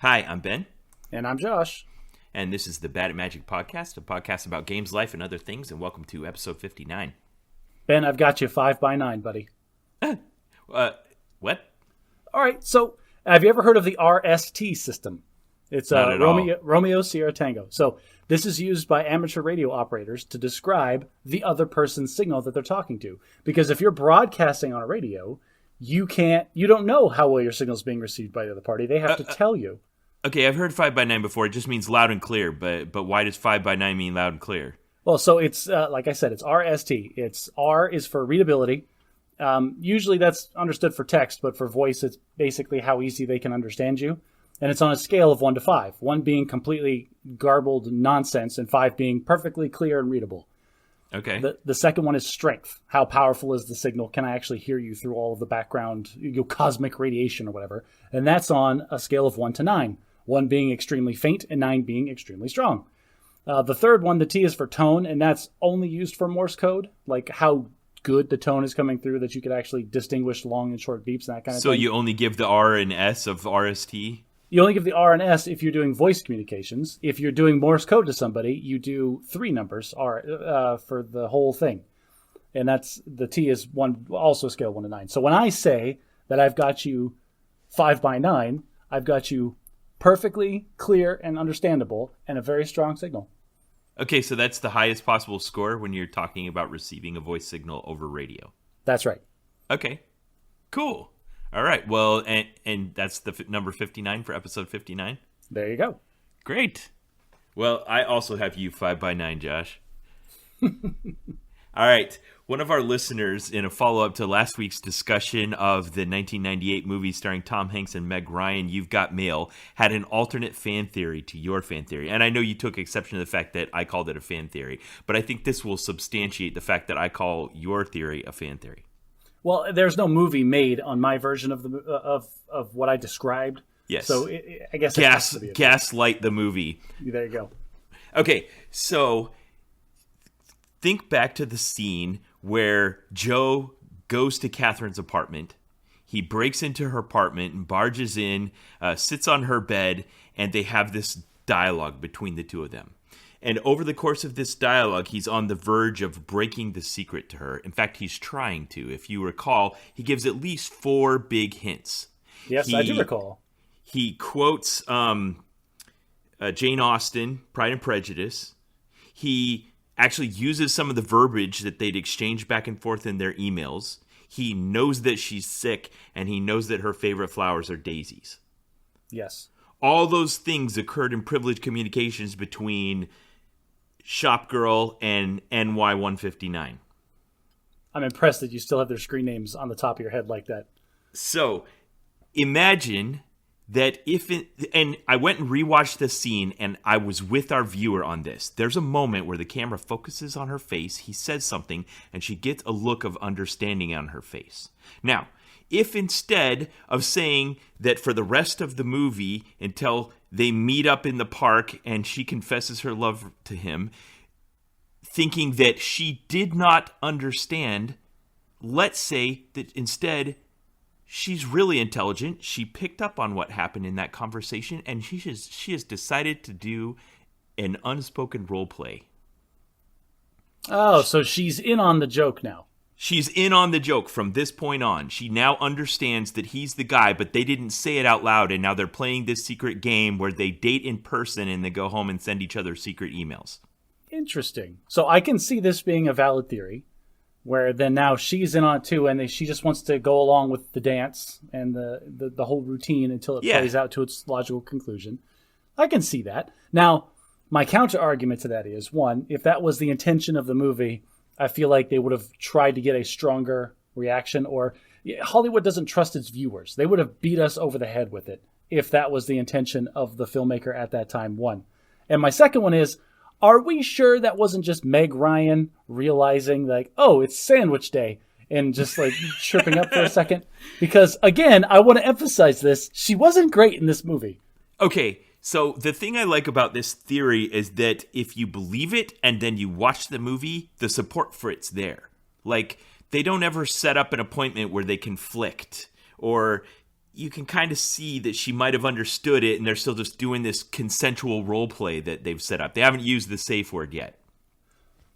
Hi, I'm Ben, And I'm Josh. and this is the Bad at Magic podcast, a podcast about games, life, and other things, and welcome to episode 59. Ben, I've got you 5x9, buddy. Uh, what? All right, so have you ever heard of the RST system? It's Not at all. Romeo Sierra Tango. So this is used by amateur radio operators to describe the other person's signal that they're talking to. Because if you're broadcasting on a radio, you don't know how well your signal is being received by the other party. They have to tell you. Okay, I've heard 5x9 before. It just means loud and clear, but why does 5x9 mean loud and clear? Well, so it's like I said, it's RST. It's R is for readability. Usually that's understood for text, but for voice, it's basically how easy they can understand you. And it's on a scale of 1 to 5, 1 being completely garbled nonsense and 5 being perfectly clear and readable. Okay. The second one is strength. How powerful is the signal? Can I actually hear you through all of the background cosmic radiation or whatever? And that's on a scale of 1 to 9, 1 being extremely faint and 9 being extremely strong. The third one, the T, is for tone, and that's only used for Morse code, like how good the tone is coming through, that you could actually distinguish long and short beeps and that kind of thing. So you only give the R and S of RST? You only give the R and S if you're doing voice communications. If you're doing Morse code to somebody, you do 3 numbers for the whole thing. And that's the T is also scale 1 to 9. So when I say that I've got you 5x9, I've got you perfectly clear and understandable and a very strong signal. Okay, so that's the highest possible score when you're talking about receiving a voice signal over radio. That's right. Okay, cool. All right, well, and that's the number 59 for episode 59? There you go. Great. Well, I also have you 5x9, Josh. All right. One of our listeners, in a follow-up to last week's discussion of the 1998 movie starring Tom Hanks and Meg Ryan, You've Got Mail, had an alternate fan theory to your fan theory. And I know you took exception to the fact that I called it a fan theory, but I think this will substantiate the fact that I call your theory a fan theory. Well, there's no movie made on my version of the of what I described. Yes. So I guess it has to be Gaslight the movie. There you go. Okay, so think back to the scene where Joe goes to Katherine's apartment. He breaks into her apartment and barges in, sits on her bed, and they have this dialogue between the two of them. And over the course of this dialogue, he's on the verge of breaking the secret to her. In fact, he's trying to. If you recall, he gives at least 4 big hints. Yes, I do recall. He quotes Jane Austen, Pride and Prejudice. He actually uses some of the verbiage that they'd exchanged back and forth in their emails. He knows that she's sick, and he knows that her favorite flowers are daisies. Yes. All those things occurred in privileged communications between Shopgirl and NY159. I'm impressed that you still have their screen names on the top of your head like that. So, imagine that and I went and rewatched this scene, and I was with our viewer on this. There's a moment where the camera focuses on her face, he says something, and she gets a look of understanding on her face. Now, if instead of saying that for the rest of the movie, until they meet up in the park and she confesses her love to him, thinking that she did not understand, let's say that instead she's really intelligent. She picked up on what happened in that conversation, and she has decided to do an unspoken role play. Oh, so she's in on the joke now. She's in on the joke from this point on. She now understands that he's the guy, but they didn't say it out loud, and now they're playing this secret game where they date in person and they go home and send each other secret emails. Interesting. So I can see this being a valid theory, where then now she's in on it too, and she just wants to go along with the dance and the whole routine until it plays out to its logical conclusion. I can see that. Now, my counter argument to that is, one, if that was the intention of the movie, I feel like they would have tried to get a stronger reaction, or Hollywood doesn't trust its viewers. They would have beat us over the head with it if that was the intention of the filmmaker at that time, one. And my second one is, are we sure that wasn't just Meg Ryan realizing, like, oh, it's sandwich day, and just like chirping up for a second? Because again, I want to emphasize this. She wasn't great in this movie. Okay, so the thing I like about this theory is that if you believe it and then you watch the movie, the support for it's there. Like, they don't ever set up an appointment where they conflict, or you can kind of see that she might have understood it, and they're still just doing this consensual role play that they've set up. They haven't used the safe word yet.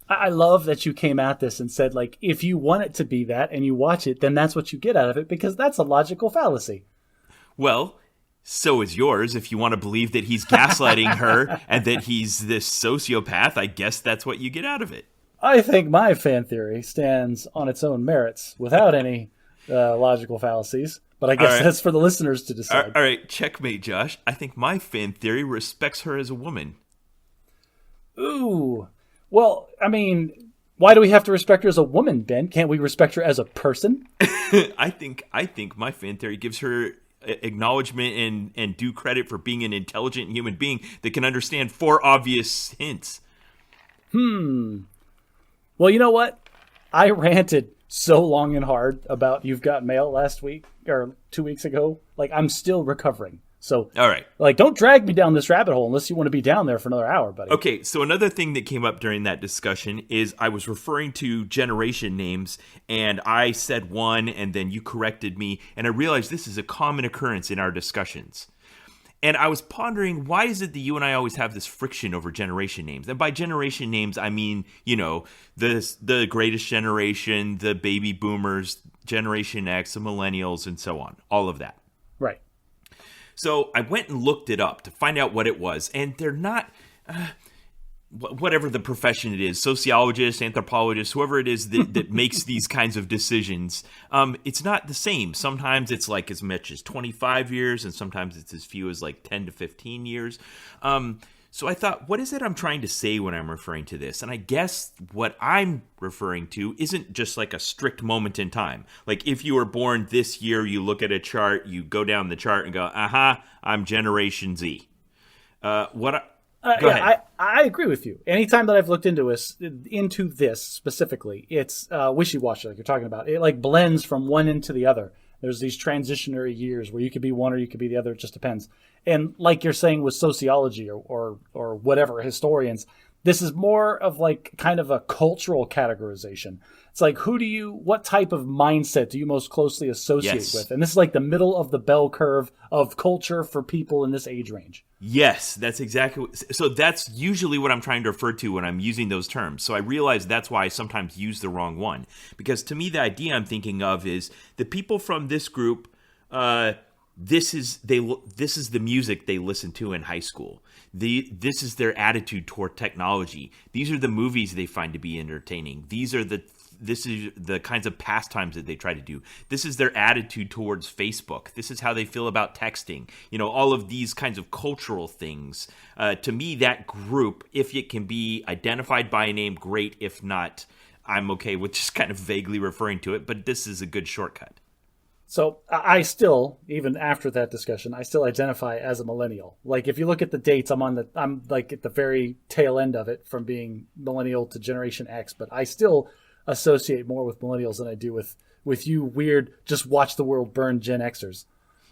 I love that you came at this and said, like, if you want it to be that and you watch it, then that's what you get out of it, because that's a logical fallacy. Well, so is yours. If you want to believe that he's gaslighting her and that he's this sociopath, I guess that's what you get out of it. I think my fan theory stands on its own merits without any logical fallacies. But I guess that's for the listeners to decide. All right, checkmate, Josh. I think my fan theory respects her as a woman. Ooh. Well, I mean, why do we have to respect her as a woman, Ben? Can't we respect her as a person? I think my fan theory gives her acknowledgement and due credit for being an intelligent human being that can understand 4 obvious hints. Well, you know what? I ranted so long and hard about You've Got Mail last week or 2 weeks ago. Like, I'm still recovering. So, all right. Like, don't drag me down this rabbit hole unless you want to be down there for another hour, buddy. Okay, so another thing that came up during that discussion is I was referring to generation names, and I said one, and then you corrected me, and I realized this is a common occurrence in our discussions. And I was pondering, why is it that you and I always have this friction over generation names? And by generation names, I mean, the greatest generation, the baby boomers, Generation X, the millennials, and so on. All of that. Right. So I went and looked it up to find out what it was. And they're not, whatever the profession it is, sociologist, anthropologist, whoever it is that makes these kinds of decisions, it's not the same. Sometimes it's like as much as 25 years, and sometimes it's as few as like 10 to 15 years. So I thought, what is it I'm trying to say when I'm referring to this? And I guess what I'm referring to isn't just like a strict moment in time. Like if you were born this year, you look at a chart, you go down the chart and go, I'm Generation Z. Go ahead. I agree with you. Anytime that I've looked into this specifically, it's wishy-washy, like you're talking about. It like blends from one into the other. There's these transitionary years where you could be one or you could be the other. It just depends. And like you're saying with sociology or whatever, historians, this is more of like kind of a cultural categorization. It's like, what type of mindset do you most closely associate with? And this is like the middle of the bell curve of culture for people in this age range. Yes, that's exactly. So that's usually what I'm trying to refer to when I'm using those terms. So I realize that's why I sometimes use the wrong one. Because to me, the idea I'm thinking of is the people from this group, this is the music they listen to in high school. This is their attitude toward technology. These are the movies they find to be entertaining. This is the kinds of pastimes that they try to do. This is their attitude towards Facebook. This is how they feel about texting. All of these kinds of cultural things. To me, that group, if it can be identified by a name, great. If not, I'm okay with just kind of vaguely referring to it. But this is a good shortcut. So I still, even after that discussion, I still identify as a millennial. Like if you look at the dates, I'm like at the very tail end of it from being millennial to Generation X, but I still associate more with millennials than I do with you weird, just watch the world burn Gen Xers.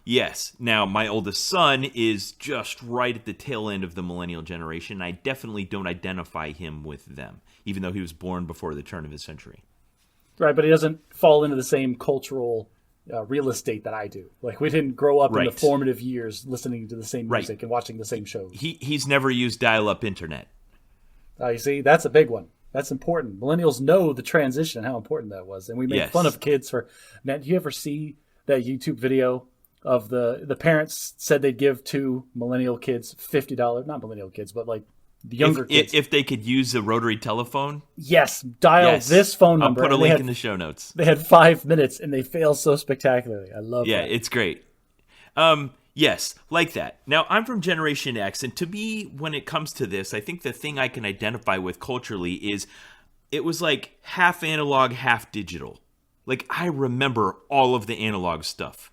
Yes. Now, my oldest son is just right at the tail end of the millennial generation. I definitely don't identify him with them, even though he was born before the turn of his century. Right, but he doesn't fall into the same cultural real estate that I do. Like we didn't grow up in the formative years listening to the same music and watching the same shows. He's never used dial-up internet. You see, that's a big one. That's important. Millennials know the transition and how important that was. And we make fun of kids for... Man, do you ever see that YouTube video of the parents said they'd give 2 millennial kids $50? Not millennial kids, but like the younger kids. If they could use a rotary telephone? Yes. Dial this phone number. I'll put a link in the show notes. They had 5 minutes and they fail so spectacularly. I love that. Yeah, it's great. Yes, like that. Now, I'm from Generation X, and to me, when it comes to this, I think the thing I can identify with culturally is it was like half analog, half digital. Like, I remember all of the analog stuff.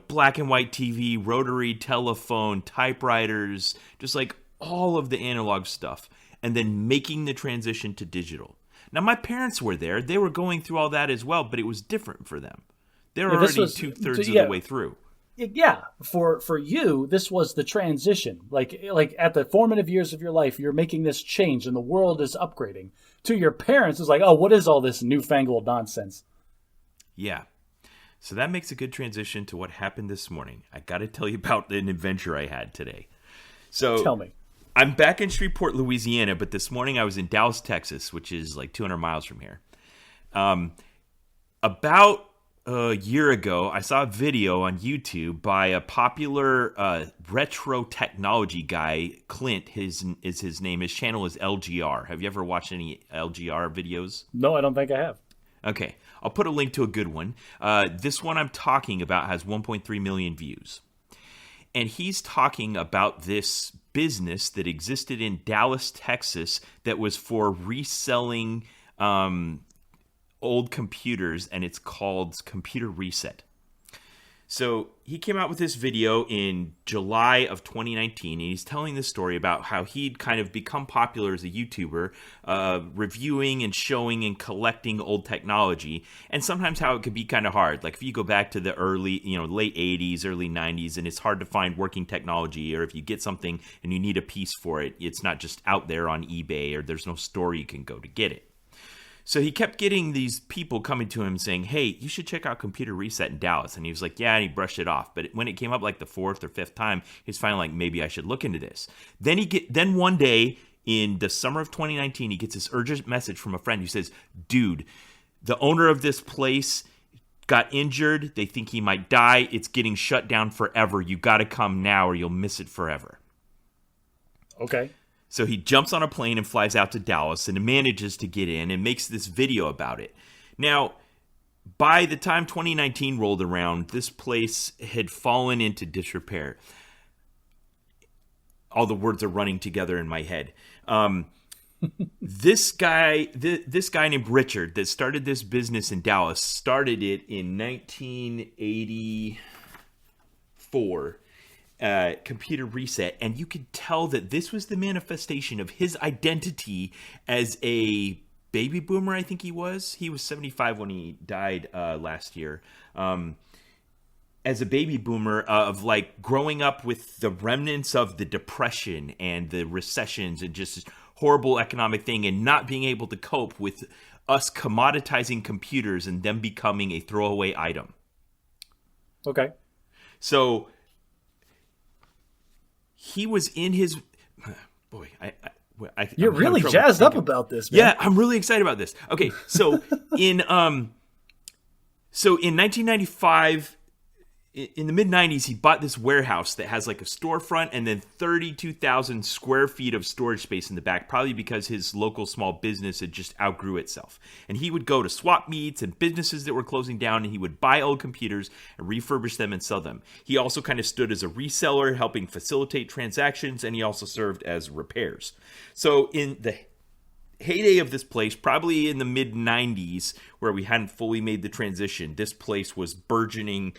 Black and white TV, rotary telephone, typewriters, just like all of the analog stuff, and then making the transition to digital. Now, my parents were there. They were going through all that as well, but it was different for them. They're already 2/3 of the way through. Yeah, for you, this was the transition. Like at the formative years of your life, you're making this change and the world is upgrading. To your parents, it's like, oh, what is all this newfangled nonsense? Yeah. So that makes a good transition to what happened this morning. I got to tell you about an adventure I had today. So Tell me. I'm back in Shreveport, Louisiana, but this morning I was in Dallas, Texas, which is like 200 miles from here. About a year ago, I saw a video on YouTube by a popular retro technology guy, Clint. His name. His channel is LGR. Have you ever watched any LGR videos? No, I don't think I have. Okay, I'll put a link to a good one. This one I'm talking about has 1.3 million views. And he's talking about this business that existed in Dallas, Texas, that was for reselling old computers, and it's called Computer Reset. So he came out with this video in July of 2019, and he's telling this story about how he'd kind of become popular as a YouTuber, reviewing and showing and collecting old technology, and sometimes how it could be kind of hard. Like if you go back to the late 80s, early 90s, and it's hard to find working technology, or if you get something and you need a piece for it, it's not just out there on eBay, or there's no store you can go to get it. So he kept getting these people coming to him saying, hey, you should check out Computer Reset in Dallas. And he was like, yeah, and he brushed it off. But when it came up like the fourth or fifth time, he's finally like, maybe I should look into this. Then one day in the summer of 2019, he gets this urgent message from a friend who says, dude, the owner of this place got injured. They think he might die. It's getting shut down forever. You got to come now or you'll miss it forever. Okay. So he jumps on a plane and flies out to Dallas and manages to get in and makes this video about it. Now, by the time 2019 rolled around, this place had fallen into disrepair. All the words are running together in my head. This guy named Richard that started this business in Dallas started it in 1984. Computer Reset, and you could tell that this was the manifestation of his identity as a baby boomer. I think he was 75 when he died last year. As a baby boomer of like growing up with the remnants of the Depression and the recessions and just this horrible economic thing, and not being able to cope with us commoditizing computers and them becoming a throwaway item. Okay. So he was in his boy. You're really jazzed up about this, man. Yeah, I'm really excited about this. Okay, so in 1995, in the mid 90s, he bought this warehouse that has like a storefront and then 32,000 square feet of storage space in the back, probably because his local small business had just outgrew itself. And he would go to swap meets and businesses that were closing down, and he would buy old computers and refurbish them and sell them. He also kind of stood as a reseller, helping facilitate transactions, and he also served as repairs. So in the heyday of this place, probably in the mid 90s, where we hadn't fully made the transition, this place was burgeoning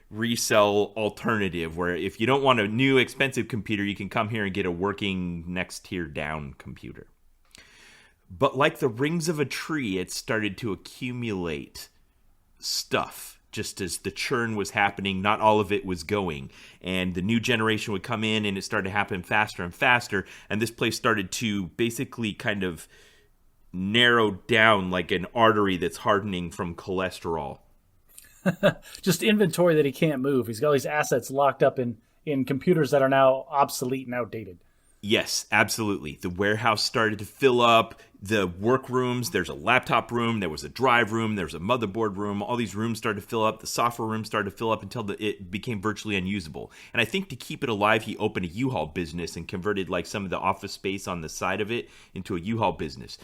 resell alternative where if you don't want a new expensive computer, you can come here and get a working next tier down computer. But like the rings of a tree, it started to accumulate stuff just as the churn was happening. Not all of it was going, and the new generation would come in and it started to happen faster and faster, and this place started to basically kind of narrow down like an artery that's hardening from cholesterol. Just inventory that he can't move. He's got all these assets locked up in computers that are now obsolete and outdated. Yes, absolutely. The warehouse started to fill up. The workrooms, there's a laptop room, there was a drive room, there was a motherboard room. All these rooms started to fill up. The software room started to fill up until it became virtually unusable. And I think to keep it alive, he opened a U-Haul business and converted like some of the office space on the side of it into a U-Haul business.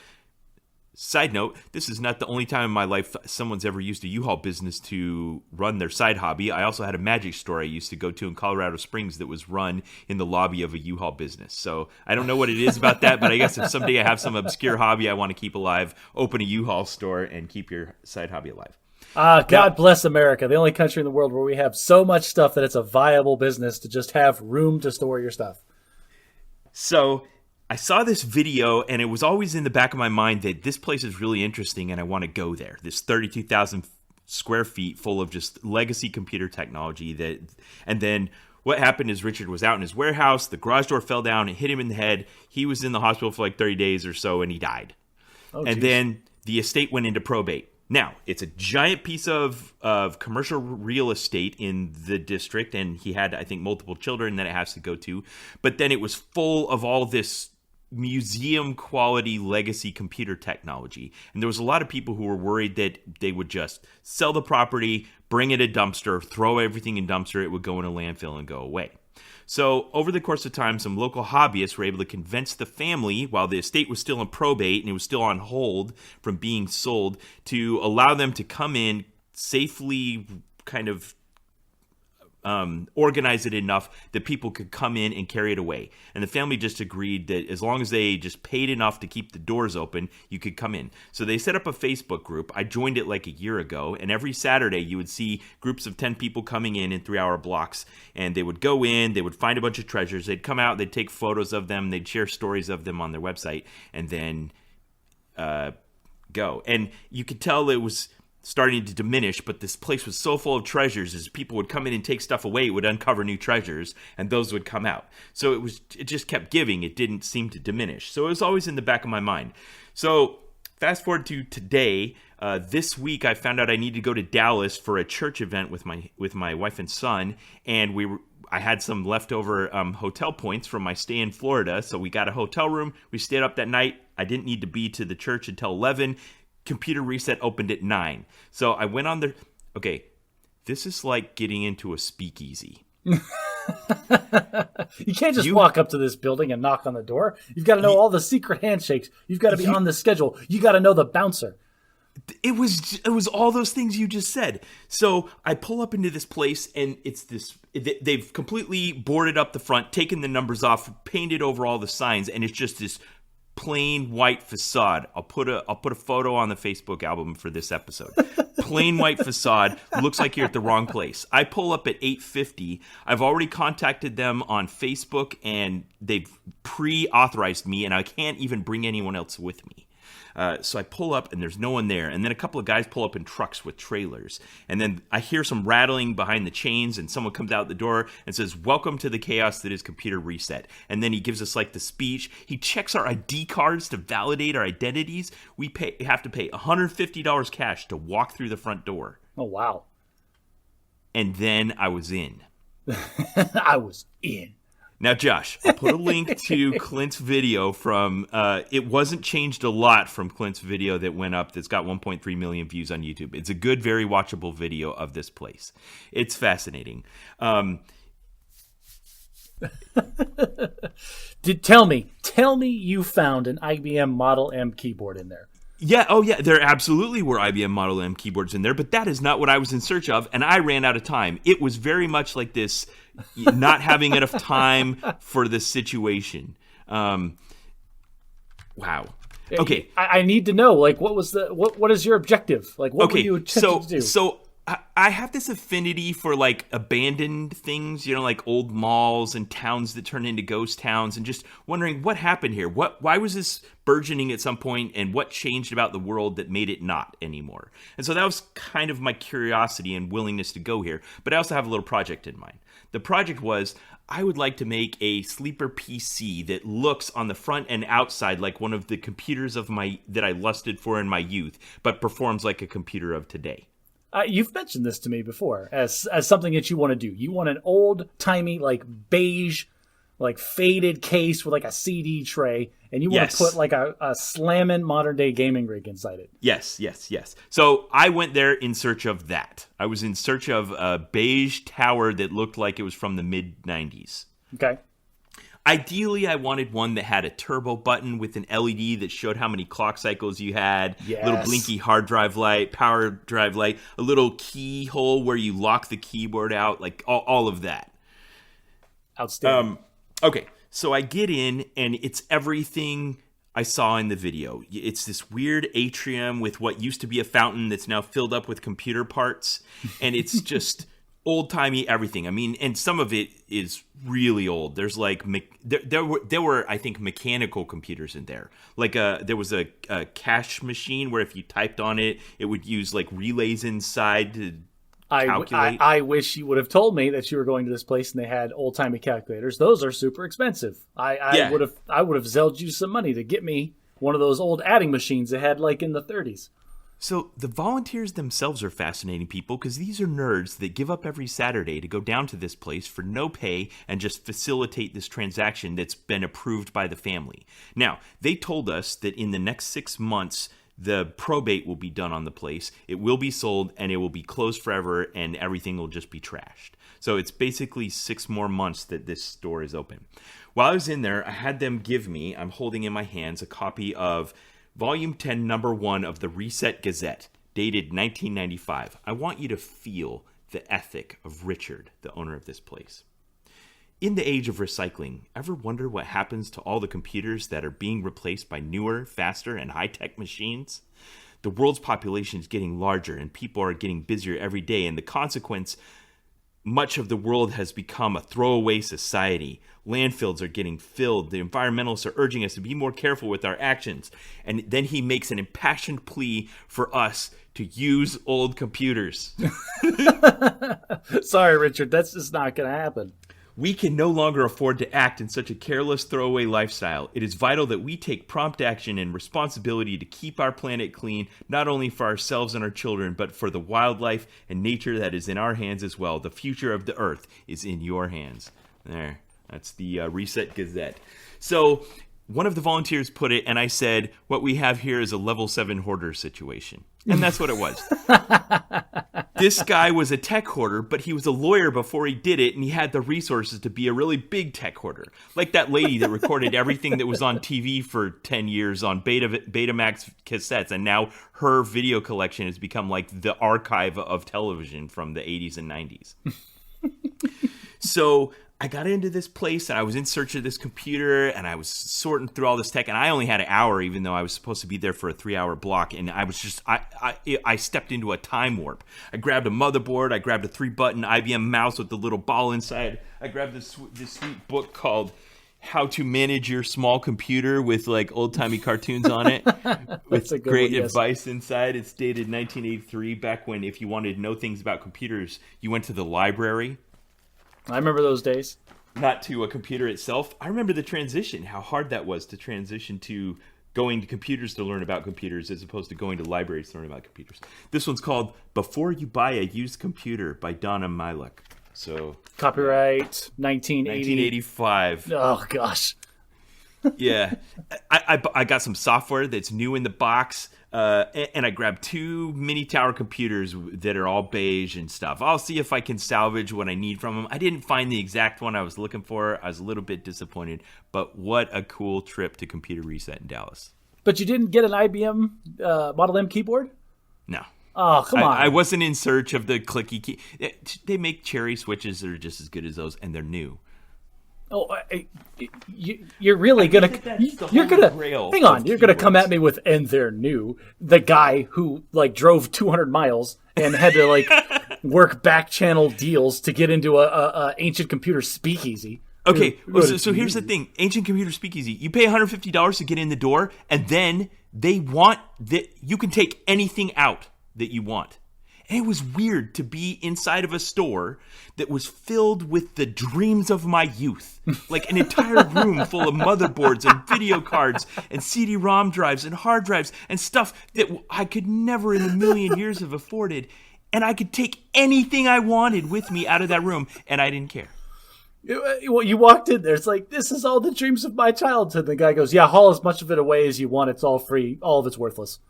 Side note, this is not the only time in my life someone's ever used a U-Haul business to run their side hobby. I also had a magic store I used to go to in Colorado Springs that was run in the lobby of a U-Haul business. So I don't know what it is about that, but I guess if someday I have some obscure hobby I want to keep alive, open a U-Haul store and keep your side hobby alive. God bless America, the only country in the world where we have so much stuff that it's a viable business to just have room to store your stuff. So I saw this video, and it was always in the back of my mind that this place is really interesting and I want to go there. This 32,000 square feet full of just legacy computer technology. And then what happened is Richard was out in his warehouse. The garage door fell down and hit him in the head. He was in the hospital for like 30 days or so, and he died. And then the estate went into probate. Now, it's a giant piece of commercial real estate in the district, and he had, I think, multiple children that it has to go to. But then it was full of all this museum quality legacy computer technology. And there was a lot of people who were worried that they would just sell the property, bring it a dumpster, throw everything in dumpster, it would go in a landfill and go away. So over the course of time, some local hobbyists were able to convince the family, while the estate was still in probate and it was still on hold from being sold, to allow them to come in, safely kind of organize it enough that people could come in and carry it away. And the family just agreed that as long as they just paid enough to keep the doors open, you could come in. So they set up a Facebook group. I joined it like a year ago, and every Saturday you would see groups of 10 people coming in 3-hour blocks, and they would go in, they would find a bunch of treasures, they'd come out, they'd take photos of them, they'd share stories of them on their website, and then go. And you could tell it was starting to diminish, but this place was so full of treasures, as people would come in and take stuff away, it would uncover new treasures, and those would come out. So it just kept giving. It didn't seem to diminish. So it was always in the back of my mind. So fast forward to today. This week I found out I needed to go to Dallas for a church event with my wife and son, and I had some leftover hotel points from my stay in Florida, so we got a hotel room. We stayed up that night. I didn't need to be to the church until 11. Computer reset opened at 9. So I went on there. Okay, this is like getting into a speakeasy. You can't just walk up to this building and knock on the door. You've got to know all the secret handshakes. You've got to be on the schedule. You got to know the bouncer. It was all those things you just said. So I pull up into this place, and it's this. They've completely boarded up the front, taken the numbers off, painted over all the signs, and it's just this plain white facade. I'll put a photo on the Facebook album for this episode. Plain white facade. Looks like you're at the wrong place. I pull up at 8:50. I've already contacted them on Facebook, and they've pre-authorized me, and I can't even bring anyone else with me. So I pull up, and there's no one there. And then a couple of guys pull up in trucks with trailers. And then I hear some rattling behind the chains, and someone comes out the door and says, "Welcome to the chaos that is computer reset." And then he gives us like the speech. He checks our ID cards to validate our identities. We have to pay $150 cash to walk through the front door. Oh, wow. And then I was in. I was in. Now, Josh, I'll put a link to Clint's video from, it wasn't changed a lot from Clint's video that went up that's got 1.3 million views on YouTube. It's a good, very watchable video of this place. It's fascinating. Tell me you found an IBM Model M keyboard in there. Yeah, oh yeah, there absolutely were IBM Model M keyboards in there, but that is not what I was in search of, and I ran out of time. It was very much like this, not having enough time for the situation. Wow. Okay. I need to know, like, what is your objective? Like, what were you attempting to do? So I have this affinity for, like, abandoned things, like old malls and towns that turn into ghost towns, and just wondering what happened here. Why was this burgeoning at some point, and what changed about the world that made it not anymore? And so that was kind of my curiosity and willingness to go here. But I also have a little project in mind. The project was, I would like to make a sleeper PC that looks on the front and outside like one of the computers that I lusted for in my youth, but performs like a computer of today. You've mentioned this to me before as something that you want to do. You want an old-timey, like, beige, like, faded case with, like, a CD tray, and you want to put, like, a slammin' modern-day gaming rig inside it. Yes. So I went there in search of that. I was in search of a beige tower that looked like it was from the mid-'90s. Okay. Ideally, I wanted one that had a turbo button with an LED that showed how many clock cycles you had, yes. A little blinky hard drive light, power drive light, a little keyhole where you lock the keyboard out, like all of that. Outstanding. Okay, so I get in, and it's everything I saw in the video. It's this weird atrium with what used to be a fountain that's now filled up with computer parts, and it's just old-timey everything. I mean, and some of it is really old. There's like there were I think mechanical computers in there. Like there was a cash machine where if you typed on it, it would use like relays inside to calculate. I wish you would have told me that you were going to this place and they had old-timey calculators. Those are super expensive. I would have zelled you some money to get me one of those old adding machines they had like in the 30s. So the volunteers themselves are fascinating people because these are nerds that give up every Saturday to go down to this place for no pay and just facilitate this transaction that's been approved by the family. Now, they told us that in the next 6 months, the probate will be done on the place. It will be sold and it will be closed forever and everything will just be trashed. So it's basically 6 more months that this store is open. While I was in there, I had them give me, I'm holding in my hands, a copy of Volume 10, Number 1 of the Reset Gazette, dated 1995. I want you to feel the ethic of Richard, the owner of this place. In the age of recycling, ever wonder what happens to all the computers that are being replaced by newer, faster, and high-tech machines? The world's population is getting larger and people are getting busier every day, and the consequence, much of the world has become a throwaway society. Landfills are getting filled. The environmentalists are urging us to be more careful with our actions. And then he makes an impassioned plea for us to use old computers. Sorry, Richard, that's just not going to happen. We can no longer afford to act in such a careless, throwaway lifestyle. It is vital that we take prompt action and responsibility to keep our planet clean, not only for ourselves and our children, but for the wildlife and nature that is in our hands as well. The future of the Earth is in your hands. There, that's the Reset Gazette. So one of the volunteers put it, and I said, what we have here is a level 7 hoarder situation. And that's what it was. This guy was a tech hoarder, but he was a lawyer before he did it, and he had the resources to be a really big tech hoarder. Like that lady that recorded everything that was on TV for 10 years on Betamax cassettes, and now her video collection has become like the archive of television from the 80s and 90s. So I got into this place and I was in search of this computer and I was sorting through all this tech, and I only had an hour, even though I was supposed to be there for a 3-hour block. And I was just, I stepped into a time warp. I grabbed a motherboard. I grabbed a 3-button IBM mouse with the little ball inside. I grabbed this sweet book called How to Manage Your Small Computer with like old timey cartoons on it with great advice inside. It's dated 1983, back when if you wanted to know things about computers, you went to the library. I remember those days. Not to a computer itself. I remember the transition, how hard that was to transition to going to computers to learn about computers as opposed to going to libraries to learn about computers. This one's called Before You Buy a Used Computer by Donna Miluk. So copyright 1980. 1985. Oh, gosh. Yeah. I got some software that's new in the box. And I grabbed 2 mini tower computers that are all beige and stuff. I'll see if I can salvage what I need from them. I didn't find the exact one I was looking for. I was a little bit disappointed, but what a cool trip to Computer Reset in Dallas. But you didn't get an IBM Model M keyboard? No. Oh, come on. I wasn't in search of the clicky key. They make cherry switches that are just as good as those, and they're new. Oh, you're really gonna hang on. You're gonna come at me with, and they're new. The guy who like drove 200 miles and had to like work back channel deals to get into a ancient computer speakeasy. Okay, so here's the thing: ancient computer speakeasy. You pay $150 to get in the door, and then they want that you can take anything out that you want. And it was weird to be inside of a store that was filled with the dreams of my youth. Like an entire room full of motherboards and video cards and CD-ROM drives and hard drives and stuff that I could never in a million years have afforded. And I could take anything I wanted with me out of that room, and I didn't care. Well, you walked in there. It's like, this is all the dreams of my childhood. The guy goes, yeah, haul as much of it away as you want. It's all free. All of it's worthless.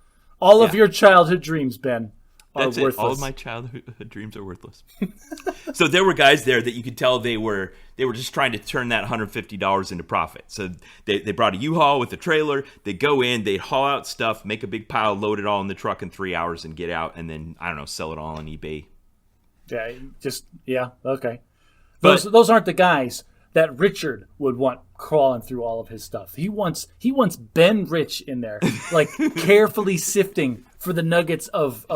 All of your childhood dreams, Ben. That's it. All of my childhood dreams are worthless. So there were guys there that you could tell they were just trying to turn that $150 into profit. So they brought a U-Haul with a trailer. They'd go in, they'd haul out stuff, make a big pile, load it all in the truck in 3 hours and get out, and then, I don't know, sell it all on eBay. Yeah, okay. Those aren't the guys that Richard would want crawling through all of his stuff. He wants Ben Rich in there, like carefully sifting for the nuggets of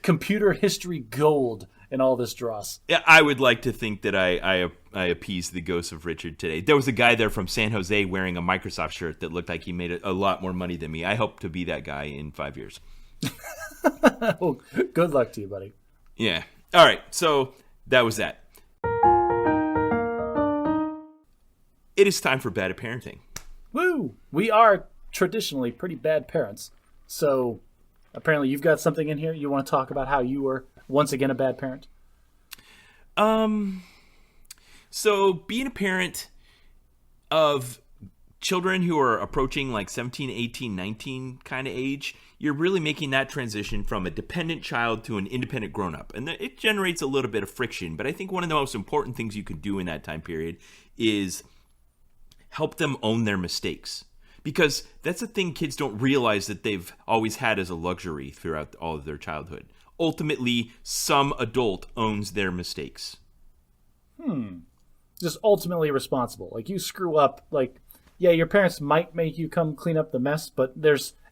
computer history gold and all this dross. Yeah, I would like to think that I appeased the ghost of Richard today. There was a guy there from San Jose wearing a Microsoft shirt that looked like he made a lot more money than me. I hope to be that guy in 5 years. Well, good luck to you, buddy. Yeah. All right. So that was that. It is time for Bad Parenting. Woo! We are traditionally pretty bad parents. So Apparently, you've got something in here. You want to talk about how you were once again a bad parent? So being a parent of children who are approaching like 17, 18, 19 kind of age, you're really making that transition from a dependent child to an independent grown-up. And it generates a little bit of friction. But I think one of the most important things you could do in that time period is help them own their mistakes. Because that's a thing kids don't realize that they've always had as a luxury throughout all of their childhood. Ultimately, some adult owns their mistakes. Just ultimately responsible. Like, you screw up, like, yeah, your parents might make you come clean up the mess, but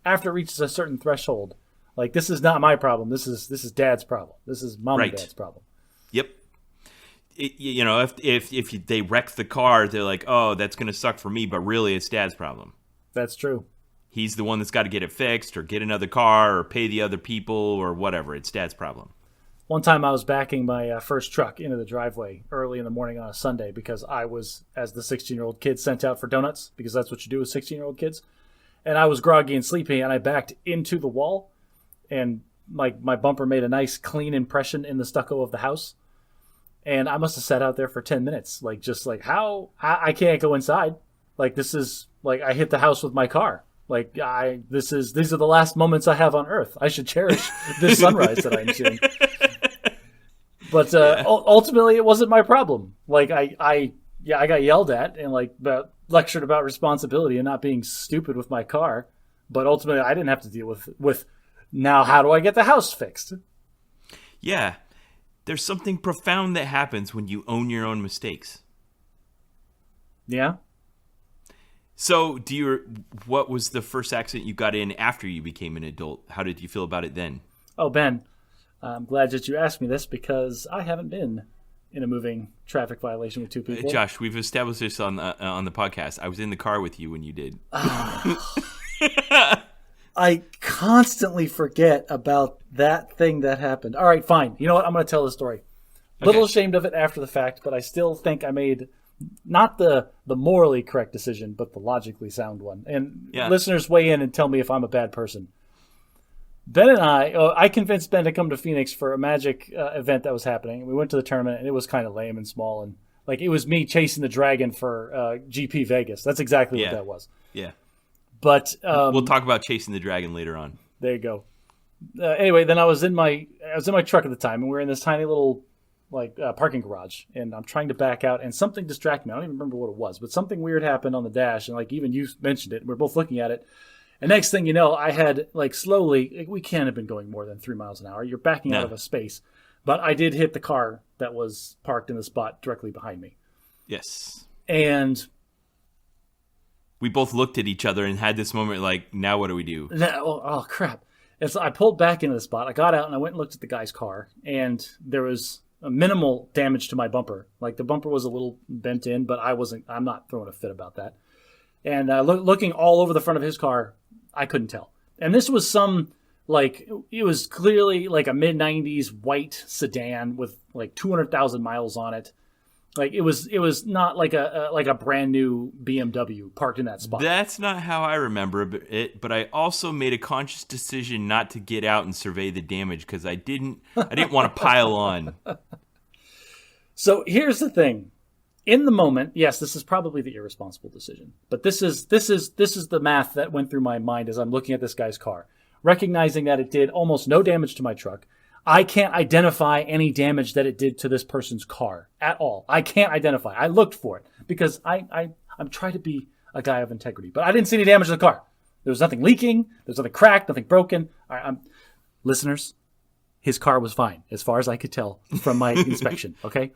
after it reaches a certain threshold, like, this is not my problem. This is dad's problem. This is mom and dad's problem. Yep. If they wreck the car, they're like, oh, that's going to suck for me, but really it's dad's problem. That's true. He's the one that's got to get it fixed or get another car or pay the other people or whatever. It's dad's problem. One time I was backing my first truck into the driveway early in the morning on a Sunday because I was, as the 16-year-old kid, sent out for donuts, because that's what you do with 16-year-old kids. And I was groggy and sleepy, and I backed into the wall, and my bumper made a nice clean impression in the stucco of the house. And I must have sat out there for 10 minutes, how I can't go inside. Like, this is like I hit the house with my car. Like, these are the last moments I have on Earth. I should cherish this sunrise that I'm seeing. But ultimately, it wasn't my problem. Like, I got yelled at and lectured about responsibility and not being stupid with my car. But ultimately, I didn't have to deal with now. How do I get the house fixed? Yeah, there's something profound that happens when you own your own mistakes. Yeah. So, what was the first accident you got in after you became an adult? How did you feel about it then? Oh, Ben, I'm glad that you asked me this, because I haven't been in a moving traffic violation with two people. Josh, we've established this on the podcast. I was in the car with you when you did. I constantly forget about that thing that happened. All right, fine. You know what? I'm going to tell the story. A little ashamed of it after the fact, but I still think I made not the morally correct decision, but the logically sound one. And listeners, weigh in and tell me if I'm a bad person. Ben and I convinced Ben to come to Phoenix for a Magic event that was happening. We went to the tournament, and it was kind of lame and small. And it was me chasing the dragon for GP Vegas. That's exactly what that was. Yeah. But we'll talk about chasing the dragon later on. There you go. Anyway, then I was in my truck at the time, and we were in this tiny little parking garage, and I'm trying to back out, and something distracted me. I don't even remember what it was, but something weird happened on the dash, and even you mentioned it, and we're both looking at it. And next thing you know, I had slowly, we can't have been going more than 3 miles an hour. You're backing out of a space, but I did hit the car that was parked in the spot directly behind me. Yes. And we both looked at each other and had this moment now what do we do? Oh crap. And so I pulled back into the spot. I got out and I went and looked at the guy's car, and there was a minimal damage to my bumper. The bumper was a little bent in, but I'm not throwing a fit about that. And looking all over the front of his car, I couldn't tell. And this was it was clearly a mid-90s white sedan with 200,000 miles on it. It was not like a brand new BMW parked in that spot. That's not how I remember it, but I also made a conscious decision not to get out and survey the damage because I didn't want to pile on. So here's the thing. In the moment, yes, this is probably the irresponsible decision. But this is the math that went through my mind as I'm looking at this guy's car, recognizing that it did almost no damage to my truck. I can't identify any damage that it did to this person's car at all. I can't identify. I looked for it because I'm trying to be a guy of integrity. But I didn't see any damage to the car. There was nothing leaking. There was nothing cracked, nothing broken. Listeners, his car was fine as far as I could tell from my inspection, okay?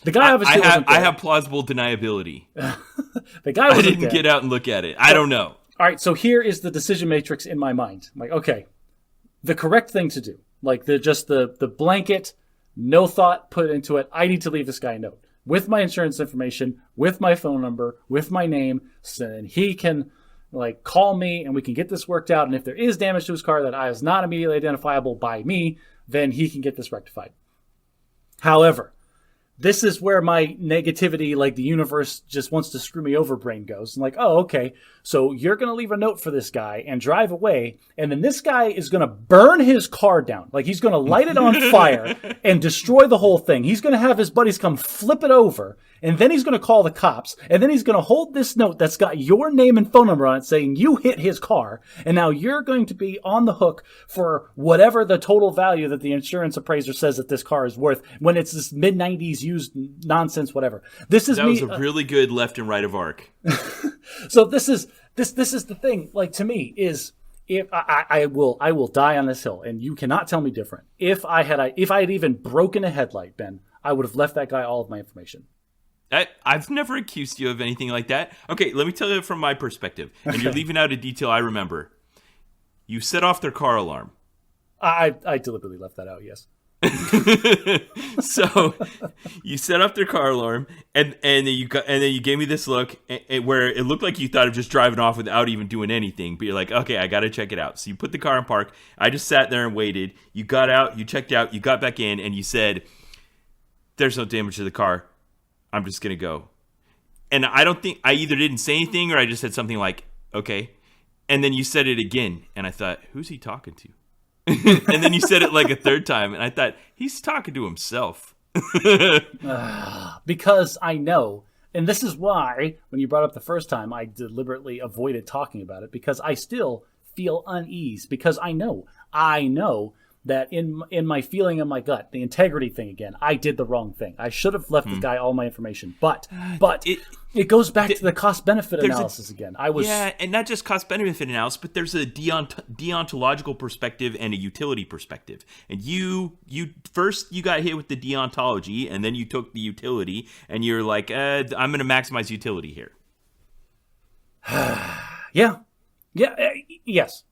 The guy obviously wasn't there. I have plausible deniability. The guy wasn't I didn't get out and look at it. I don't know. All right, so here is the decision matrix in my mind. Okay, the correct thing to do. The blanket, no thought put into it. I need to leave this guy a note with my insurance information, with my phone number, with my name, so then he can call me and we can get this worked out. And if there is damage to his car that is not immediately identifiable by me, then he can get this rectified. However, this is where my negativity, like the universe just wants to screw me over brain goes. And like, oh, okay. So you're going to leave a note for this guy and drive away. And then this guy is going to burn his car down. Like he's going to light it on fire and destroy the whole thing. He's going to have his buddies come flip it over. And then he's going to call the cops. And then he's going to hold this note that's got your name and phone number on it saying you hit his car. And now you're going to be on the hook for whatever the total value that the insurance appraiser says that this car is worth when it's this mid-90s used nonsense, whatever. That was a really good left and right of arc. So this is the thing. Like, to me, is if I will die on this hill, and you cannot tell me different. If I had even broken a headlight, Ben, I would have left that guy all of my information. I've never accused you of anything like that. Okay, let me tell you from my perspective. And you're leaving out a detail I remember. You set off their car alarm. I deliberately left that out, yes. So you set off their car alarm, and then you gave me this look where it looked like you thought of just driving off without even doing anything. But you're like, okay, I got to check it out. So you put the car in park. I just sat there and waited. You got out, you checked out, you got back in, and you said, "There's no damage to the car. I'm just going to go." And I don't think I either didn't say anything or I just said something like, okay. And then you said it again. And I thought, who's he talking to? And then you said it like a third time. And I thought, he's talking to himself. Because I know. And this is why, when you brought up the first time, I deliberately avoided talking about it. Because I still feel unease. Because I know that in my feeling in my gut, the integrity thing again, I did the wrong thing. I should have left the guy all my information. But it goes back to the cost-benefit analysis again. Yeah, and not just cost-benefit analysis, but there's a deontological perspective and a utility perspective. And you first you got hit with the deontology, and then you took the utility, and you're like, I'm going to maximize utility here. Yes.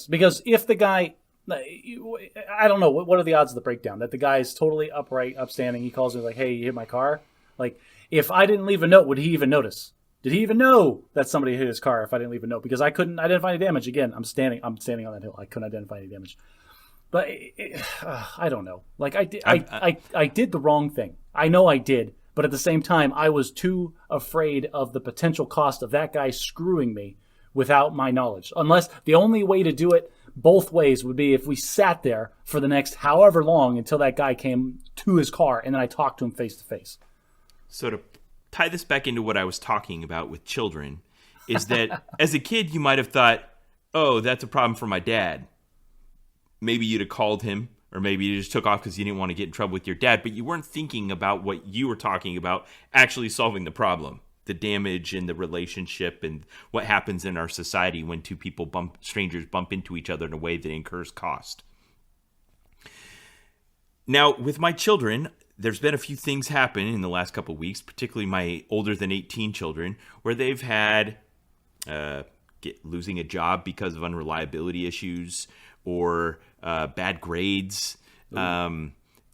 Because if the guy... I don't know. What are the odds of the breakdown? That the guy is totally upright, upstanding. He calls me like, "Hey, you hit my car." Like, if I didn't leave a note, would he even notice? Did he even know that somebody hit his car if I didn't leave a note? Because I couldn't identify any damage. Again, I'm standing on that hill. I couldn't identify any damage. But I don't know. Like I did the wrong thing. I know I did. But at the same time, I was too afraid of the potential cost of that guy screwing me without my knowledge. Unless the only way to do it both ways would be if we sat there for the next however long until that guy came to his car and then I talked to him face to face. So to tie this back into what I was talking about with children is that as a kid, you might have thought, oh, that's a problem for my dad. Maybe you'd have called him, or maybe you just took off because you didn't want to get in trouble with your dad, but you weren't thinking about what you were talking about, actually solving the problem. The damage in the relationship and what happens in our society when two strangers bump into each other in a way that incurs cost. Now, with my children, there's been a few things happen in the last couple of weeks, particularly my older than 18 children, where they've had losing a job because of unreliability issues or bad grades,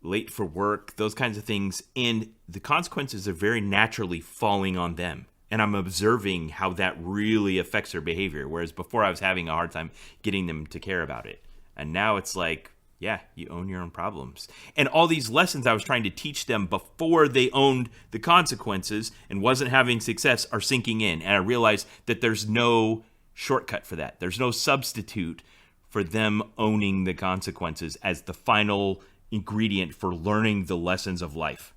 late for work, those kinds of things. And the consequences are very naturally falling on them. And I'm observing how that really affects their behavior. Whereas before I was having a hard time getting them to care about it. And now it's like, yeah, you own your own problems. And all these lessons I was trying to teach them before they owned the consequences and wasn't having success are sinking in. And I realized that there's no shortcut for that. There's no substitute for them owning the consequences as the final ingredient for learning the lessons of life.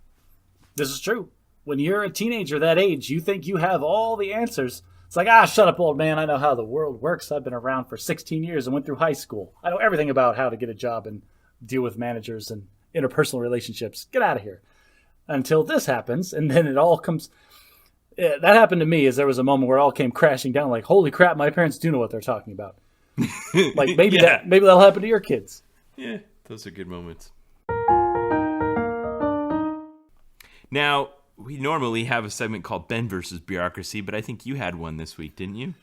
This is true. When you're a teenager that age, you think you have all the answers. It's like, shut up, old man. I know how the world works. I've been around for 16 years and went through high school. I know everything about how to get a job and deal with managers and interpersonal relationships. Get out of here. Until this happens, and then it all comes... That happened to me, as there was a moment where it all came crashing down like, holy crap, my parents do know what they're talking about. Like, maybe that'll happen to your kids. Yeah, those are good moments. Now, we normally have a segment called Ben versus Bureaucracy, but I think you had one this week, didn't you?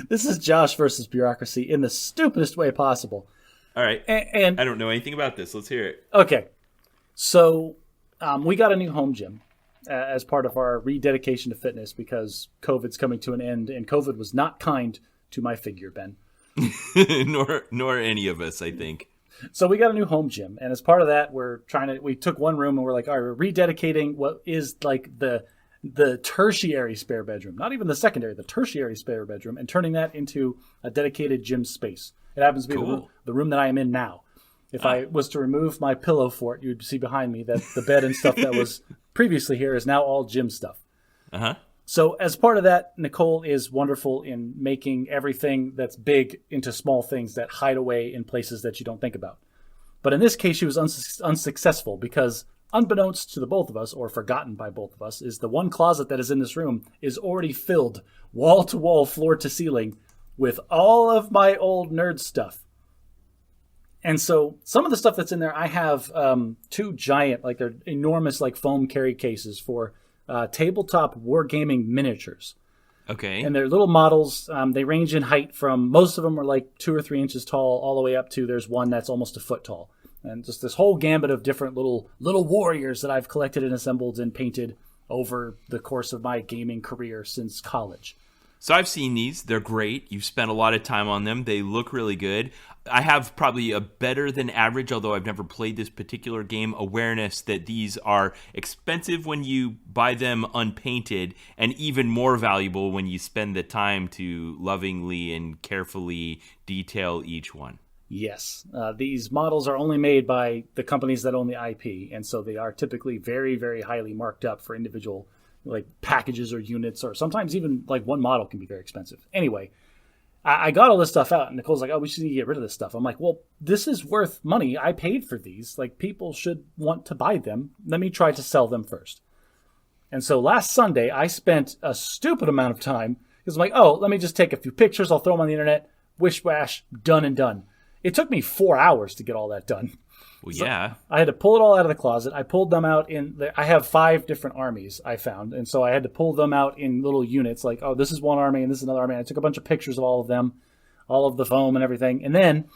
This is Josh versus Bureaucracy in the stupidest way possible. All right. And I don't know anything about this. Let's hear it. Okay. So we got a new home gym as part of our rededication to fitness because COVID's coming to an end, and COVID was not kind to my figure, Ben. nor any of us, I think. So we got a new home gym, and as part of that, we took one room and we're like, all right, we're rededicating what is like the tertiary spare bedroom, not even the secondary, the tertiary spare bedroom, and turning that into a dedicated gym space. It happens to be the room that I am in now. If I was to remove my pillow fort, you'd see behind me that the bed and stuff that was previously here is now all gym stuff. Uh-huh. So as part of that, Nicole is wonderful in making everything that's big into small things that hide away in places that you don't think about. But in this case, she was unsuccessful because unbeknownst to the both of us, or forgotten by both of us, is the one closet that is in this room is already filled wall to wall, floor to ceiling with all of my old nerd stuff. And so some of the stuff that's in there, I have two giant, like they're enormous, like foam carry cases for tabletop wargaming miniatures. Okay. And they're little models. They range in height from, most of them are like 2 or 3 inches tall, all the way up to, there's one that's almost a foot tall. And just this whole gambit of different little warriors that I've collected and assembled and painted over the course of my gaming career since college. So I've seen these. They're great. You've spent a lot of time on them. They look really good. I have probably a better than average, although I've never played this particular game, awareness that these are expensive when you buy them unpainted and even more valuable when you spend the time to lovingly and carefully detail each one. Yes. These models are only made by the companies that own the IP, and so they are typically very, very highly marked up for individual like packages or units, or sometimes even like one model can be very expensive. Anyway, I got all this stuff out, and Nicole's like, oh, we should get rid of this stuff. I'm like, well, this is worth money. I paid for these. Like, people should want to buy them. Let me try to sell them first. And so last Sunday, I spent a stupid amount of time because I'm like, oh, let me just take a few pictures. I'll throw them on the internet. Wish wash, done and done. It took me 4 hours to get all that done. Well, So yeah. I had to pull it all out of the closet. I pulled them out I have 5 different armies I found. And so I had to pull them out in little units like, oh, this is one army and this is another army. And I took a bunch of pictures of all of them, all of the foam and everything. And then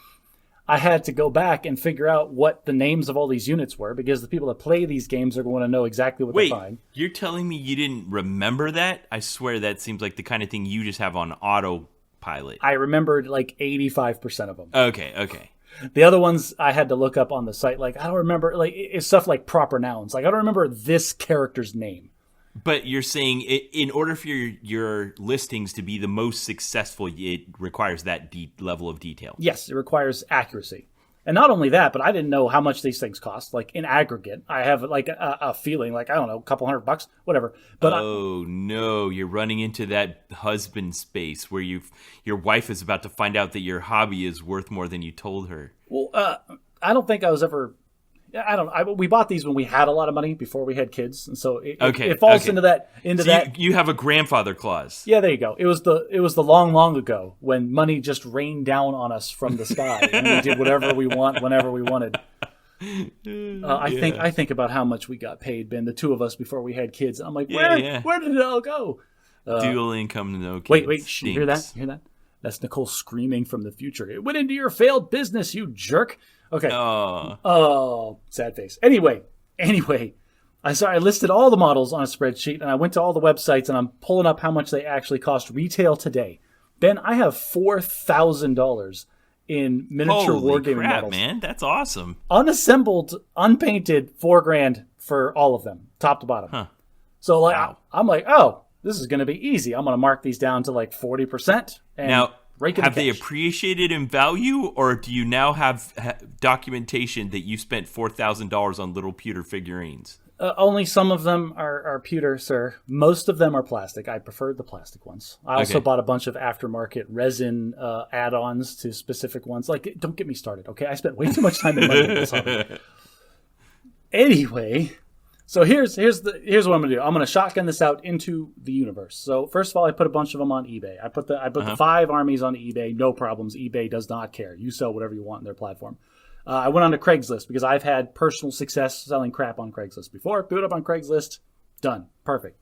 I had to go back and figure out what the names of all these units were, because the people that play these games are going to know exactly what they're buying. You're telling me you didn't remember that? I swear that seems like the kind of thing you just have on autopilot. I remembered like 85% of them. Okay. The other ones I had to look up on the site. Like, I don't remember, like, it's stuff like proper nouns. Like, I don't remember this character's name. But you're saying in order for your listings to be the most successful, it requires that level of detail. Yes, it requires accuracy. And not only that, but I didn't know how much these things cost. Like, in aggregate, I have like a feeling like, I don't know, a couple $100, whatever. But no, you're running into that husband space where your wife is about to find out that your hobby is worth more than you told her. Well, I don't think I was ever. We bought these when we had a lot of money before we had kids, and so it falls into that. You have a grandfather clause. Yeah, there you go. It was the long ago when money just rained down on us from the sky, and we did whatever we want whenever we wanted. I think about how much we got paid, Ben, the two of us, before we had kids. And I'm like, where did it all go? Dual income, no kids. Wait, you hear that? That's Nicole screaming from the future. It went into your failed business, you jerk. Okay. Oh, sad face. Anyway, I listed all the models on a spreadsheet, and I went to all the websites, and I'm pulling up how much they actually cost retail today. Ben, I have $4,000 in miniature wargaming models. Holy crap, man. That's awesome. Unassembled, unpainted, $4,000 for all of them, top to bottom. Huh. So wow. I'm like, oh, this is going to be easy. I'm going to mark these down to like 40%. And now, have they appreciated in value, or do you now have documentation that you spent $4,000 on little pewter figurines? Only some of them are pewter, sir. Most of them are plastic. I preferred the plastic ones. I also bought a bunch of aftermarket resin add-ons to specific ones. Like, don't get me started, okay? I spent way too much time and money on this hobby. Anyway, so here's what I'm gonna do. I'm gonna shotgun this out into the universe. So first of all, I put a bunch of them on eBay. I put the 5 armies on eBay. No problems. eBay does not care. You sell whatever you want in their platform. I went on to Craigslist because I've had personal success selling crap on Craigslist before. Threw it up on Craigslist. Done. Perfect.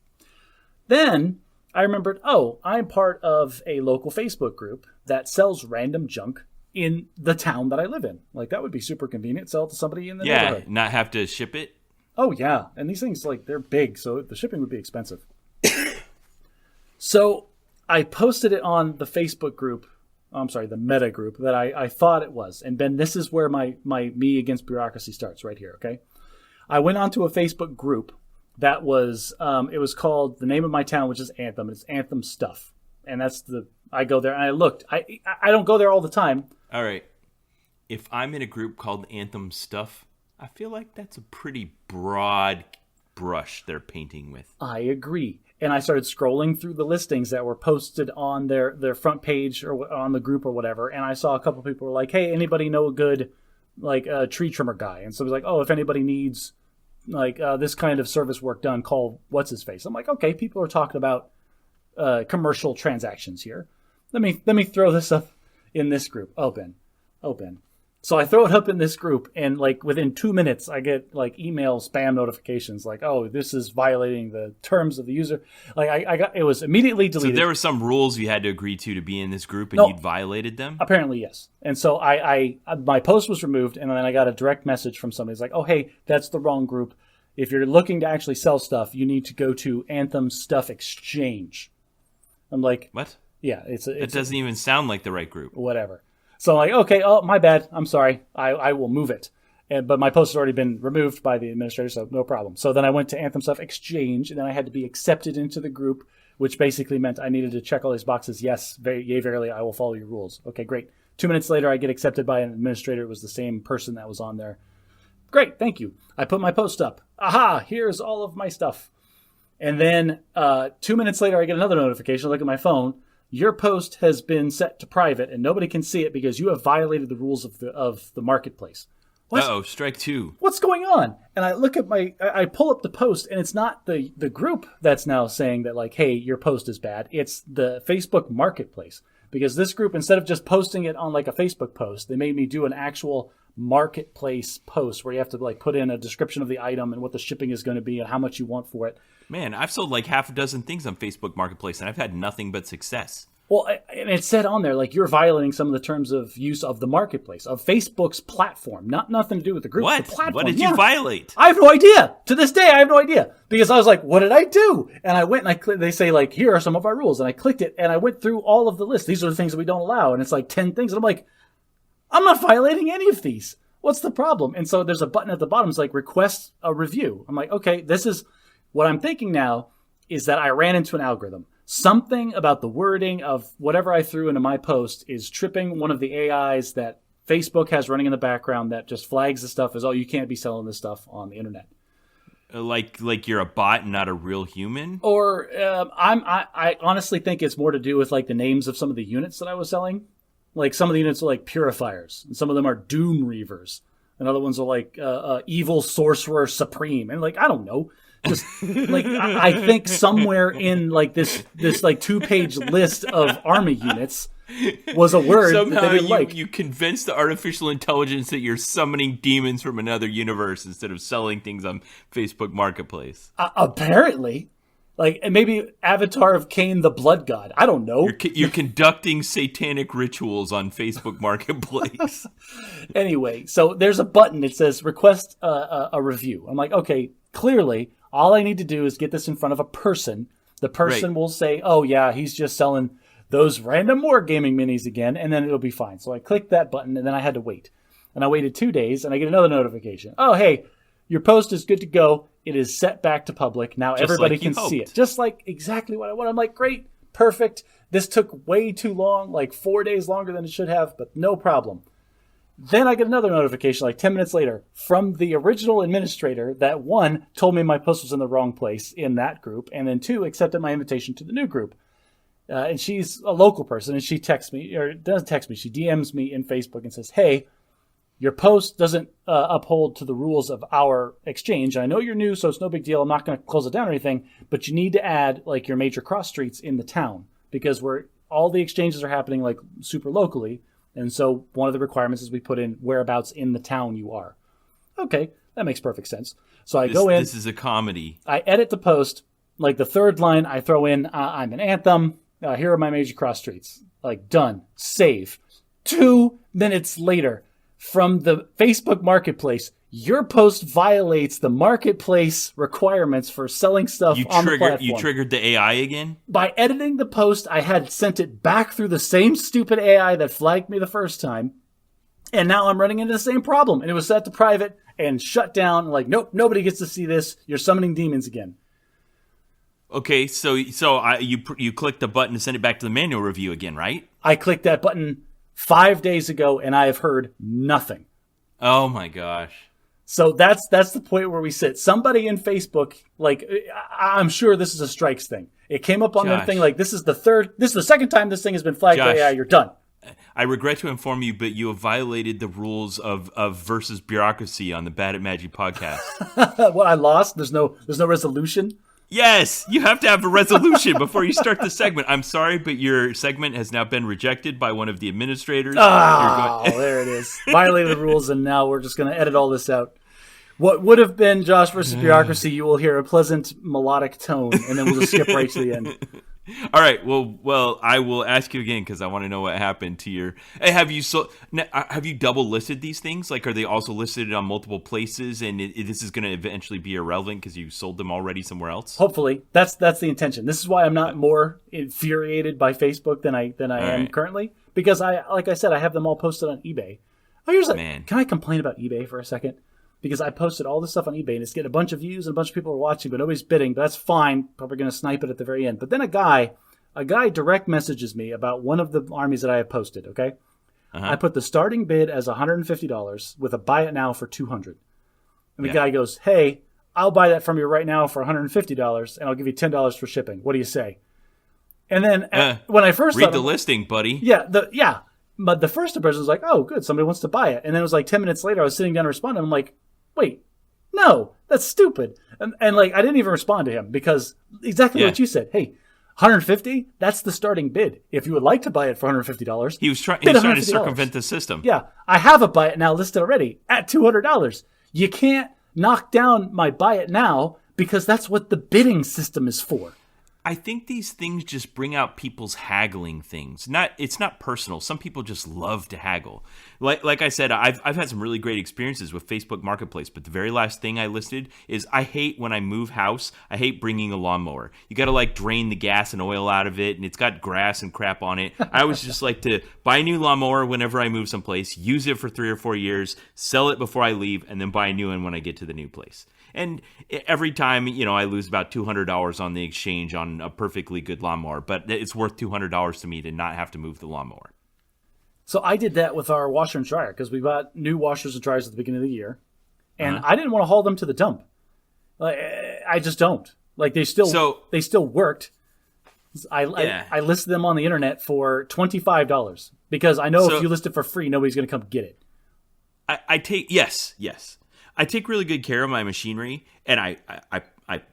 Then I remembered, I'm part of a local Facebook group that sells random junk in the town that I live in. Like, that would be super convenient. Sell it to somebody in the neighborhood. Yeah, not have to ship it. Oh, yeah. And these things, like, they're big, so the shipping would be expensive. So I posted it on the Facebook group the meta group that I thought it was. And Ben, this is where my me against bureaucracy starts right here, okay? I went onto a Facebook group that was, it was called the name of my town, which is Anthem. It's Anthem Stuff. And I go there and I looked. I don't go there all the time. All right. If I'm in a group called Anthem Stuff, I feel like that's a pretty broad brush they're painting with. I agree. And I started scrolling through the listings that were posted on their front page or on the group or whatever. And I saw a couple people were like, hey, anybody know a good tree trimmer guy? And so it was like, oh, if anybody needs this kind of service work done, call what's his face. I'm like, okay, people are talking about commercial transactions here. Let me throw this up in this group. Open. So I throw it up in this group, and within 2 minutes, I get email spam notifications like, "Oh, this is violating the terms of the user." I got it was immediately deleted. So there were some rules you had to agree to be in this group, and you'd violated them. Apparently, yes. And so my post was removed, and then I got a direct message from somebody. It's like, "Oh, hey, that's the wrong group. If you're looking to actually sell stuff, you need to go to Anthem Stuff Exchange." I'm like, "What?" Yeah, it doesn't even sound like the right group. Whatever. So I'm like, okay, oh, my bad. I'm sorry. I will move it. But my post has already been removed by the administrator, so no problem. So then I went to Anthem Stuff Exchange, and then I had to be accepted into the group, which basically meant I needed to check all these boxes. Yes, yea, verily, I will follow your rules. Okay, great. 2 minutes later, I get accepted by an administrator. It was the same person that was on there. Great, thank you. I put my post up. Aha, here's all of my stuff. And then 2 minutes later, I get another notification. I look at my phone. Your post has been set to private, and nobody can see it because you have violated the rules of the marketplace. Uh-oh, strike two. What's going on? And I look at I pull up the post, and it's not the group that's now saying that, hey, your post is bad. It's the Facebook marketplace. Because this group, instead of just posting it on a Facebook post, they made me do an actual marketplace post where you have to put in a description of the item and what the shipping is going to be and how much you want for it. Man, I've sold half a dozen things on Facebook Marketplace, and I've had nothing but success. Well, and it said on there, you're violating some of the terms of use of the marketplace, of Facebook's platform. Nothing to do with the group. What? The platform. What did you violate? I have no idea. To this day, I have no idea. Because I was like, what did I do? And I went and I clicked, they say, here are some of our rules. And I clicked it, and I went through all of the list. These are the things that we don't allow. And it's 10 things. And I'm like, I'm not violating any of these. What's the problem? And so there's a button at the bottom. It's request a review. I'm like, okay, this is what I'm thinking now is that I ran into an algorithm. Something about the wording of whatever I threw into my post is tripping one of the AIs that Facebook has running in the background that just flags the stuff as, oh, you can't be selling this stuff on the internet. Like you're a bot and not a real human? Or I honestly think it's more to do with the names of some of the units that I was selling. Some of the units are purifiers, and some of them are doom reavers, and other ones are evil sorcerer supreme, and I don't know. Just I think somewhere in this 2-page list of army units was a word somehow that they didn't you convinced the artificial intelligence that you're summoning demons from another universe instead of selling things on Facebook Marketplace. Apparently. And maybe Avatar of Cain, the Blood God. I don't know. You're conducting satanic rituals on Facebook Marketplace. Anyway, so there's a button that says request a review. I'm like, okay, clearly all I need to do is get this in front of a person. The person will say, oh, yeah, he's just selling those random wargaming minis again, and then it'll be fine. So I clicked that button, and then I had to wait. And I waited 2 days, and I get another notification. Oh, hey, your post is good to go. It is set back to public. Now just everybody can see it. Just exactly what I want. I'm like, great, perfect. This took way too long, 4 days longer than it should have, but no problem. Then I get another notification 10 minutes later from the original administrator that 1, told me my post was in the wrong place in that group, and then 2, accepted my invitation to the new group. And she's a local person, and she texts me, or doesn't text me, she DMs me in Facebook and says, hey, your post doesn't uphold to the rules of our exchange. I know you're new, so it's no big deal. I'm not going to close it down or anything, but you need to add your major cross streets in the town because all the exchanges are happening super locally. And so one of the requirements is we put in whereabouts in the town you are. Okay, that makes perfect sense. So I go in. This is a comedy. I edit the post. The third line, I throw in, I'm an Anthem. Here are my major cross streets. Done. Save. 2 minutes later, from the Facebook Marketplace, your post violates the marketplace requirements for selling stuff on the platform. You triggered the AI again? By editing the post, I had sent it back through the same stupid AI that flagged me the first time. And now I'm running into the same problem. And it was set to private and shut down. Like, nope, nobody gets to see this. You're summoning demons again. Okay, so you clicked the button to send it back to the manual review again, right? I clicked that button 5 days ago, and I have heard nothing. Oh my gosh. So that's the point where we sit. Somebody in Facebook, like, I'm sure this is a strikes thing. It came up on their thing, like, this is the second time this thing has been flagged by AI. You're done. I regret to inform you, but you have violated the rules of versus bureaucracy on the Bad at Magic podcast. What, I lost? There's no resolution? Yes, you have to have a resolution before you start the segment. I'm sorry, but your segment has now been rejected by one of the administrators. Oh, there it is. Violated the rules, and now we're just going to edit all this out. What would have been Josh versus Bureaucracy, you will hear a pleasant melodic tone, and then we'll just skip right to the end. All right. Well, I will ask you again because I want to know what happened to your. Hey, have you double listed these things? Like, are they also listed on multiple places? And this is going to eventually be irrelevant because you sold them already somewhere else. Hopefully, that's the intention. This is why I'm not more infuriated by Facebook than I am currently, because like I said, I have them all posted on eBay. Can I complain about eBay for a second? Because I posted all this stuff on eBay and it's getting a bunch of views and a bunch of people are watching, but nobody's bidding. But that's fine. Probably going to snipe it at the very end. But then a guy direct messages me about one of the armies that I have posted. Okay, I put the starting bid as $150 with a buy it now for $200. And the guy goes, "Hey, I'll buy that from you right now for $150, and I'll give you $10 for shipping. What do you say?" And then when I first read the listing, buddy. But the first impression was like, "Oh, good, somebody wants to buy it." And then it was like 10 minutes later, I was sitting down to respond, and I'm like, "Wait, no, that's stupid." And like, I didn't even respond to him because exactly what you said. Hey, $150, that's the starting bid. If you would like to buy it for $150, he was trying to circumvent the system. Yeah, I have a buy it now listed already at $200. You can't knock down my buy it now because that's what the bidding system is for. I think these things just bring out people's haggling things. It's not personal. Some people just love to haggle. Like I said, I've had some really great experiences with Facebook Marketplace, but the very last thing I listed is I hate when I move house. I hate bringing a lawnmower. You got to like drain the gas and oil out of it, and it's got grass and crap on it. I always just like to buy a new lawnmower whenever I move someplace, use it for 3 or 4 years, sell it before I leave, and then buy a new one when I get to the new place. And every time, I lose about $200 on the exchange on a perfectly good lawnmower, but it's worth $200 to me to not have to move the lawnmower. So I did that with our washer and dryer because we bought new washers and dryers at the beginning of the year, and I didn't want to haul them to the dump. Like, I just don't. Like, they still worked. I listed them on the internet for $25 because I know if you list it for free, nobody's going to come get it. I take really good care of my machinery, and I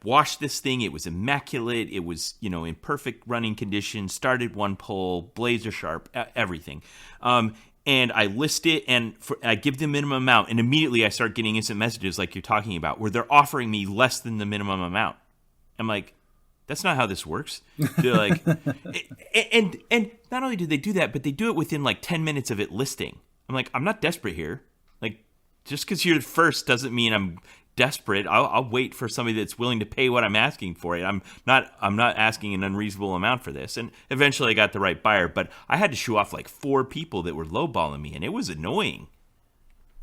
washed this thing. It was immaculate. It was, in perfect running condition, started one pull, blades are sharp, everything. And I list it, and I give the minimum amount, and immediately I start getting instant messages like you're talking about, where they're offering me less than the minimum amount. I'm like, that's not how this works. They're like, and not only do they do that, but they do it within like 10 minutes of it listing. I'm like, I'm not desperate here. Like, just because you're first doesn't mean I'm desperate. I'll wait for somebody that's willing to pay what I'm asking for it. I'm not asking an unreasonable amount for this. And eventually I got the right buyer, but I had to shoo off like 4 people that were lowballing me, and it was annoying.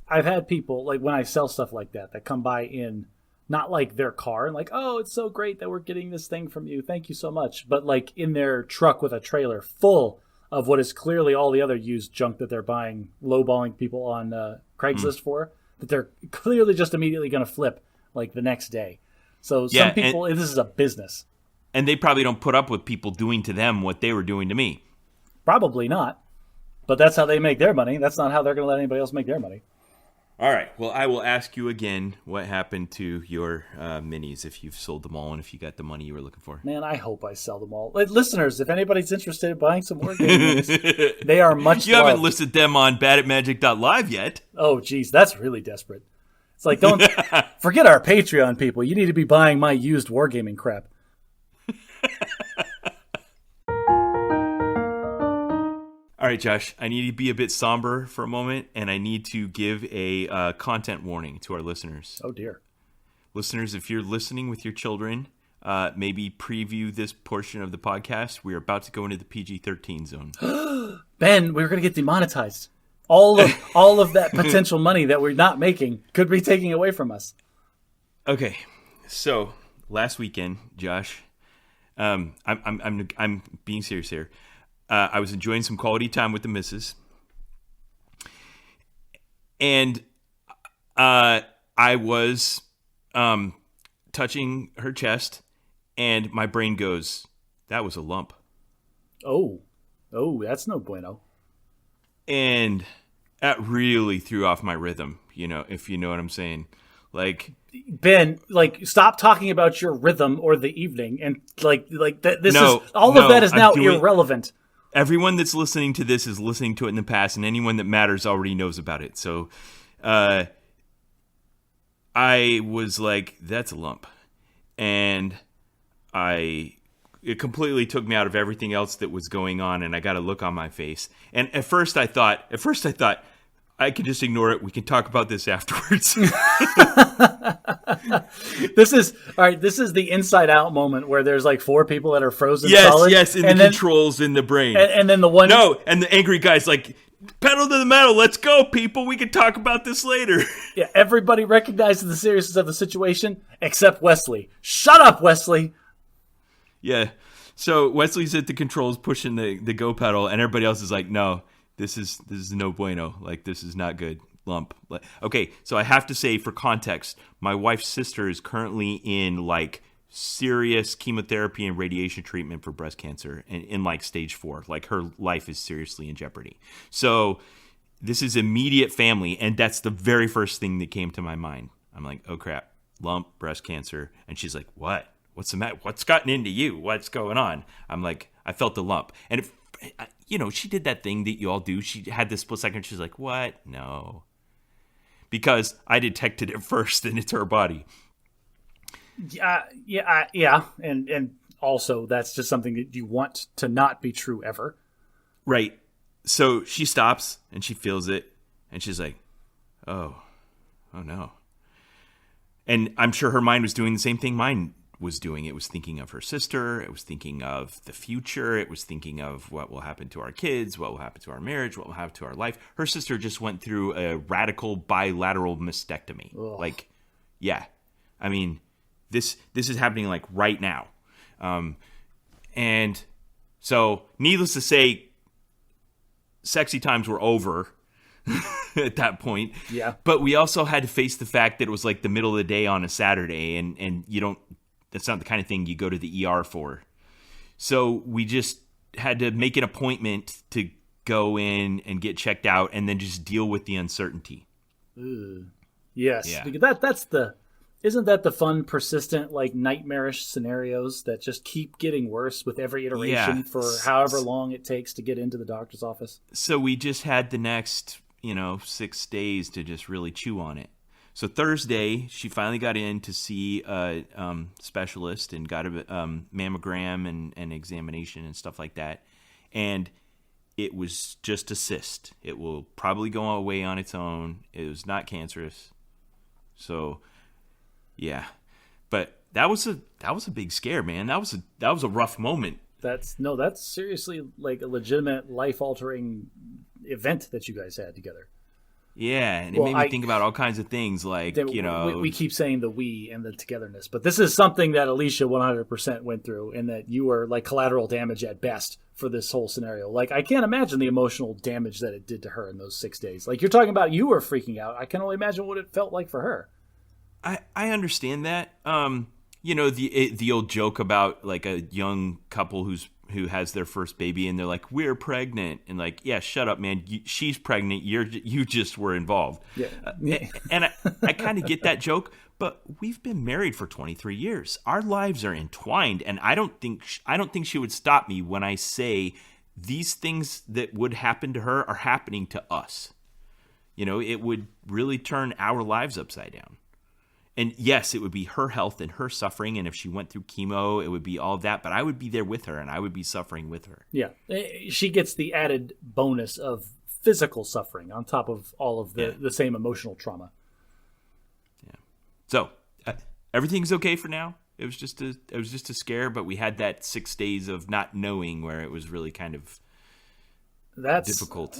I've had people, like when I sell stuff like that come by in not like their car and like, "Oh, it's so great that we're getting this thing from you. Thank you so much." But like in their truck with a trailer full of what is clearly all the other used junk that they're buying, lowballing people on Craigslist for, that they're clearly just immediately going to flip like the next day. So some people, this is a business. And they probably don't put up with people doing to them what they were doing to me. Probably not. But that's how they make their money. That's not how they're going to let anybody else make their money. All right. Well, I will ask you again what happened to your minis, if you've sold them all and if you got the money you were looking for. Man, I hope I sell them all. Like, listeners, if anybody's interested in buying some more games, they are much You haven't listed them on badatmagic.live yet. Oh, geez. That's really desperate. It's like, don't forget our Patreon people. You need to be buying my used wargaming crap. All All right, Josh, I need to be a bit somber for a moment, and I need to give a content warning to our listeners. Oh, dear. Listeners, if you're listening with your children, maybe preview this portion of the podcast. We're about to go into the PG-13 zone. Ben, we're going to get demonetized. All of that potential money that we're not making could be taken away from us. Okay, so last weekend, Josh, I'm being serious here. I was enjoying some quality time with the missus, and I was touching her chest, and my brain goes, "That was a lump." Oh, that's no bueno. And that really threw off my rhythm, if you know what I'm saying. Like, Ben, stop talking about your rhythm or the evening, and this No, is all no, of that is I'm now doing- irrelevant. Everyone that's listening to this is listening to it in the past, and anyone that matters already knows about it. So I was like, that's a lump. And it completely took me out of everything else that was going on, and I got a look on my face. And at first I thought, I can just ignore it. We can talk about this afterwards. This is the inside out moment where there's 4 people that are frozen Yes, solid. in the controls in the brain. And then the one... No, and the angry guy's like, pedal to the metal, let's go, people. We can talk about this later. Yeah, everybody recognizes the seriousness of the situation except Wesley. Shut up, Wesley! Yeah. So Wesley's at the controls pushing the go pedal, and everybody else is like, no, this is no bueno. This is not good. Lump. Okay, so I have to say, for context, my wife's sister is currently in serious chemotherapy and radiation treatment for breast cancer, and in stage 4. Her life is seriously in jeopardy. So this is immediate family, and that's the very first thing that came to my mind. I'm like, oh crap, lump, breast cancer. And she's like, what? What's the matter? What's gotten into you? What's going on? I'm like, I felt the lump. And she did that thing that you all do. She had this split second. She's like, what? No. Because I detected it first, and it's her body. Yeah. And also, that's just something that you want to not be true ever. Right. So she stops, and she feels it, and she's like, oh no. And I'm sure her mind was doing the same thing mine was doing. It was thinking of her sister. It was thinking of the future. It was thinking of what will happen to our kids, what will happen to our marriage, what will happen to our life. Her sister just went through a radical bilateral mastectomy. Ugh. Yeah. I mean, this is happening right now. And so needless to say, sexy times were over at that point. Yeah. But we also had to face the fact that it was the middle of the day on a Saturday, and that's not the kind of thing you go to the ER for. So we just had to make an appointment to go in and get checked out, and then just deal with the uncertainty. Yes. Yeah. Because isn't that the fun, persistent, nightmarish scenarios that just keep getting worse with every iteration for however long it takes to get into the doctor's office? So we just had the next, 6 days to just really chew on it. So Thursday, she finally got in to see a specialist and got a mammogram and examination and stuff like that. And it was just a cyst. It will probably go away on its own. It was not cancerous. So, yeah. But that was a big scare, man. That was a rough moment. That's seriously a legitimate life-altering event that you guys had together. Yeah, and it made me think about all kinds of things we keep saying the we and the togetherness, but this is something that Alicia 100% went through, and that you were collateral damage at best for this whole scenario. I can't imagine the emotional damage that it did to her in those 6 days. You're talking about you were freaking out. I can only imagine what it felt like for her. I understand that. The old joke about a young couple who has their first baby, and they're like, we're pregnant, and yeah, shut up, man. She's pregnant. You just were involved. Yeah. And I kind of get that joke, but we've been married for 23 years. Our lives are entwined, and I don't think she would stop me when I say these things that would happen to her are happening to us. It would really turn our lives upside down. And yes, it would be her health and her suffering. And if she went through chemo, it would be all of that. But I would be there with her, and I would be suffering with her. Yeah. She gets the added bonus of physical suffering on top of all of the same emotional trauma. Yeah. So everything's okay for now. It was just a scare, but we had that 6 days of not knowing where it was really kind of difficult.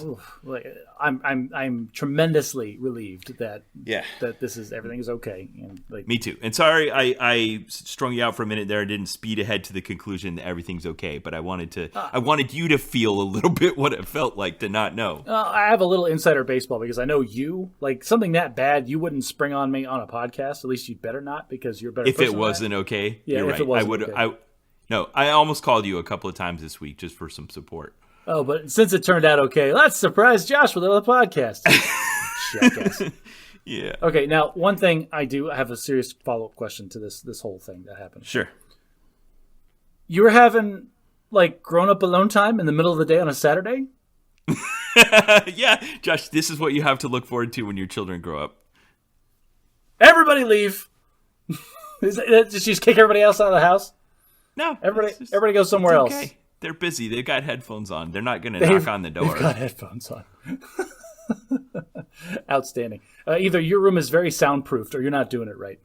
I'm tremendously relieved that everything is okay. And me too. And sorry, I strung you out for a minute there. I didn't speed ahead to the conclusion that everything's okay, but I wanted you to feel a little bit what it felt like to not know. I have a little insider baseball because I know you, like something that bad, you wouldn't spring on me on a podcast. At least you'd better not, because you're a better. If it wasn't okay, you're right. I would. Okay. I almost called you a couple of times this week just for some support. Oh, but since it turned out okay, let's surprise Josh with another podcast. Jackass. Yeah. Okay, now one thing I have a serious follow-up question to this whole thing that happened. Sure. You were having grown-up alone time in the middle of the day on a Saturday? Yeah, Josh, this is what you have to look forward to when your children grow up. Everybody leave. Did she just kick everybody else out of the house? No. Everybody goes somewhere else. They're busy. They've got headphones on. They're not going to knock on the door. They've got headphones on. Outstanding. Either your room is very soundproofed or you're not doing it right.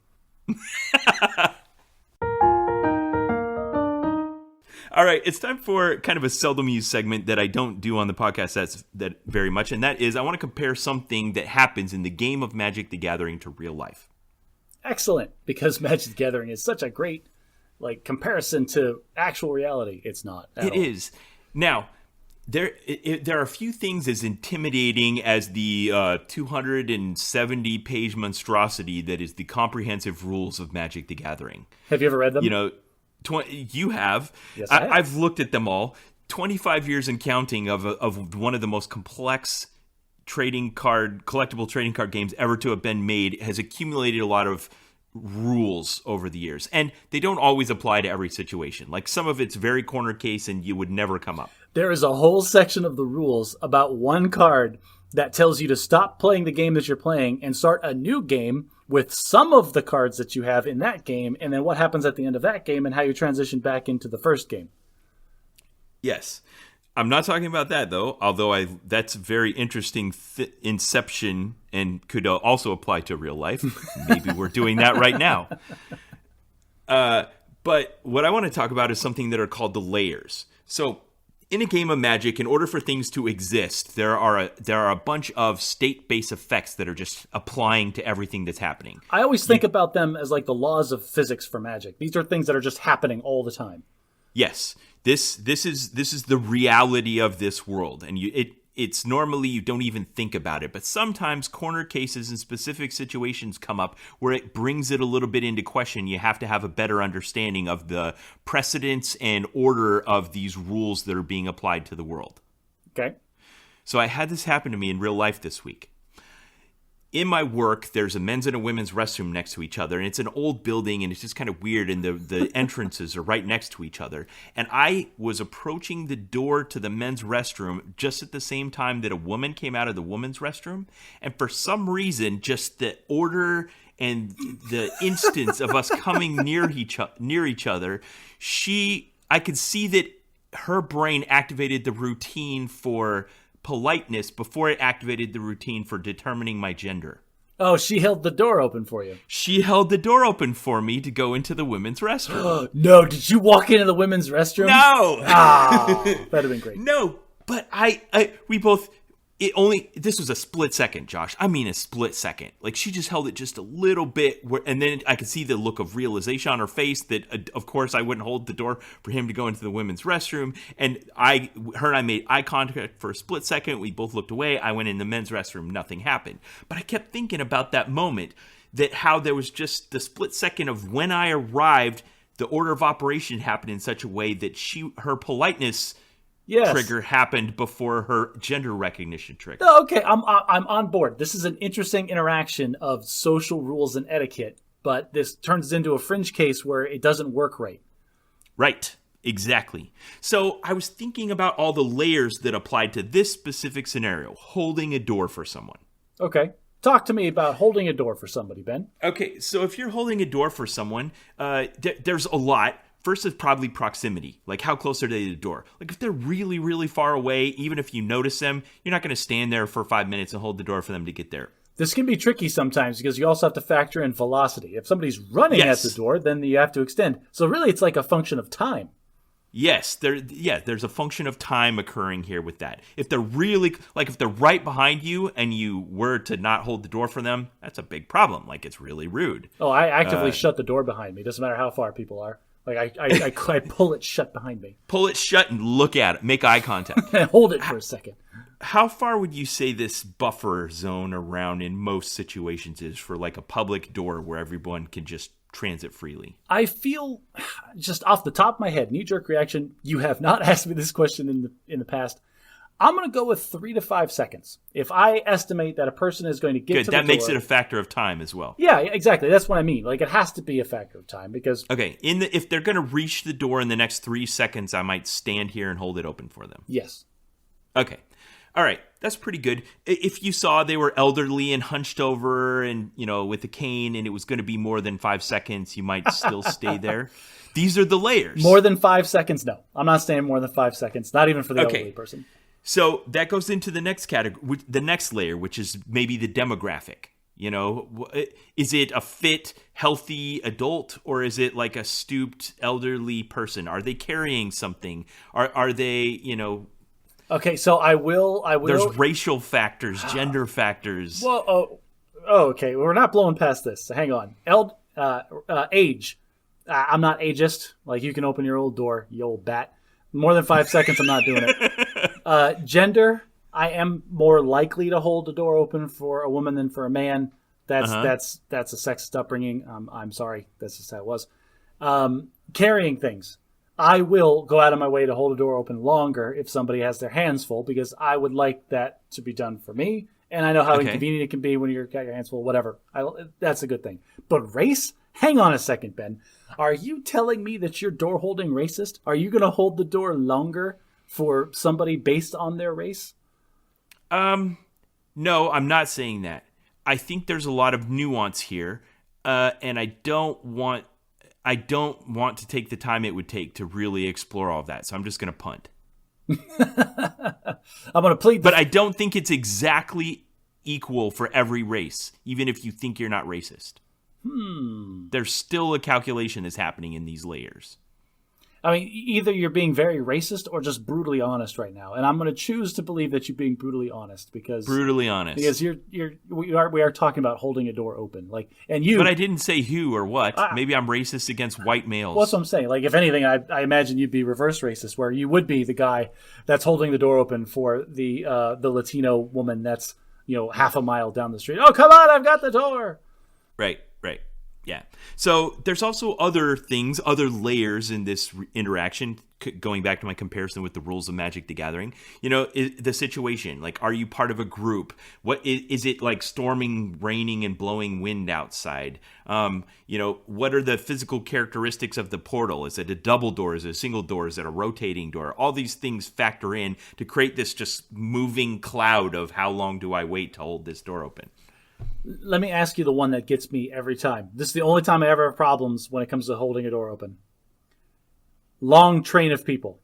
All right, it's time for kind of a seldom used segment that I don't do on the podcast that very much, and that is I want to compare something that happens in the game of Magic the Gathering to real life. Excellent, because Magic the Gathering is such a great comparison to actual reality. It's not. It is. Now, there are a few things as intimidating as the 270-page monstrosity that is the comprehensive rules of Magic the Gathering. Have you ever read them? You have. Yes, I have. I've looked at them all. 25 years and counting of one of the most complex collectible trading card games ever to have been made has accumulated a lot of rules over the years, and they don't always apply to every situation. Like some of it's very corner case and you would never come up. There is a whole section of the rules about one card that tells you to stop playing the game that you're playing and start a new game with some of the cards that you have in that game, and then what happens at the end of that game and how you transition back into the first game. Yes. I'm not talking about that, though, although that's very interesting inception and could also apply to real life. Maybe we're doing that right now. But what I want to talk about is something that are called the layers. So in a game of Magic, in order for things to exist, there are a bunch of state-based effects that are just applying to everything that's happening. I always think about them as the laws of physics for Magic. These are things that are just happening all the time. Yes. This is the reality of this world, and it's normally you don't even think about it, but sometimes corner cases and specific situations come up where it brings it a little bit into question. You have to have a better understanding of the precedence and order of these rules that are being applied to the world. Okay. So I had this happen to me in real life this week. In my work, there's a men's and a women's restroom next to each other, and it's an old building, and it's just kind of weird, and the entrances are right next to each other. And I was approaching the door to the men's restroom just at the same time that a woman came out of the women's restroom, and for some reason, just the order and the instance of us coming near each other, I could see that her brain activated the routine for politeness before it activated the routine for determining my gender. Oh, she held the door open for you. She held the door open for me to go into the women's restroom. No, did you walk into the women's restroom? No. That'd have been great. No, but this was a split second, Josh. I mean a split second. She just held it just a little bit, and then I could see the look of realization on her face that, of course, I wouldn't hold the door for him to go into the women's restroom. And her and I made eye contact for a split second. We both looked away. I went in the men's restroom. Nothing happened. But I kept thinking about that moment, that how there was just the split second of when I arrived, the order of operation happened in such a way that her politeness trigger happened before her gender recognition trigger. Okay, I'm on board. This is an interesting interaction of social rules and etiquette, but this turns into a fringe case where it doesn't work right. Right, exactly. So I was thinking about all the layers that applied to this specific scenario, holding a door for someone. Okay. Talk to me about holding a door for somebody, Ben. Okay, so if you're holding a door for someone, there's a lot. First is probably proximity. Like, how close are they to the door? Like, if they're really, really far away, even if you notice them, you're not going to stand there for 5 minutes and hold the door for them to get there. This can be tricky sometimes because you also have to factor in velocity. If somebody's running at the door, then you have to extend. So really, it's like a function of time. Yes, there's a function of time occurring here with that. If they're really, like if they're right behind you and you were to not hold the door for them, that's a big problem. Like, it's really rude. Oh, I actively shut the door behind me. Doesn't matter how far people are. Like, I pull it shut behind me. Pull it shut and look at it. Make eye contact. And hold it for a second. How far would you say this buffer zone around in most situations is for like a public door where everyone can just transit freely? I feel, just off the top of my head, knee-jerk reaction, you have not asked me this question in the past. I'm going to go with 3 to 5 seconds. If I estimate that a person is going to get to the door... That makes it a factor of time as well. Yeah, exactly. That's what I mean. Like, it has to be a factor of time because... Okay, if they're going to reach the door in the next 3 seconds, I might stand here and hold it open for them. Yes. Okay. All right. That's pretty good. If you saw they were elderly and hunched over and, with a cane and it was going to be more than 5 seconds, you might still stay there. These are the layers. More than 5 seconds? No. I'm not staying more than 5 seconds. Not even for the elderly person. So that goes into the next category, the next layer, which is maybe the demographic. Is it a fit, healthy adult, or is it like a stooped, elderly person? Are they carrying something? Are they, Okay, so I will. There's racial factors, gender factors. Well, okay. We're not blowing past this. So hang on. Age. I'm not ageist. Like, you can open your old door, you old bat. More than 5 seconds, I'm not doing it. Gender, I am more likely to hold the door open for a woman than for a man. That's a sexist upbringing. I'm sorry. That's just how it was. Carrying things. I will go out of my way to hold a door open longer if somebody has their hands full because I would like that to be done for me. And I know how inconvenient it can be when you've got your hands full, whatever. That's a good thing. But race? Hang on a second, Ben. Are you telling me that you're door holding racist? Are you going to hold the door longer for somebody based on their race? No, I'm not saying that. I think there's a lot of nuance here, and I don't want to take the time it would take to really explore all of that. So I'm just going to punt. I'm going to plead. But I don't think it's exactly equal for every race, even if you think you're not racist. There's still a calculation that's happening in these layers. I mean, either you're being very racist or just brutally honest right now, and I'm going to choose to believe that you're being brutally honest because we are talking about holding a door open, like, and you. But I didn't say who or what. Maybe I'm racist against white males. Well, that's what I'm saying. Like, if anything, I imagine you'd be reverse racist, where you would be the guy that's holding the door open for the Latino woman that's half a mile down the street. Oh, come on! I've got the door. Right. Yeah. So there's also other things, other layers in this interaction, going back to my comparison with the rules of Magic the Gathering. The situation, like, are you part of a group? What is it like storming, raining, and blowing wind outside? What are the physical characteristics of the portal? Is it a double door? Is it a single door? Is it a rotating door? All these things factor in to create this just moving cloud of how long do I wait to hold this door open? Let me ask you the one that gets me every time. This is the only time I ever have problems when it comes to holding a door open. Long train of people.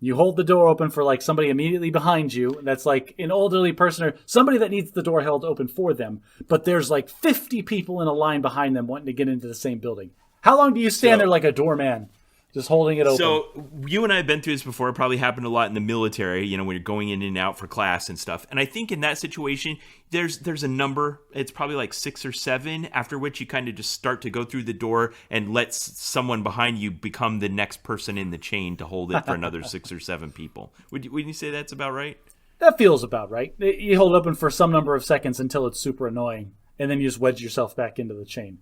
You hold the door open for like somebody immediately behind you. That's like an elderly person or somebody that needs the door held open for them. But there's like 50 people in a line behind them wanting to get into the same building. How long do you stand there like a doorman? Just holding it open. So you and I have been through this before. It probably happened a lot in the military, when you're going in and out for class and stuff. And I think in that situation, there's a number. It's probably like 6 or 7, after which you kind of just start to go through the door and let someone behind you become the next person in the chain to hold it for another 6 or 7 people. Would you say that's about right? That feels about right. You hold it open for some number of seconds until it's super annoying, and then you just wedge yourself back into the chain.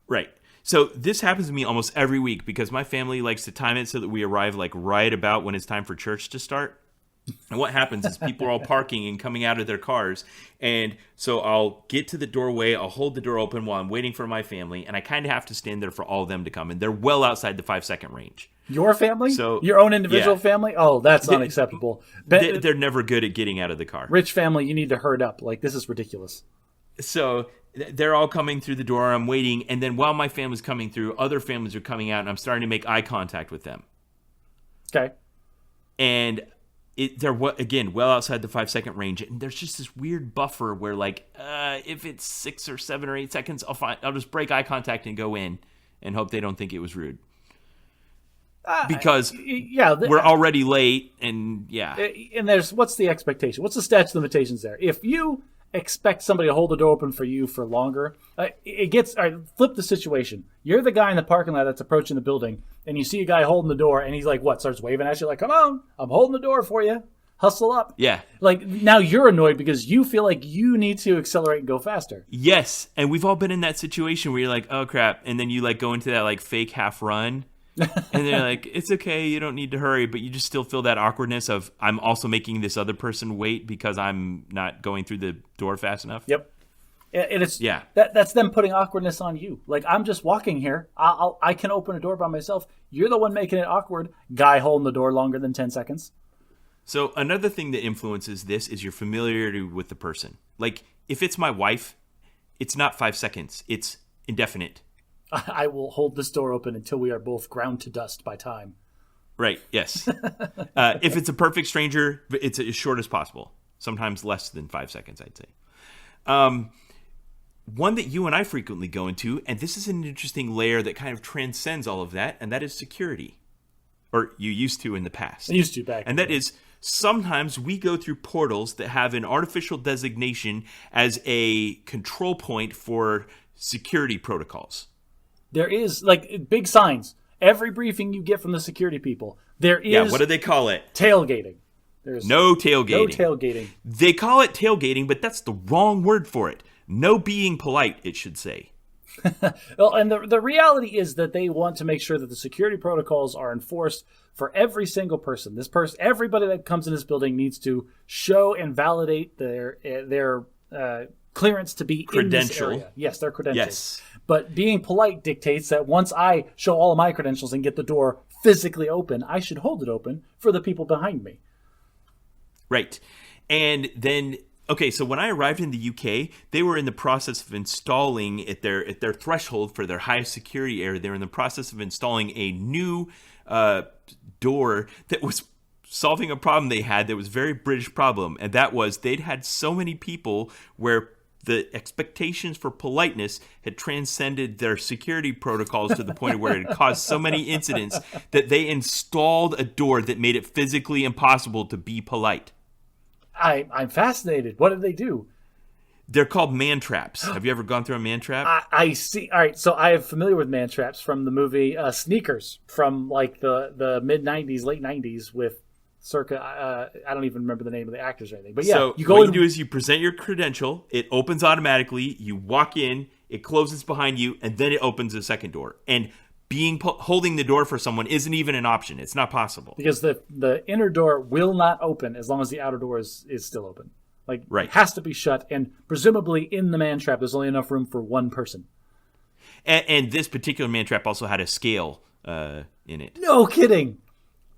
Right. So this happens to me almost every week because my family likes to time it so that we arrive like right about when it's time for church to start. And what happens is people are all parking and coming out of their cars. And so I'll get to the doorway, I'll hold the door open while I'm waiting for my family, and I kind of have to stand there for all of them to come. And they're well outside the 5-second range. Your family? So, your own individual family? Oh, that's unacceptable. They're never good at getting out of the car. Rich family, you need to herd up. Like, this is ridiculous. So they're all coming through the door. I'm waiting. And then while my family's coming through, other families are coming out, and I'm starting to make eye contact with them. Okay. And they're, again, well outside the 5-second range. And there's just this weird buffer where, like, if it's 6 or 7 or 8 seconds, I'll just break eye contact and go in and hope they don't think it was rude. Because we're already late, and And what's the expectation? What's the statute of limitations there? If you expect somebody to hold the door open for you for longer, flip the situation. You're the guy in the parking lot that's approaching the building, and you see a guy holding the door, and he's like, starts waving at you, like, come on, I'm holding the door for you. Hustle up. Yeah. Like, now you're annoyed because you feel like you need to accelerate and go faster. Yes, and we've all been in that situation where you're like, oh, crap, and then you, like, go into that, like, fake half run. And they're like, it's okay, you don't need to hurry, but you just still feel that awkwardness of, I'm also making this other person wait because I'm not going through the door fast enough. Yep. And it's that's them putting awkwardness on you. Like, I'm just walking here. I can open a door by myself. You're the one making it awkward. Guy holding the door longer than 10 seconds. So another thing that influences this is your familiarity with the person. Like, if it's my wife, it's not 5 seconds. It's indefinite. I will hold this door open until we are both ground to dust by time. Right, yes. If it's a perfect stranger, it's as short as possible. Sometimes less than 5 seconds, I'd say. One that you and I frequently go into, and this is an interesting layer that kind of transcends all of that, and that is security. Or you used to in the past. I used to back. And that is, sometimes we go through portals that have an artificial designation as a control point for security protocols. There is, like, big signs. Every briefing you get from the security people, there is... Yeah, what do they call it? Tailgating. There's no tailgating. No tailgating. They call it tailgating, but that's the wrong word for it. No being polite, it should say. Well, and the reality is that they want to make sure that the security protocols are enforced for every single person. Everybody that comes in this building needs to show and validate their clearance to be in this area. Yes, their credentials. Yes. But being polite dictates that once I show all of my credentials and get the door physically open, I should hold it open for the people behind me. Right. And then, okay, so when I arrived in the UK, they were in the process of installing at their threshold for their highest security area. They were in the process of installing a new door that was solving a problem they had that was a very British problem. And that was they'd had so many people where the expectations for politeness had transcended their security protocols to the point where it caused so many incidents that they installed a door that made it physically impossible to be polite. I'm fascinated. What did they do? They're called man traps. Have you ever gone through a man trap? I see. All right, so I am familiar with man traps from the movie Sneakers from like the mid-'90s, late 90s with circa, I don't even remember the name of the actors or anything. But yeah, so what you do is you present your credential, it opens automatically, you walk in, it closes behind you, and then it opens a second door. And holding the door for someone isn't even an option. It's not possible. Because the inner door will not open as long as the outer door is still open. Like, right. It has to be shut, and presumably in the man trap, there's only enough room for one person. And this particular man trap also had a scale in it. No kidding.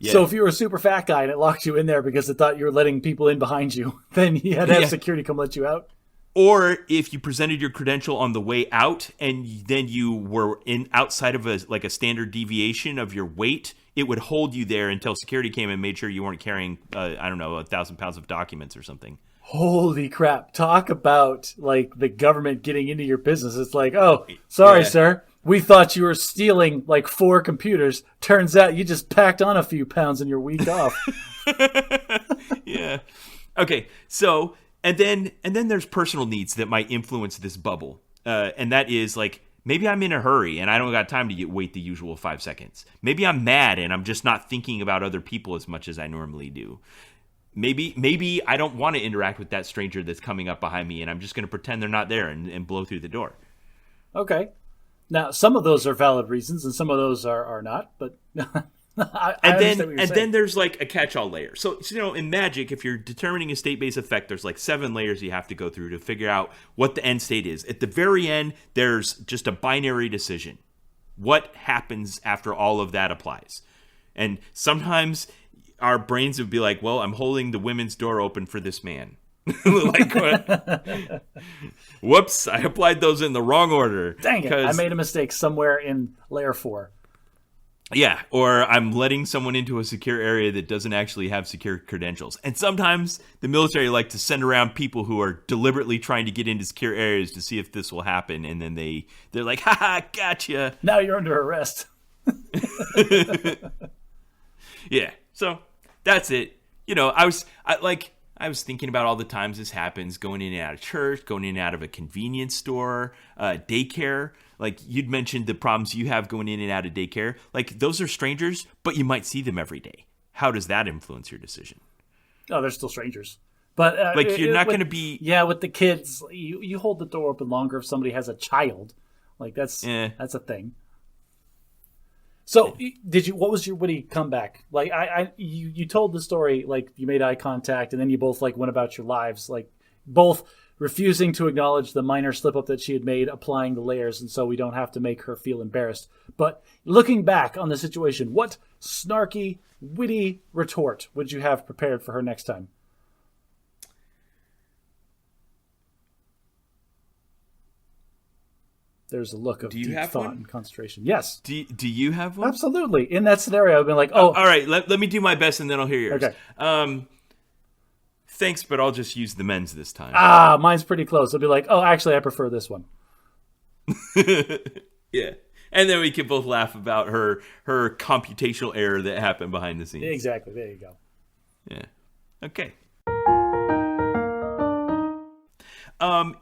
Yeah. So if you were a super fat guy and it locked you in there because it thought you were letting people in behind you, then you had to have security come let you out? Or if you presented your credential on the way out and then you were outside of a standard deviation of your weight, it would hold you there until security came and made sure you weren't carrying, 1,000 pounds of documents or something. Holy crap. Talk about, like, the government getting into your business. It's like, oh, sorry, sir. We thought you were stealing, like, 4 computers. Turns out you just packed on a few pounds in your week off. Yeah. Okay, so... And then there's personal needs that might influence this bubble. And that is, like, maybe I'm in a hurry and I don't got time to wait the usual 5 seconds. Maybe I'm mad and I'm just not thinking about other people as much as I normally do. Maybe I don't want to interact with that stranger that's coming up behind me and I'm just going to pretend they're not there and blow through the door. Okay. Now, some of those are valid reasons and some of those are not, but... then there's like a catch-all layer. So in Magic, if you're determining a state-based effect, there's like 7 layers you have to go through to figure out what the end state is. At the very end, there's just a binary decision. What happens after all of that applies? And sometimes our brains would be like, well, I'm holding the women's door open for this man. Like, what? Whoops, I applied those in the wrong order. Dang it, I made a mistake somewhere in layer 4. Yeah, or I'm letting someone into a secure area that doesn't actually have secure credentials. And sometimes the military like to send around people who are deliberately trying to get into secure areas to see if this will happen. And then they're like, haha, gotcha. Now you're under arrest. Yeah, so that's it. You know, I was thinking about all the times this happens, going in and out of church, going in and out of a convenience store, daycare. Like, you'd mentioned the problems you have going in and out of daycare. Like, those are strangers, but you might see them every day. How does that influence your decision? Oh, they're still strangers. But like, you're not going to be... Yeah, with the kids, you hold the door open longer if somebody has a child. Like, that's a thing. So, what did he come back? Like, you told the story, like, you made eye contact, and then you both, like, went about your lives, like, both refusing to acknowledge the minor slip-up that she had made, applying the layers, and so we don't have to make her feel embarrassed. But looking back on the situation, what snarky, witty retort would you have prepared for her next time? There's a look of deep thought and concentration. Yes. Do you have one? Absolutely. In that scenario, I've been like, oh. All right, let me do my best, and then I'll hear yours. Okay. Thanks, but I'll just use the men's this time. Mine's pretty close. I'll be like, oh, actually, I prefer this one. Yeah. And then we can both laugh about her computational error that happened behind the scenes. Exactly. There you go. Yeah. Okay.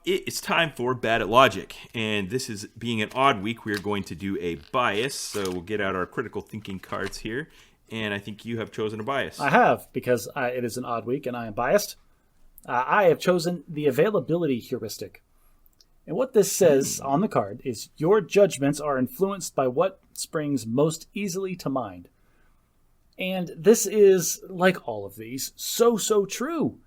It's time for Bad at Logic. And this is being an odd week, we are going to do a bias. So we'll get out our critical thinking cards here. And I think you have chosen a bias. I have, because it is an odd week and I am biased. I have chosen the availability heuristic. And what this says on the card is your judgments are influenced by what springs most easily to mind. And this is, like all of these, so true.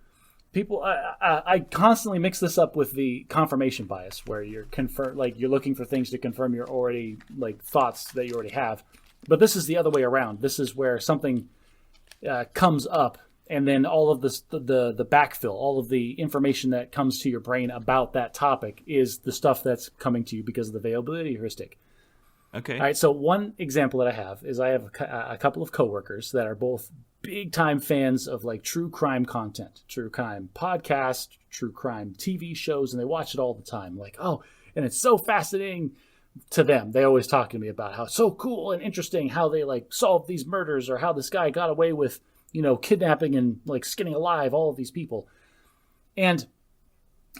People, I constantly mix this up with the confirmation bias, where you're looking for things to confirm your already thoughts that you already have. But this is the other way around. This is where something comes up, and then all of this, the backfill, all of the information that comes to your brain about that topic is the stuff that's coming to you because of the availability heuristic. Okay. All right. So one example that I have is I have a couple of coworkers that are both big time fans of true crime content, true crime podcasts, true crime TV shows, and they watch it all the time. And it's so fascinating to them. They always talk to me about how it's so cool and interesting how they solve these murders, or how this guy got away with, kidnapping and skinning alive all of these people. And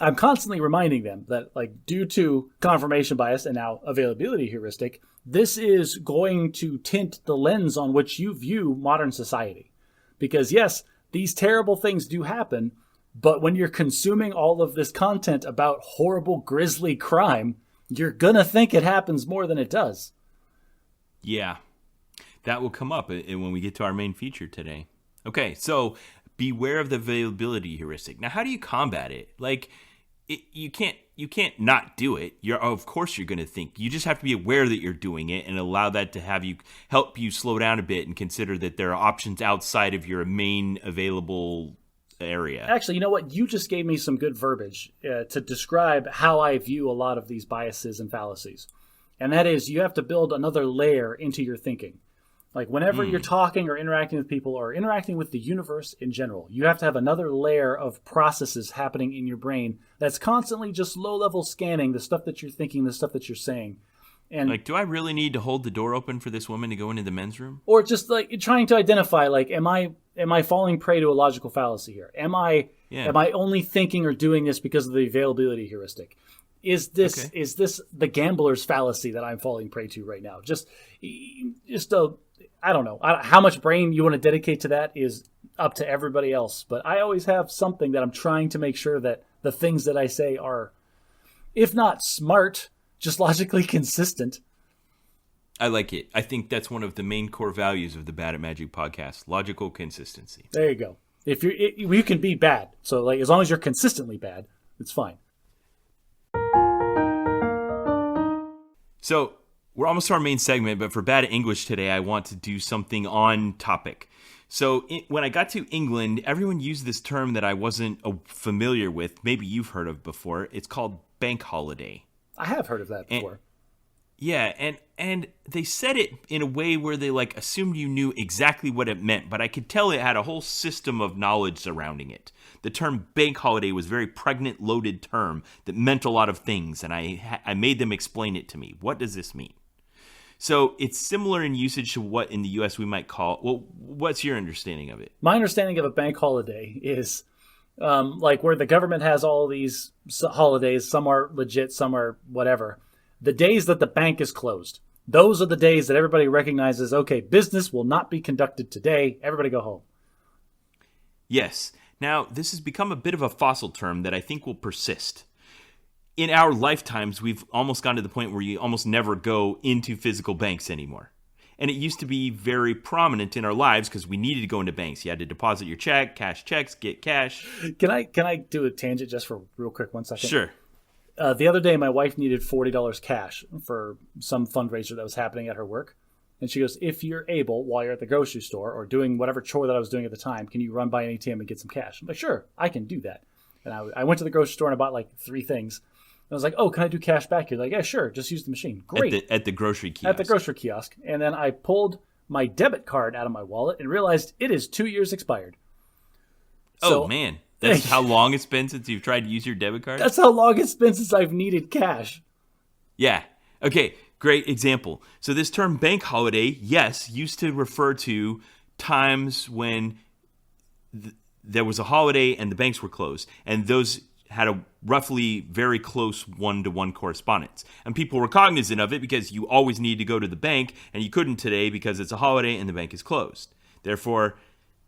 I'm constantly reminding them that due to confirmation bias and now availability heuristic, this is going to tint the lens on which you view modern society. Because yes, these terrible things do happen, but when you're consuming all of this content about horrible, grisly crime, you're going to think it happens more than it does. Yeah, that will come up when we get to our main feature today. Okay, so beware of the availability heuristic. Now, how do you combat it? You can't not do it. Of course you're going to think. You just have to be aware that you're doing it and allow that to help you slow down a bit and consider that there are options outside of your main available area. Actually, you know what? You just gave me some good verbiage to describe how I view a lot of these biases and fallacies. And that is, you have to build another layer into your thinking. Whenever you're talking or interacting with people or interacting with the universe in general, you have to have another layer of processes happening in your brain that's constantly just low-level scanning the stuff that you're thinking, the stuff that you're saying. And do I really need to hold the door open for this woman to go into the men's room? Or just trying to identify, am I falling prey to a logical fallacy here? Am I only thinking or doing this because of the availability heuristic? Is this the gambler's fallacy that I'm falling prey to right now? I don't know. How much brain you want to dedicate to that is up to everybody else. But I always have something that I'm trying to make sure that the things that I say are, if not smart, just logically consistent. I like it. I think that's one of the main core values of the Bad at Magic podcast: logical consistency. There you go. You can be bad. So as long as you're consistently bad, it's fine. So we're almost to our main segment, but for Bad at English today, I want to do something on topic. So when I got to England, everyone used this term that I wasn't familiar with. Maybe you've heard of before. It's called bank holiday. I have heard of that before. And they said it in a way where they like assumed you knew exactly what it meant, but I could tell it had a whole system of knowledge surrounding it. The term bank holiday was a very pregnant, loaded term that meant a lot of things, and I made them explain it to me. What does this mean? So it's similar in usage to what in the U.S. we might call, well, what's your understanding of it? My understanding of a bank holiday is like where the government has all these holidays. Some are legit, some are whatever. The days that the bank is closed, those are the days that everybody recognizes, okay, business will not be conducted today. Everybody go home. Yes. Now, this has become a bit of a fossil term that I think will persist. In our lifetimes, we've almost gone to the point where you almost never go into physical banks anymore. And it used to be very prominent in our lives because we needed to go into banks. You had to deposit your check, cash checks, get cash. Can I do a tangent just for real quick 1 second? Sure. The other day, my wife needed $40 cash for some fundraiser that was happening at her work. And she goes, if you're able, while you're at the grocery store or doing whatever chore that I was doing at the time, can you run by an ATM and get some cash? I'm like, sure, I can do that. And I went to the grocery store and I bought like 3 things. I was like, oh, can I do cash back here? Like, yeah, sure. Just use the machine. Great. At the grocery kiosk. At the grocery kiosk. And then I pulled my debit card out of my wallet and realized it is 2 years expired. Oh, man. That's how long it's been since you've tried to use your debit card? That's how long it's been since I've needed cash. Yeah. Okay, great example. So this term bank holiday, yes, used to refer to times when there was a holiday and the banks were closed. And those had a roughly very close 1-to-1 correspondence. And people were cognizant of it because you always need to go to the bank, and you couldn't today because it's a holiday and the bank is closed. Therefore,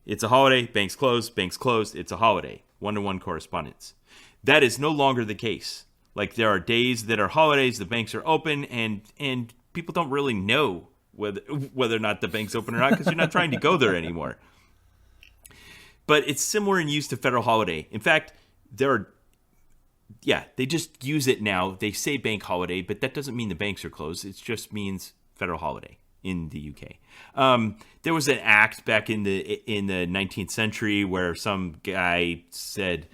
it's a holiday, bank's closed, it's a holiday. 1-to-1 correspondence. That is no longer the case. Like there are days that are holidays, the banks are open, and people don't really know whether or not the bank's open or not because you're not trying to go there anymore. But it's similar in use to federal holiday. In fact, they just use it now. They say bank holiday, but that doesn't mean the banks are closed. It just means federal holiday in the UK. There was an act back in the 19th century where some guy said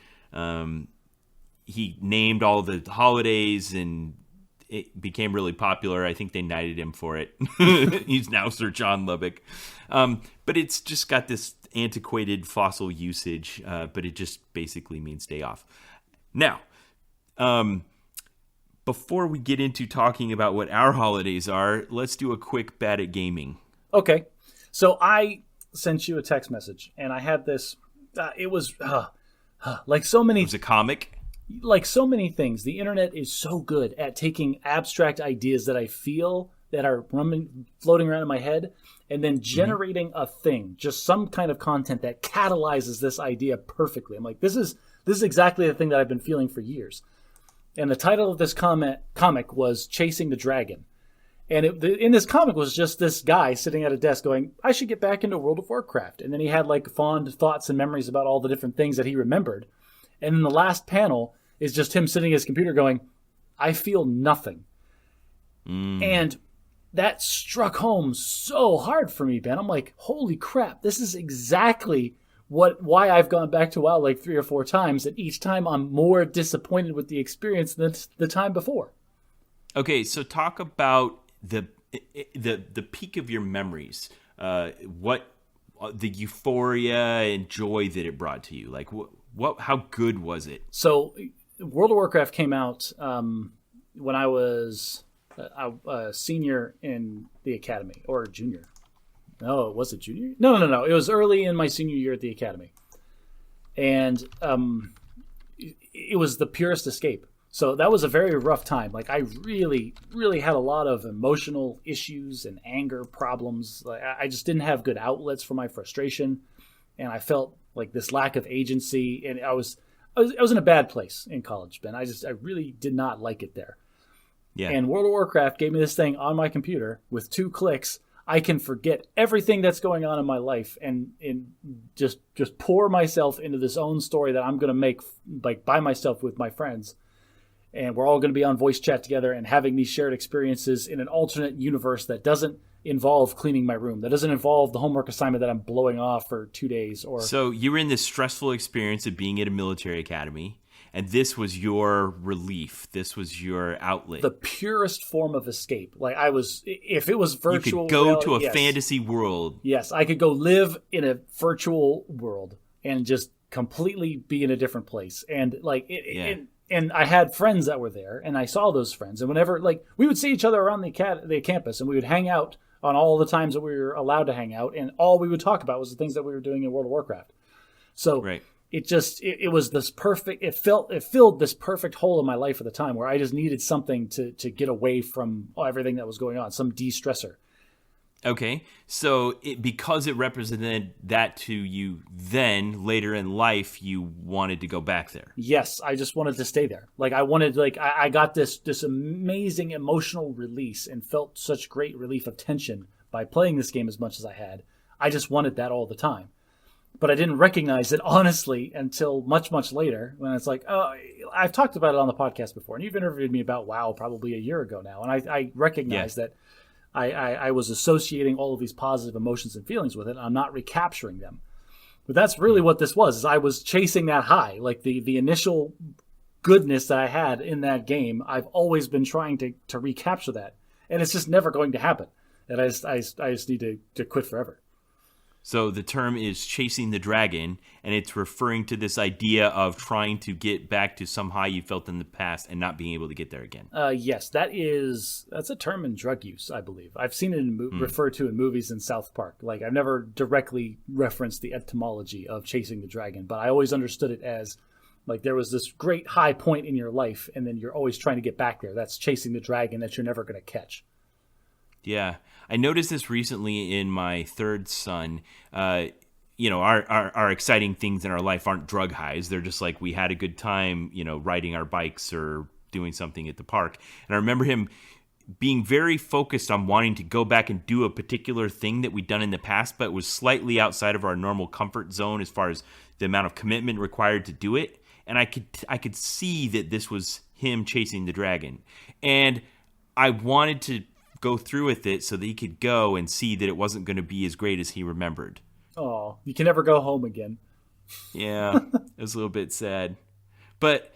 he named all the holidays and it became really popular. I think they knighted him for it. He's now Sir John Lubbock. But it's just got this antiquated fossil usage, but it just basically means day off. Now, before we get into talking about what our holidays are, let's do a quick Bad at Gaming. Okay. So I sent you a text message, and I had this. It was like so many. It was a comic. Like so many things, the internet is so good at taking abstract ideas that I feel that are floating around in my head, and then generating a thing, just some kind of content that catalyzes this idea perfectly. I'm like, this is exactly the thing that I've been feeling for years. And the title of this comic was Chasing the Dragon. And in this comic was just this guy sitting at a desk going, I should get back into World of Warcraft. And then he had like fond thoughts and memories about all the different things that he remembered. And in the last panel is just him sitting at his computer going, I feel nothing. And that struck home so hard for me, Ben. I'm like, holy crap, this is exactly why I've gone back to WoW like 3 or 4 times, and each time I'm more disappointed with the experience than the time before. Okay, so talk about the peak of your memories. What the euphoria and joy that it brought to you. Like how good was it? So World of Warcraft came out when I was a senior in the academy, or a junior. No, was it junior? No. It was early in my senior year at the academy. And it was the purest escape. So that was a very rough time. Like I really, really had a lot of emotional issues and anger problems. Like I just didn't have good outlets for my frustration. And I felt like this lack of agency. And I was in a bad place in college, Ben. I really did not like it there. Yeah. And World of Warcraft gave me this thing on my computer with 2 clicks. I can forget everything that's going on in my life and just pour myself into this own story that I'm going to make like by myself with my friends. And we're all going to be on voice chat together and having these shared experiences in an alternate universe that doesn't involve cleaning my room. That doesn't involve the homework assignment that I'm blowing off for 2 days. Or So you were in this stressful experience of being at a military academy, and this was your relief. This was your outlet. The purest form of escape. Like I was, if it was virtual, you could go reality, to a yes. fantasy world. Yes, I could go live in a virtual world and just completely be in a different place. And like, and I had friends that were there, and I saw those friends. And whenever, like, we would see each other around the campus, and we would hang out on all the times that we were allowed to hang out, and all we would talk about was the things that we were doing in World of Warcraft. So Right. it was this perfect. It filled this perfect hole in my life at the time where I just needed something to get away from everything that was going on, some de-stressor. Okay, so because it represented that to you then, later in life, you wanted to go back there. Yes, I just wanted to stay there. Like I wanted, like I got this amazing emotional release and felt such great relief of tension by playing this game as much as I had. I just wanted that all the time. But I didn't recognize it, honestly, until much, much later when it's like, oh, I've talked about it on the podcast before, and you've interviewed me about WoW probably a year ago now, and I recognize that I was associating all of these positive emotions and feelings with it, and I'm not recapturing them. But that's really what this was, is I was chasing that high. Like the initial goodness that I had in that game, I've always been trying to recapture that. And it's just never going to happen. And I just need to quit forever. So the term is chasing the dragon, and it's referring to this idea of trying to get back to some high you felt in the past and not being able to get there again. Yes, that's a term in drug use, I believe. I've seen it referred to in movies in South Park. Like I've never directly referenced the etymology of chasing the dragon, but I always understood it as like there was this great high point in your life, and then you're always trying to get back there. That's chasing the dragon that you're never going to catch. Yeah. I noticed this recently in my third son. Our exciting things in our life aren't drug highs. They're just like we had a good time, riding our bikes or doing something at the park. And I remember him being very focused on wanting to go back and do a particular thing that we'd done in the past, but was slightly outside of our normal comfort zone as far as the amount of commitment required to do it. And I could see that this was him chasing the dragon. And I wanted to go through with it so that he could go and see that it wasn't going to be as great as he remembered. Oh, you can never go home again. Yeah, it was a little bit sad. But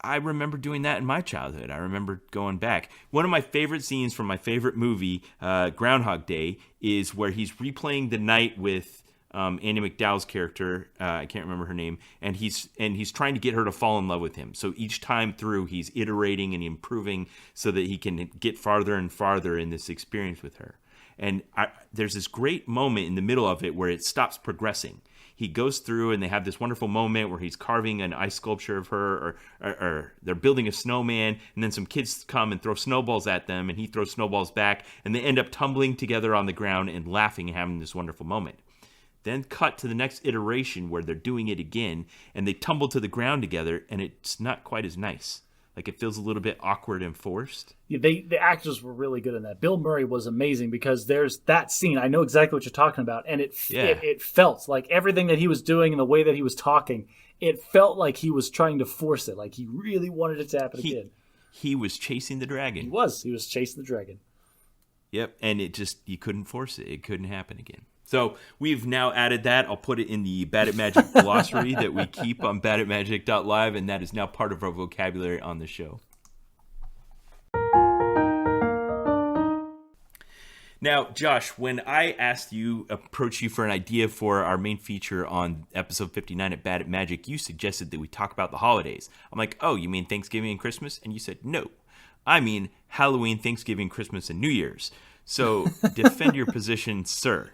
I remember doing that in my childhood. I remember going back. One of my favorite scenes from my favorite movie, Groundhog Day, is where he's replaying the night with Andie MacDowell's character, I can't remember her name, and he's trying to get her to fall in love with him. So each time through, he's iterating and improving so that he can get farther and farther in this experience with her. And there's this great moment in the middle of it where it stops progressing. He goes through and they have this wonderful moment where he's carving an ice sculpture of her, or they're building a snowman, and then some kids come and throw snowballs at them, and he throws snowballs back, and they end up tumbling together on the ground and laughing and having this wonderful moment. Then cut to the next iteration where they're doing it again, and they tumble to the ground together, and it's not quite as nice. Like it feels a little bit awkward and forced. Yeah, the actors were really good in that. Bill Murray was amazing because there's that scene. I know exactly what you're talking about, and it felt like everything that he was doing and the way that he was talking, it felt like he was trying to force it. Like he really wanted it to happen again. He was chasing the dragon. He was chasing the dragon. Yep, and you couldn't force it. It couldn't happen again. So we've now added that. I'll put it in the Bad at Magic glossary that we keep on badatmagic.live, and that is now part of our vocabulary on the show. Now, Josh, when I approached you for an idea for our main feature on episode 59 at Bad at Magic, you suggested that we talk about the holidays. I'm like, oh, you mean Thanksgiving and Christmas? And you said, no, I mean Halloween, Thanksgiving, Christmas, and New Year's. So defend your position, sir.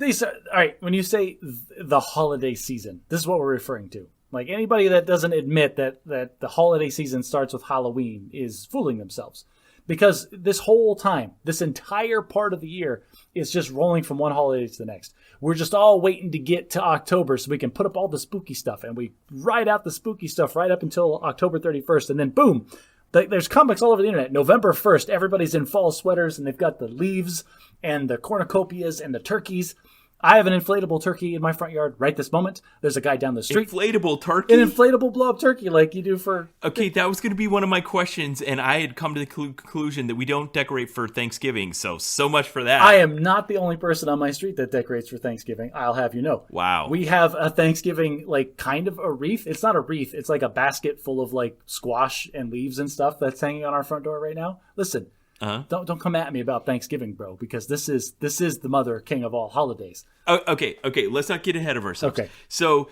All right, when you say the holiday season, this is what we're referring to. Like anybody that doesn't admit that the holiday season starts with Halloween is fooling themselves. Because this whole time, this entire part of the year is just rolling from one holiday to the next. We're just all waiting to get to October so we can put up all the spooky stuff. And we ride out the spooky stuff right up until October 31st. And then boom, there's comics all over the internet. November 1st, everybody's in fall sweaters and they've got the leaves and the cornucopias and the turkeys. I have an inflatable turkey in my front yard right this moment. There's a guy down the street. Inflatable turkey? An inflatable blow-up turkey like you do for... Okay, that was going to be one of my questions, and I had come to the conclusion that we don't decorate for Thanksgiving, so much for that. I am not the only person on my street that decorates for Thanksgiving, I'll have you know. Wow. We have a Thanksgiving, like, kind of a wreath. It's not a wreath. It's like a basket full of, like, squash and leaves and stuff that's hanging on our front door right now. Listen, don't come at me about Thanksgiving, bro, because this is the mother king of all holidays. Okay. Let's not get ahead of ourselves. Okay. So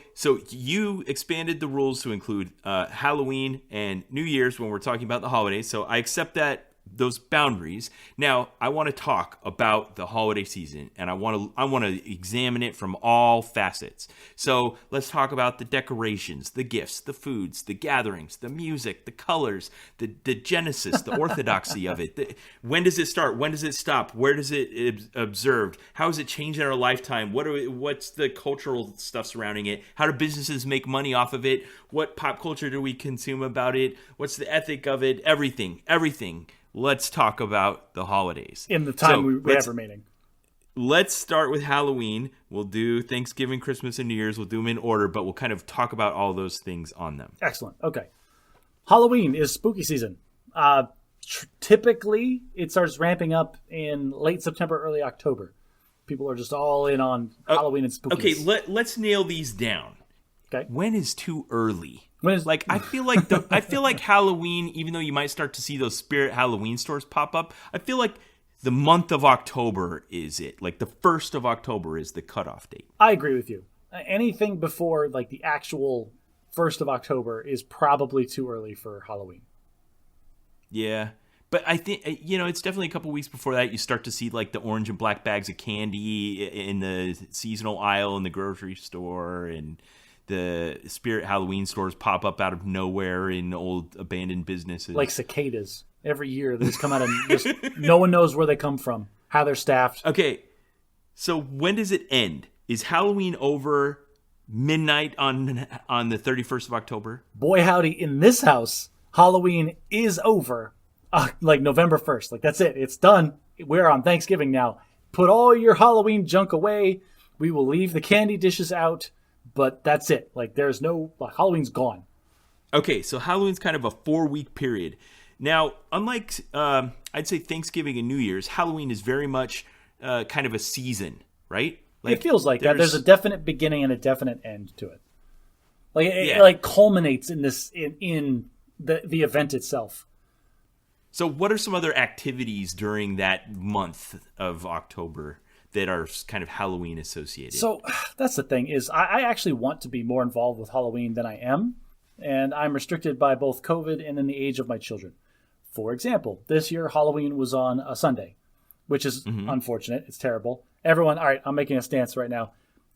you expanded the rules to include Halloween and New Year's when we're talking about the holidays. So I accept those boundaries. Now I want to talk about the holiday season, and I want to examine it from all facets. So let's talk about the decorations, the gifts, the foods, the gatherings, the music, the colors, the genesis, the orthodoxy of it. When does it start? When does it stop? Where does it observed? How has it changed in our lifetime? What's the cultural stuff surrounding it? How do businesses make money off of it? What pop culture do we consume about it? What's the ethic of it? Everything. Let's talk about the holidays. In the time we have remaining. Let's start with Halloween. We'll do Thanksgiving, Christmas, and New Year's. We'll do them in order, but we'll kind of talk about all those things on them. Excellent. Okay. Halloween is spooky season. Typically, it starts ramping up in late September, early October. People are just all in on Halloween and spooky. Okay, let's nail these down. Okay. When is too early? Like I feel like Halloween, even though you might start to see those Spirit Halloween stores pop up, I feel like the month of October is it. Like the 1st of October is the cutoff date. I agree with you. Anything before like the actual 1st of October is probably too early for Halloween. Yeah. But I think, it's definitely a couple weeks before that you start to see like the orange and black bags of candy in the seasonal aisle in the grocery store, and the Spirit Halloween stores pop up out of nowhere in old abandoned businesses. Like cicadas. Every year they just come out and just no one knows where they come from, how they're staffed. Okay, so when does it end? Is Halloween over midnight on the 31st of October? Boy howdy, in this house, Halloween is over like November 1st. Like that's it. It's done. We're on Thanksgiving now. Put all your Halloween junk away. We will leave the candy dishes out. But that's it. Like, there's no... Halloween's gone. Okay, so Halloween's kind of a 4-week period. Now, unlike, I'd say Thanksgiving and New Year's, Halloween is very much kind of a season, right? Like, it feels like that. There's a definite beginning and a definite end to it. Like, it culminates in this, in the event itself. So what are some other activities during that month of October that are kind of Halloween associated? So that's the thing is I actually want to be more involved with Halloween than I am. And I'm restricted by both COVID and then the age of my children. For example, this year Halloween was on a Sunday, which is unfortunate. It's terrible. Everyone, all right, I'm making a stance right now.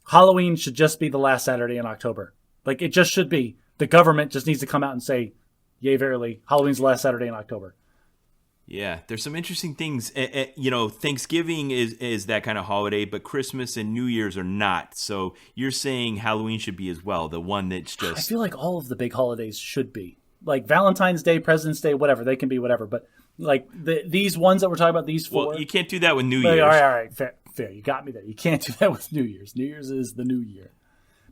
Halloween should just be the last Saturday in October. Like it just should be. The government just needs to come out and say, yay, verily, Halloween's the last Saturday in October. Yeah, there's some interesting things. Thanksgiving is that kind of holiday, but Christmas and New Year's are not. So you're saying Halloween should be as well, the one that's just... I feel like all of the big holidays should be. Like Valentine's Day, President's Day, whatever. They can be whatever. But like these ones that we're talking about, these 4... Well, you can't do that with New Year's. All right. Fair. You got me there. You can't do that with New Year's. New Year's is the new year.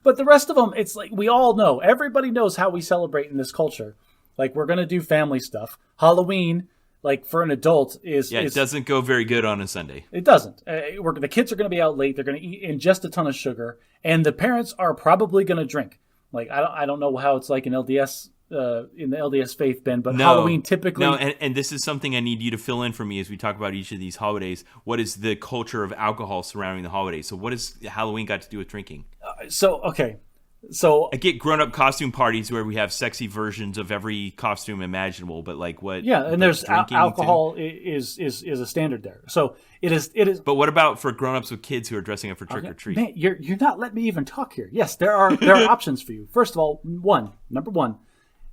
But the rest of them, it's like we all know. Everybody knows how we celebrate in this culture. Like we're going to do family stuff. Halloween... Like for an adult it doesn't go very good on a Sunday. It doesn't. The kids are going to be out late. They're going to ingest a ton of sugar, and the parents are probably going to drink. Like I don't know how it's like in LDS in the LDS faith, Ben, but Halloween typically. No, and this is something I need you to fill in for me as we talk about each of these holidays. What is the culture of alcohol surrounding the holidays? So what has Halloween got to do with drinking? So I get grown-up costume parties where we have sexy versions of every costume imaginable, but like what? Yeah, and there's alcohol is a standard there. So it is. But what about for grown-ups with kids who are dressing up for trick or treat? Man, you're not letting me even talk here. Yes, there are options for you. First of all, number one,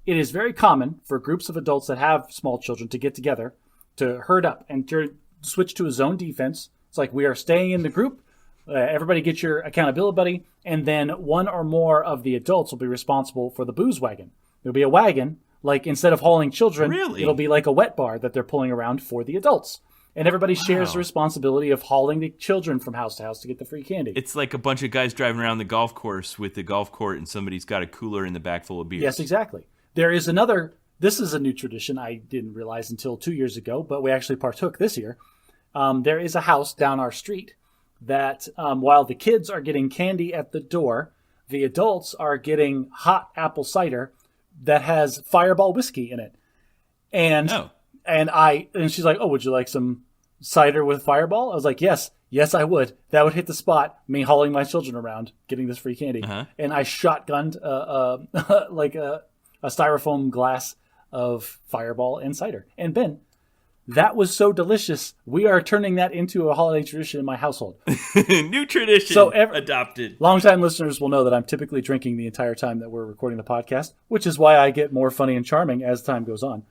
it is very common for groups of adults that have small children to get together to herd up and to switch to a zone defense. It's like we are staying in the group. Everybody get your accountability buddy, and then one or more of the adults will be responsible for the booze wagon. There'll be a wagon, like instead of hauling children, Really? It'll be like a wet bar that they're pulling around for the adults. And everybody shares Wow. the responsibility of hauling the children from house to house to get the free candy. It's like a bunch of guys driving around the golf course with the golf cart, and somebody's got a cooler in the back full of beers. Yes, exactly. There is another, this is a new tradition I didn't realize until 2 years ago, but we actually partook this year. There is a house down our street that while the kids are getting candy at the door, the adults are getting hot apple cider that has Fireball whiskey in it. And and she's like, "Oh, would you like some cider with Fireball?" I was like, yes, I would. That would hit the spot, me hauling my children around, getting this free candy. And I shotgunned like a styrofoam glass of Fireball and cider. And Ben, that was so delicious. We are turning that into a holiday tradition in my household. New tradition adopted. Longtime listeners will know that I'm typically drinking the entire time that we're recording the podcast, which is why I get more funny and charming as time goes on.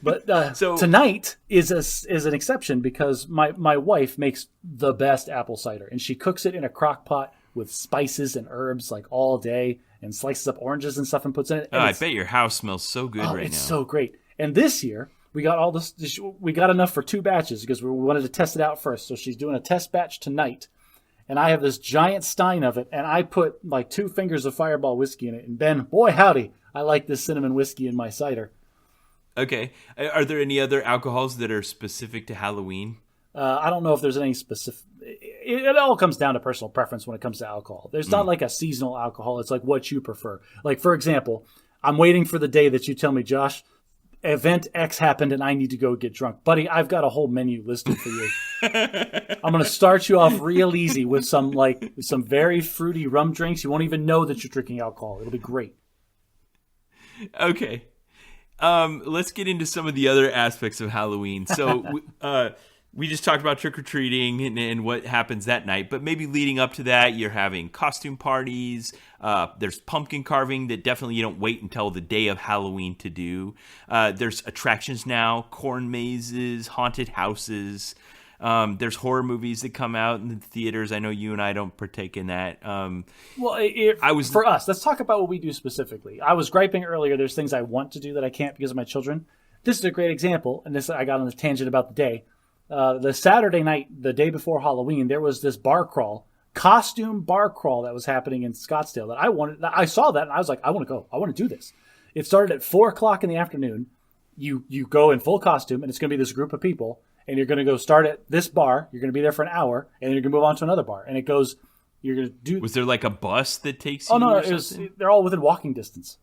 But so tonight is an exception because my wife makes the best apple cider, and she cooks it in a crock pot with spices and herbs like all day, and slices up oranges and stuff and puts in it. I bet your house smells so good right now. It's so great. And this year we got all this. We got enough for 2 batches because we wanted to test it out first. So she's doing a test batch tonight, and I have this giant stein of it, and I put like 2 fingers of Fireball whiskey in it. And Ben, boy howdy, I like this cinnamon whiskey in my cider. Okay. Are there any other alcohols that are specific to Halloween? I don't know if there's any specific. It all comes down to personal preference when it comes to alcohol. There's not like a seasonal alcohol. It's like what you prefer. Like, for example, I'm waiting for the day that you tell me, Josh, event X happened and I need to go get drunk. Buddy, I've got a whole menu listed for you. I'm going to start you off real easy with some very fruity rum drinks. You won't even know that you're drinking alcohol. It'll be great. Okay. Let's get into some of the other aspects of Halloween. So we just talked about trick-or-treating and what happens that night, but maybe leading up to that, you're having costume parties. There's pumpkin carving that definitely you don't wait until the day of Halloween to do. There's attractions now, corn mazes, haunted houses. There's horror movies that come out in the theaters. I know you and I don't partake in that. For us, let's talk about what we do specifically. I was griping earlier. There's things I want to do that I can't because of my children. This is a great example, and this I got on this tangent about the day. The Saturday night, the day before Halloween, there was this costume bar crawl that was happening in Scottsdale that I wanted. I saw that and I was like, I want to go. I want to do this. It started at 4:00 in the afternoon. You go in full costume, and it's going to be this group of people. And you're going to go start at this bar. You're going to be there for an hour, and then you're going to move on to another bar. And it goes, you're going to do. Was there like a bus that takes you? Oh no, they're all within walking distance.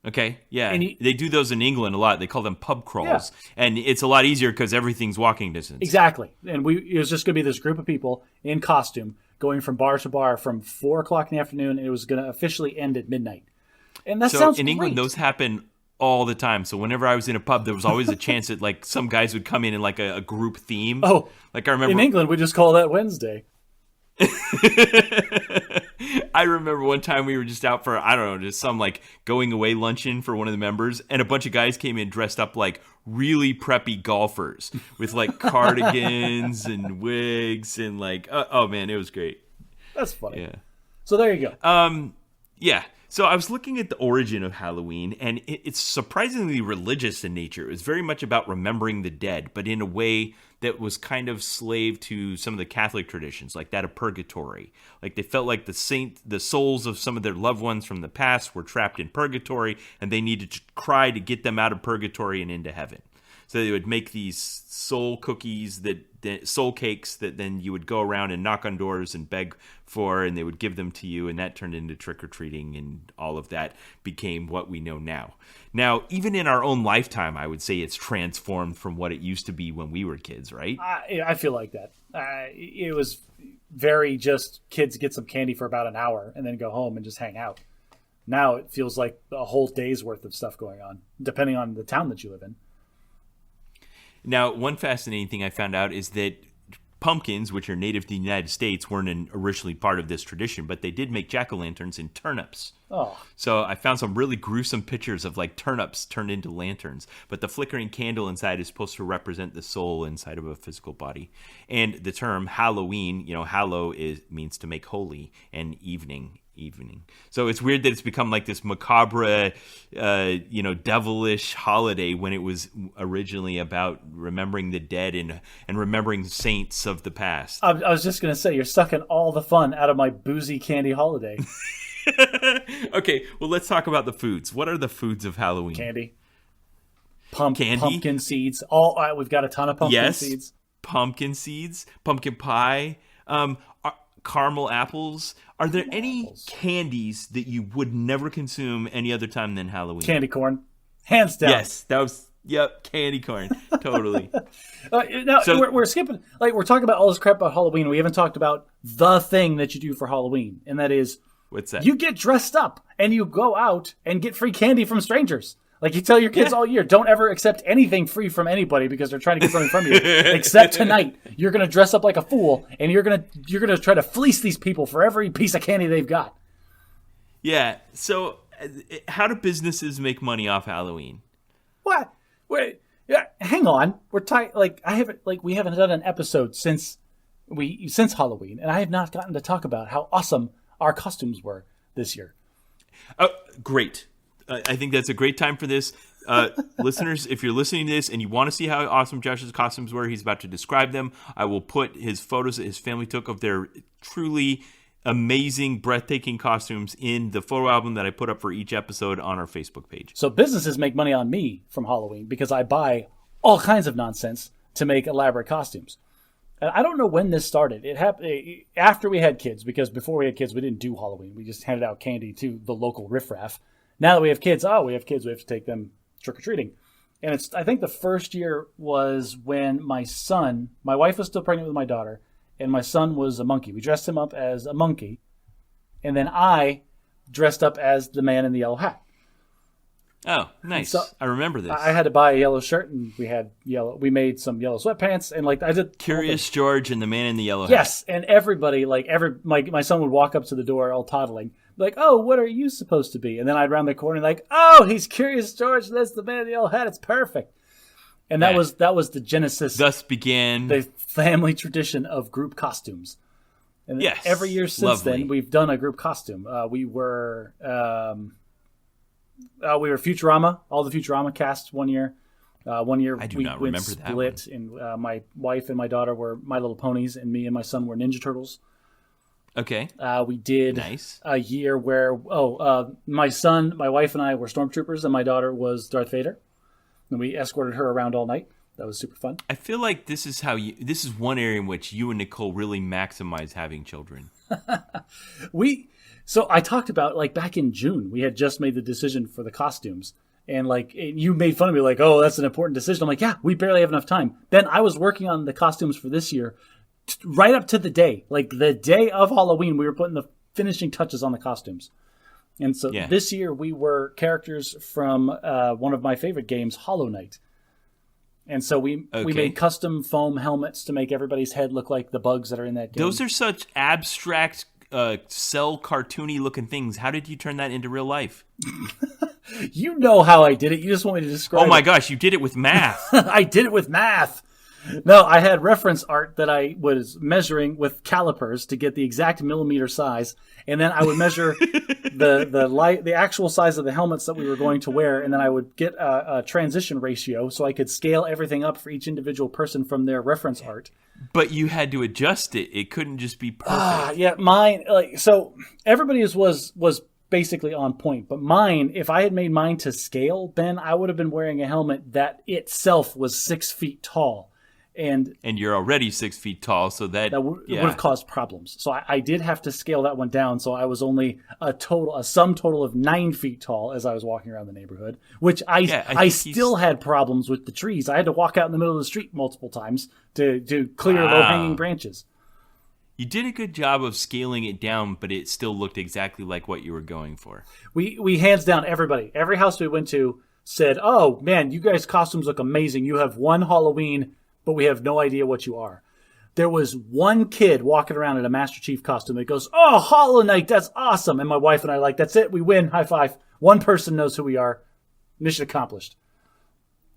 Okay, yeah, they do those in England a lot. They call them pub crawls, and it's a lot easier because everything's walking distance. Exactly, and it was just going to be this group of people in costume going from bar to bar from 4:00 in the afternoon, and it was going to officially end at midnight. And that sounds in great. England, those happen all the time. So whenever I was in a pub, there was always a chance that like some guys would come in like a group theme. Oh, like I remember in England, we just call that Wednesday. I remember one time we were just out for, I don't know, just some like going away luncheon for one of the members, and a bunch of guys came in dressed up like really preppy golfers with like cardigans and wigs and like, oh man, it was great. That's funny. Yeah. So there you go. Yeah. So I was looking at the origin of Halloween, and it's surprisingly religious in nature. It was very much about remembering the dead, but in a way that was kind of slave to some of the Catholic traditions, like that of purgatory. Like they felt like the souls of some of their loved ones from the past were trapped in purgatory, and they needed to cry to get them out of purgatory and into heaven. So they would make these soul cookies, soul cakes that then you would go around and knock on doors and beg for, and they would give them to you, and that turned into trick-or-treating, and all of that became what we know now. Now, even in our own lifetime, I would say it's transformed from what it used to be when we were kids, right? I feel like that. It was very just kids get some candy for about an hour and then go home and just hang out. Now it feels like a whole day's worth of stuff going on, depending on the town that you live in. Now, one fascinating thing I found out is that pumpkins, which are native to the United States, weren't originally part of this tradition, but they did make jack-o'-lanterns in turnips. Oh. So I found some really gruesome pictures of like turnips turned into lanterns, but the flickering candle inside is supposed to represent the soul inside of a physical body. And the term Halloween, hallow means to make holy, and evening evening. So it's weird that it's become like this macabre, devilish holiday when it was originally about remembering the dead and remembering saints of the past. I was just going to say, you're sucking all the fun out of my boozy candy holiday. Okay, well, let's talk about the foods. What are the foods of Halloween? Candy. Candy? Pumpkin seeds. We've got a ton of pumpkin seeds. Pumpkin seeds, pumpkin pie, caramel apples. Are there any candies that you would never consume any other time than Halloween? Candy corn. Hands down. Yes, candy corn. Totally. We're skipping. Like, we're talking about all this crap about Halloween. We haven't talked about the thing that you do for Halloween, and that is, what's that? You get dressed up and you go out and get free candy from strangers. Like, you tell your kids all year, don't ever accept anything free from anybody because they're trying to get something from you. Except tonight, you're going to dress up like a fool and you're going to try to fleece these people for every piece of candy they've got. Yeah. So, how do businesses make money off Halloween? What? Wait. Yeah. Hang on. We haven't done an episode since Halloween, and I have not gotten to talk about how awesome our costumes were this year. Oh, great. I think that's a great time for this. Listeners, if you're listening to this and you want to see how awesome Josh's costumes were, he's about to describe them. I will put his photos that his family took of their truly amazing, breathtaking costumes in the photo album that I put up for each episode on our Facebook page. So businesses make money on me from Halloween because I buy all kinds of nonsense to make elaborate costumes. And I don't know when this started. It happened after we had kids, because before we had kids, we didn't do Halloween. We just handed out candy to the local riffraff. Now that we have kids, we have to take them trick-or-treating. And I think the first year was when my wife was still pregnant with my daughter, and my son was a monkey. We dressed him up as a monkey, and then I dressed up as the man in the yellow hat. Oh, nice. So I remember this. I had to buy a yellow shirt, and we made some yellow sweatpants, and I did Curious George and the man in the yellow hat. Yes, and everybody, my son would walk up to the door all toddling, like, "Oh, what are you supposed to be?" And then I'd round the corner like, "Oh, he's Curious George. That's the man in the yellow hat. It's perfect." And that was the genesis. Thus began the family tradition of group costumes. And every year since then, we've done a group costume. We were Futurama, all the Futurama cast one year. One year I do we not went remember that split, and my wife and my daughter were My Little Ponies, and me and my son were Ninja Turtles. Okay. We did a year where my wife and I were Stormtroopers, and my daughter was Darth Vader, and we escorted her around all night. That was super fun. I feel like this is one area in which you and Nicole really maximize having children. So I talked about, back in June, we had just made the decision for the costumes. And, you made fun of me, "Oh, that's an important decision." I'm like, yeah, we barely have enough time. Then I was working on the costumes for this year right up to the day. The day of Halloween, we were putting the finishing touches on the costumes. And so this year we were characters from one of my favorite games, Hollow Knight. And so we made custom foam helmets to make everybody's head look like the bugs that are in that game. Those are such abstract, cell cartoony looking things. How did you turn that into real life? You know how I did it. You just want me to describe it. Oh my gosh, you did it with math. I did it with math. No, I had reference art that I was measuring with calipers to get the exact millimeter size, and then I would measure the actual size of the helmets that we were going to wear, and then I would get a transition ratio so I could scale everything up for each individual person from their reference art. But you had to adjust it. It couldn't just be perfect. Mine. So everybody was basically on point, but mine, if I had made mine to scale, Ben, I would have been wearing a helmet that itself was 6 feet tall. And you're already 6 feet tall, so that would have caused problems. So I did have to scale that one down. So I was only a sum total of 9 feet tall as I was walking around the neighborhood, which I still had problems with the trees. I had to walk out in the middle of the street multiple times to clear low-hanging branches. You did a good job of scaling it down, but it still looked exactly like what you were going for. We hands down, every house we went to said, "Oh man, you guys' costumes look amazing. You have one Halloween, but we have no idea what you are." There was one kid walking around in a Master Chief costume that goes, "Oh, Hollow Knight, that's awesome." And my wife and I that's it, we win, high five. One person knows who we are. Mission accomplished.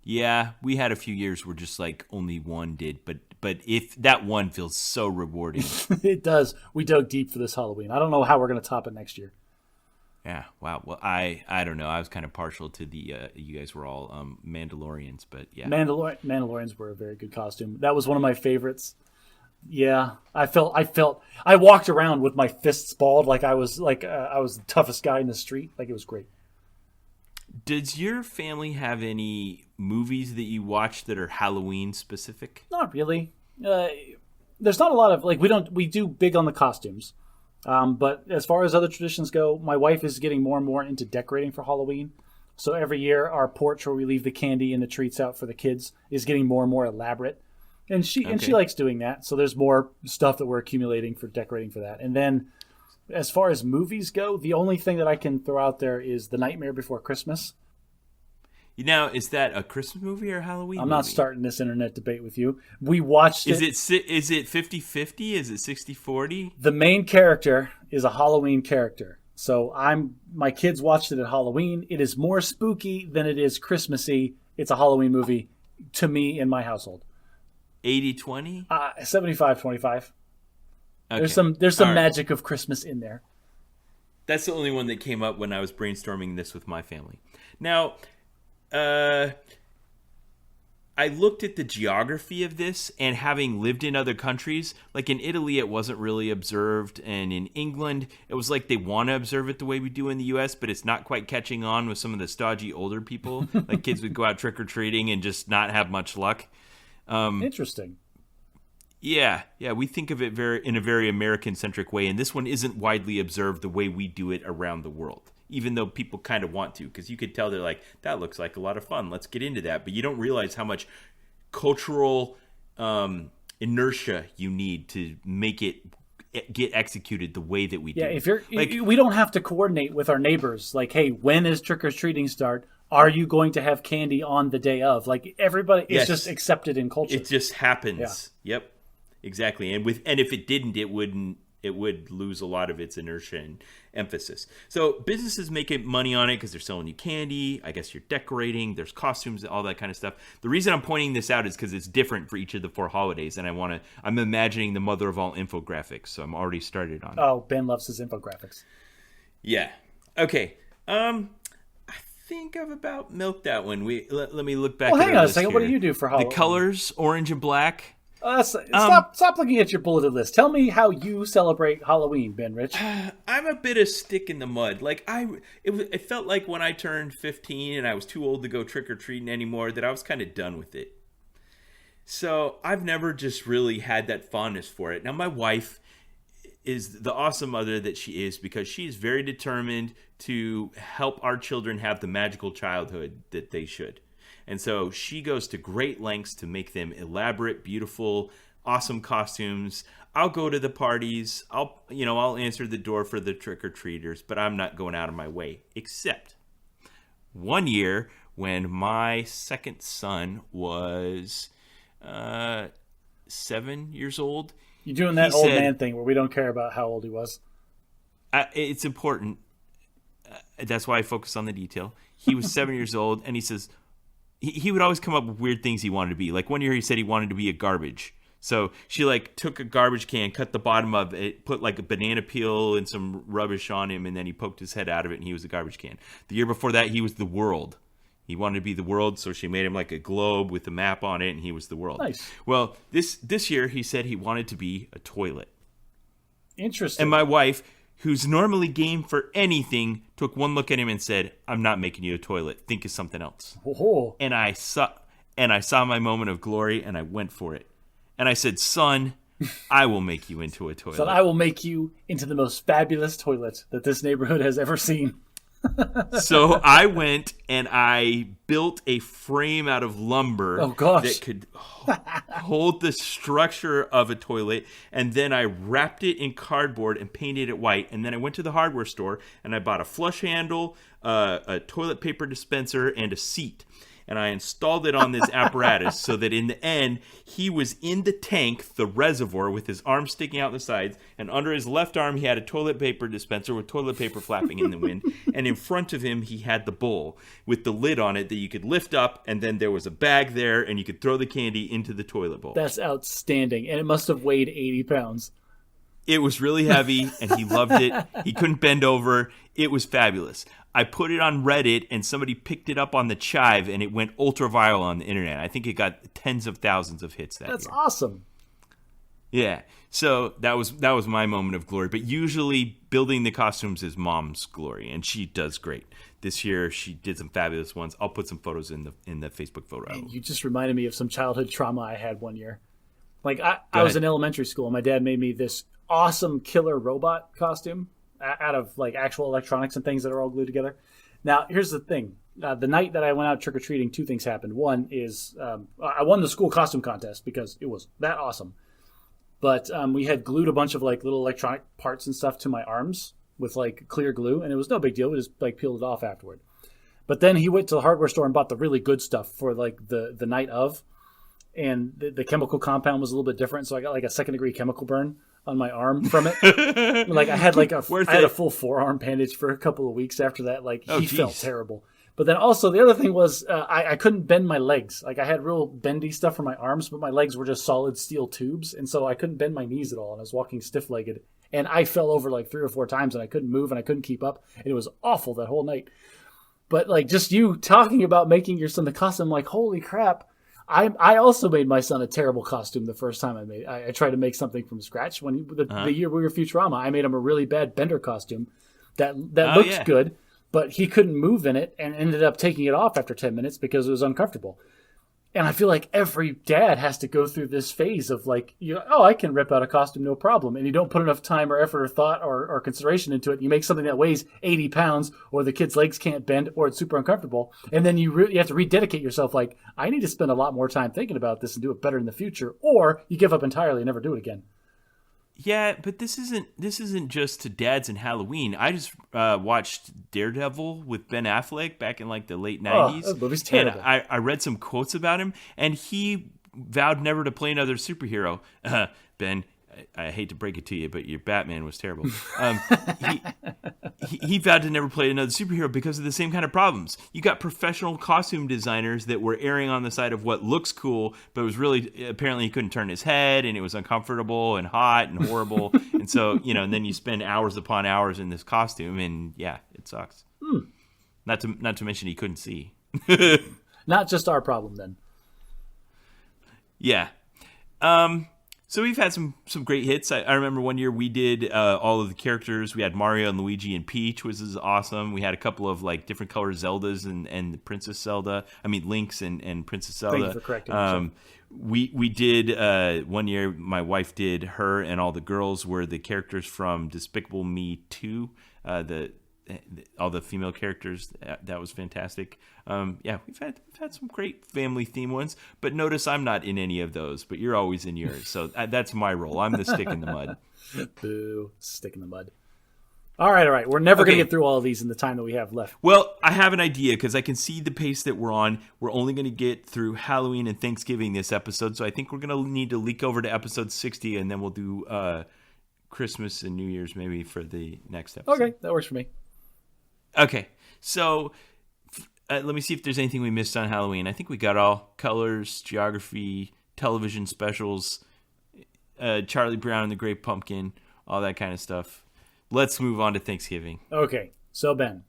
Yeah, we had a few years where just like only one did, but if that one feels so rewarding. It does. We dug deep for this Halloween. I don't know how we're going to top it next year. Yeah, wow. Well, I don't know. I was kind of partial to the you guys were all Mandalorians, but yeah. Mandalorians were a very good costume. That was one of my favorites. Yeah, I walked around with my fists balled like I was the toughest guy in the street. Like, it was great. Does your family have any movies that you watch that are Halloween specific? Not really. There's not a lot of we do big on the costumes. But as far as other traditions go, my wife is getting more and more into decorating for Halloween. So every year our porch where we leave the candy and the treats out for the kids is getting more and more elaborate. And she likes doing that. So there's more stuff that we're accumulating for decorating for that. And then as far as movies go, the only thing that I can throw out there is The Nightmare Before Christmas. Now, is that a Christmas movie or a Halloween I'm movie? not starting this internet debate with you. We watched it. Is it 50-50? Is it 60-40? The main character is a Halloween character. So my kids watched it at Halloween. It is more spooky than it is Christmassy. It's a Halloween movie to me in my household. 80-20? 75-25. Okay. There's some magic of Christmas in there. That's the only one that came up when I was brainstorming this with my family. Now, I looked at the geography of this, and having lived in other countries, like in Italy, it wasn't really observed, and in England, it was like they want to observe it the way we do in the U.S., but it's not quite catching on with some of the stodgy older people. Like, kids would go out trick-or-treating and just not have much luck. Interesting. Yeah, we think of it in a very American-centric way, and this one isn't widely observed the way we do it around the world, even though people kind of want to, because you could tell they're like, that looks like a lot of fun, let's get into that. But you don't realize how much cultural inertia you need to make it get executed the way that we do. Yeah, we don't have to coordinate with our neighbors. Like, hey, when is trick-or-treating start? Are you going to have candy on the day of? Like, everybody is just accepted in culture. It just happens. Yeah. Yep, exactly. And if it didn't, it would lose a lot of its inertia and emphasis. So businesses make money on it because they're selling you candy. I guess you're decorating. There's costumes, all that kind of stuff. The reason I'm pointing this out is because it's different for each of the 4 holidays, and I'm imagining the mother of all infographics. So I'm already started on it. Oh, Ben loves his infographics. Yeah. Okay. I think I've about milked that one. Let me look back. Well, at hang on a second. Here. What do you do for Halloween? The colors, orange and black. Stop looking at your bulleted list. Tell me how you celebrate Halloween, Ben Rich. I'm a bit of stick in the mud. Like it felt like when I turned 15 and I was too old to go trick-or-treating anymore that I was kind of done with it. So I've never just really had that fondness for it. Now my wife is the awesome mother that she is because she is very determined to help our children have the magical childhood that they should. And so she goes to great lengths to make them elaborate, beautiful, awesome costumes. I'll go to the parties. I'll answer the door for the trick-or-treaters, but I'm not going out of my way. Except one year when my second son was 7 years old. You're doing that old man thing where we don't care about how old he was. It's important. That's why I focus on the detail. He was 7 years old, and he says, he would always come up with weird things he wanted to be. Like one year he said he wanted to be a garbage. So she took a garbage can, cut the bottom of it, put like a banana peel and some rubbish on him, and then he poked his head out of it and he was a garbage can. The year before that he was the world. He wanted to be the world, so she made him like a globe with a map on it, and he was the world. Nice. Well, this year he said he wanted to be a toilet. Interesting. And my wife, who's normally game for anything, took one look at him and said, "I'm not making you a toilet. Think of something else." Oh. And I saw my moment of glory, and I went for it. And I said, "Son, I will make you into a toilet." Son, I will make you into the most fabulous toilet that this neighborhood has ever seen. So I went and I built a frame out of lumber that could hold the structure of a toilet, and then I wrapped it in cardboard and painted it white. And then I went to the hardware store and I bought a flush handle, a toilet paper dispenser, and a seat. and I installed it on this apparatus so that in the end, he was in the tank, the reservoir, with his arm sticking out the sides, and under his left arm, he had a toilet paper dispenser with toilet paper flapping in the wind, and in front of him, he had the bowl with the lid on it that you could lift up, and then there was a bag there, and you could throw the candy into the toilet bowl. That's outstanding, and it must have weighed 80 pounds. It was really heavy, and he loved it. He couldn't bend over. It was fabulous. I put it on Reddit, and somebody picked it up on the Chive, and it went ultra viral on the internet. I think it got tens of thousands of hits that year. That's awesome. Yeah. So that was my moment of glory. But usually building the costumes is Mom's glory, and she does great. This year she did some fabulous ones. I'll put some photos in the Facebook photo album. You just reminded me of some childhood trauma I had one year. Like I was in elementary school, and my dad made me this awesome killer robot costume out of like actual electronics and things that are all glued together. Now, here's the thing. The night that I went out trick-or-treating, two things happened. One is I won the school costume contest because it was that awesome. But we had glued a bunch of like little electronic parts and stuff to my arms with like clear glue, and it was no big deal. We just like peeled it off afterward. But then he went to the hardware store and bought the really good stuff for like the night of, and the chemical compound was a little bit different, so I got like a second-degree chemical burn on my arm from it. Like I had a full forearm bandage for a couple of weeks after that. Like he felt terrible. But then also the other thing was I couldn't bend my legs. Like I had real bendy stuff for my arms, but my legs were just solid steel tubes, and so I couldn't bend my knees at all. And I was walking stiff-legged, and I fell over like 3 or 4 times, and I couldn't move, and I couldn't keep up, and it was awful that whole night. But like just you talking about making your son the costume, like holy crap. I also made my son a terrible costume the first time I tried to make something from scratch. When the year we were Futurama, I made him a really bad Bender costume that looked good, but he couldn't move in it and ended up taking it off after 10 minutes because it was uncomfortable. And I feel like every dad has to go through this phase of like, I can rip out a costume, no problem. And you don't put enough time or effort or thought or consideration into it. You make something that weighs 80 pounds or the kid's legs can't bend or it's super uncomfortable. And then you have to rededicate yourself like, I need to spend a lot more time thinking about this and do it better in the future. Or you give up entirely and never do it again. Yeah, but this isn't just to dads and Halloween. I just watched Daredevil with Ben Affleck back in like the late 90s. That movie's terrible. And I read some quotes about him, and he vowed never to play another superhero. Ben, I hate to break it to you, but your Batman was terrible. He vowed to never play another superhero because of the same kind of problems. You got professional costume designers that were erring on the side of what looks cool, but it was really, apparently he couldn't turn his head, and it was uncomfortable and hot and horrible. And so, and then you spend hours upon hours in this costume, and yeah, it sucks. Not to mention he couldn't see. Not just our problem then. Yeah. So we've had some great hits. I remember one year we did all of the characters. We had Mario and Luigi and Peach, which is awesome. We had a couple of like different color Zeldas and Princess Zelda. I mean Link's and Princess Zelda. Thank you for correcting me. We did one year. My wife did her and all the girls were the characters from Despicable Me 2. All the female characters. That was fantastic. Yeah, we've had some great family theme ones, but notice I'm not in any of those, but you're always in yours. So that's my role. I'm the stick in the mud. Boo, stick in the mud. All right. We're never going to get through all of these in the time that we have left. Well, I have an idea because I can see the pace that we're on. We're only going to get through Halloween and Thanksgiving this episode, so I think we're going to need to leak over to episode 60, and then we'll do Christmas and New Year's maybe for the next episode. Okay, that works for me. Okay, so let me see if there's anything we missed on Halloween. I think we got all colors, geography, television specials, Charlie Brown and the Great Pumpkin, all that kind of stuff. Let's move on to Thanksgiving. Okay, so Ben,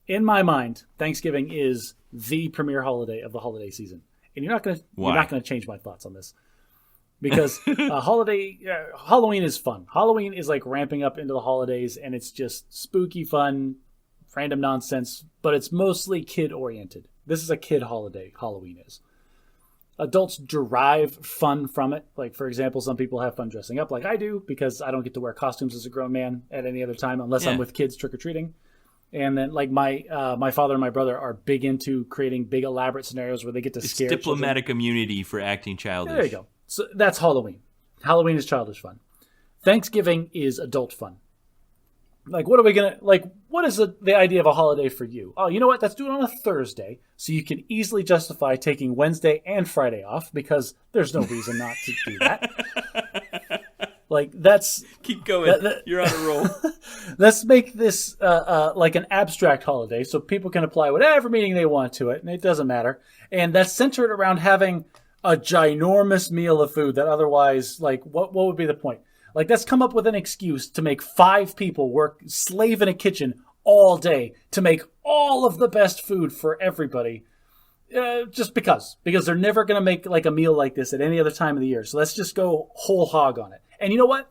in my mind, Thanksgiving is the premier holiday of the holiday season, and you're not gonna change my thoughts on this because Halloween is fun. Halloween is like ramping up into the holidays, and it's just spooky fun. Random nonsense, but it's mostly kid-oriented. This is a kid holiday, Halloween is. Adults derive fun from it. Like, for example, some people have fun dressing up like I do because I don't get to wear costumes as a grown man at any other time unless I'm with kids trick-or-treating. And then, like, my father and my brother are big into creating big, elaborate scenarios where they get to scare children. It's diplomatic immunity for acting childish. There you go. So that's Halloween. Halloween is childish fun. Thanksgiving is adult fun. Like, what are we going to, like, what is the idea of a holiday for you? Oh, you know what? Let's do it on a Thursday so you can easily justify taking Wednesday and Friday off because there's no reason not to do that. Like, that's... Keep going. You're on a roll. Let's make this like an abstract holiday so people can apply whatever meaning they want to it, and it doesn't matter. And that's centered around having a ginormous meal of food that otherwise, like, what would be the point? Like, let's come up with an excuse to make 5 people slave in a kitchen all day to make all of the best food for everybody. Just because they're never going to make like a meal like this at any other time of the year. So let's just go whole hog on it. And you know what?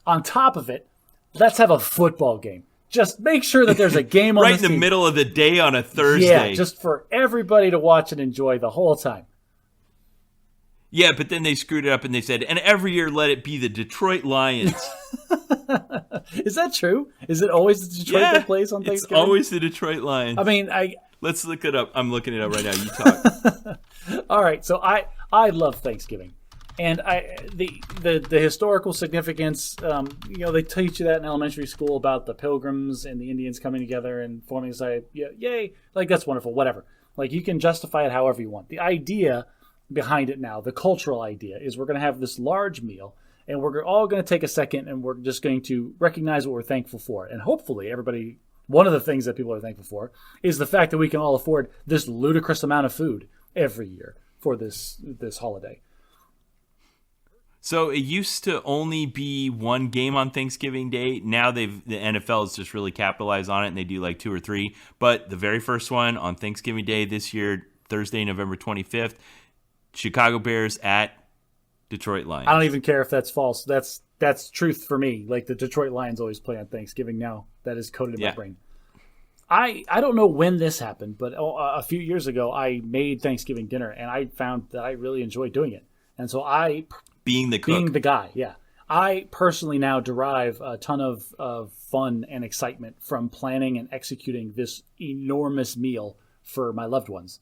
On top of it, let's have a football game. Just make sure that there's a game on right in the middle of the day on a Thursday. Yeah, just for everybody to watch and enjoy the whole time. Yeah, but then they screwed it up and they said, and every year let it be the Detroit Lions. Is that true? Is it always the Detroit that plays on Thanksgiving? It's always the Detroit Lions. I mean, let's look it up. I'm looking it up right now. You talk. All right, so I love Thanksgiving. And the historical significance, they teach you that in elementary school about the Pilgrims and the Indians coming together and forming a society. Yeah, yay! Like, that's wonderful. Whatever. Like, you can justify it however you want. The idea behind it now, the cultural idea, is we're going to have this large meal, and we're all going to take a second, and we're just going to recognize what we're thankful for. And hopefully, everybody, one of the things that people are thankful for is the fact that we can all afford this ludicrous amount of food every year for this holiday. So it used to only be one game on Thanksgiving Day. Now the NFL has just really capitalized on it, and they do like 2 or 3. But the very first one on Thanksgiving Day this year, Thursday, November 25th, Chicago Bears at Detroit Lions. I don't even care if that's false. That's truth for me. Like, the Detroit Lions always play on Thanksgiving now. That is coded in my brain. I don't know when this happened, but a few years ago I made Thanksgiving dinner, and I found that I really enjoyed doing it. And so being the cook. Being the guy, yeah. I personally now derive a ton of fun and excitement from planning and executing this enormous meal for my loved ones.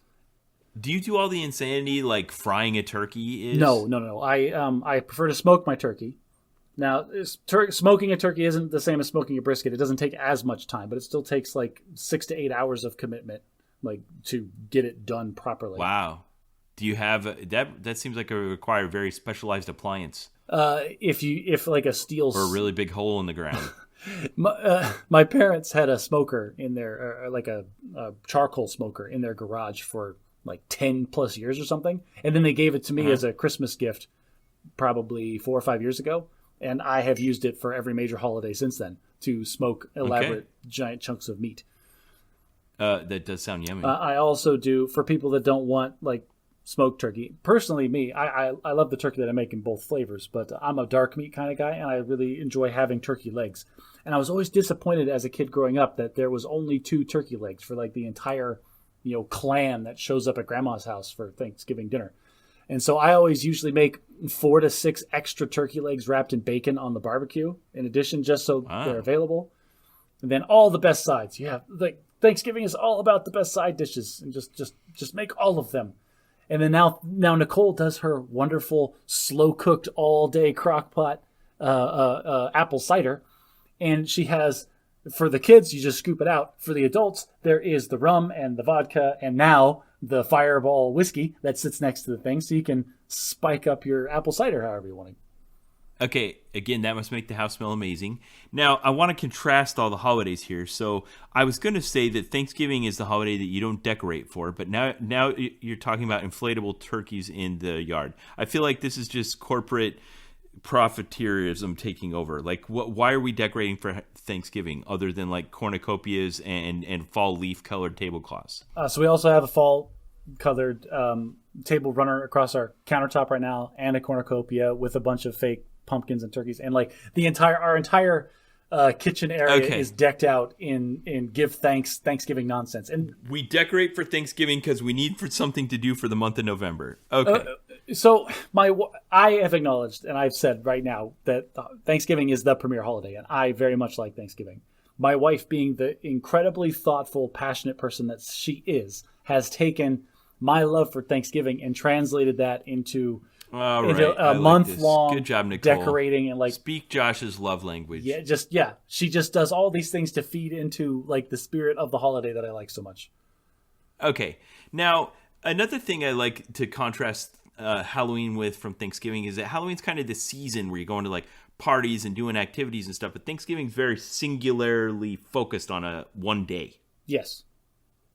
Do you do all the insanity like frying a turkey is? No. I prefer to smoke my turkey. Now, smoking a turkey isn't the same as smoking a brisket. It doesn't take as much time, but it still takes like 6 to 8 hours of commitment, like, to get it done properly. Wow. Do you have that seems like it would require a very specialized appliance. If like a steel or a really big hole in the ground. My parents had a smoker in their like a charcoal smoker in their garage for like 10 plus years or something, and then they gave it to me as a Christmas gift probably 4 or 5 years ago, and I have used it for every major holiday since then to smoke elaborate giant chunks of meat. That does sound yummy. I also do, for people that don't want like smoked turkey. Personally, me, I love the turkey that I make in both flavors, but I'm a dark meat kind of guy, and I really enjoy having turkey legs. And I was always disappointed as a kid growing up that there was only 2 turkey legs for like the entire, clan that shows up at grandma's house for Thanksgiving dinner. And so I always usually make 4 to 6 extra turkey legs wrapped in bacon on the barbecue in addition, just so they're available. And then all the best sides. Yeah, like Thanksgiving is all about the best side dishes, and just make all of them. And then now Nicole does her wonderful slow-cooked all-day crock-pot apple cider. And she has, for the kids, you just scoop it out. For the adults, there is the rum and the vodka and now the Fireball whiskey that sits next to the thing. So you can spike up your apple cider however you want to. Okay, again, that must make the house smell amazing. Now, I want to contrast all the holidays here. So I was going to say that Thanksgiving is the holiday that you don't decorate for, but now you're talking about inflatable turkeys in the yard. I feel like this is just corporate profiteerism taking over. Like, why are we decorating for Thanksgiving other than like cornucopias and fall leaf-colored tablecloths? So we also have a fall-colored table runner across our countertop right now, and a cornucopia with a bunch of fake pumpkins and turkeys, and like our entire kitchen area is decked out in Thanksgiving nonsense. And we decorate for Thanksgiving because we need for something to do for the month of November. Okay. So I have acknowledged, and I've said right now, that Thanksgiving is the premier holiday, and I very much like Thanksgiving. My wife, being the incredibly thoughtful, passionate person that she is, has taken my love for Thanksgiving and translated that into All into right. a month long Good job, Nicole. decorating and like speak Josh's love language. She just does all these things to feed into like the spirit of the holiday that I like so much. Okay. Now, another thing I like to contrast Halloween with from Thanksgiving is that Halloween's kind of the season where you're going to like parties and doing activities and stuff, but Thanksgiving's very singularly focused on a one day. Yes.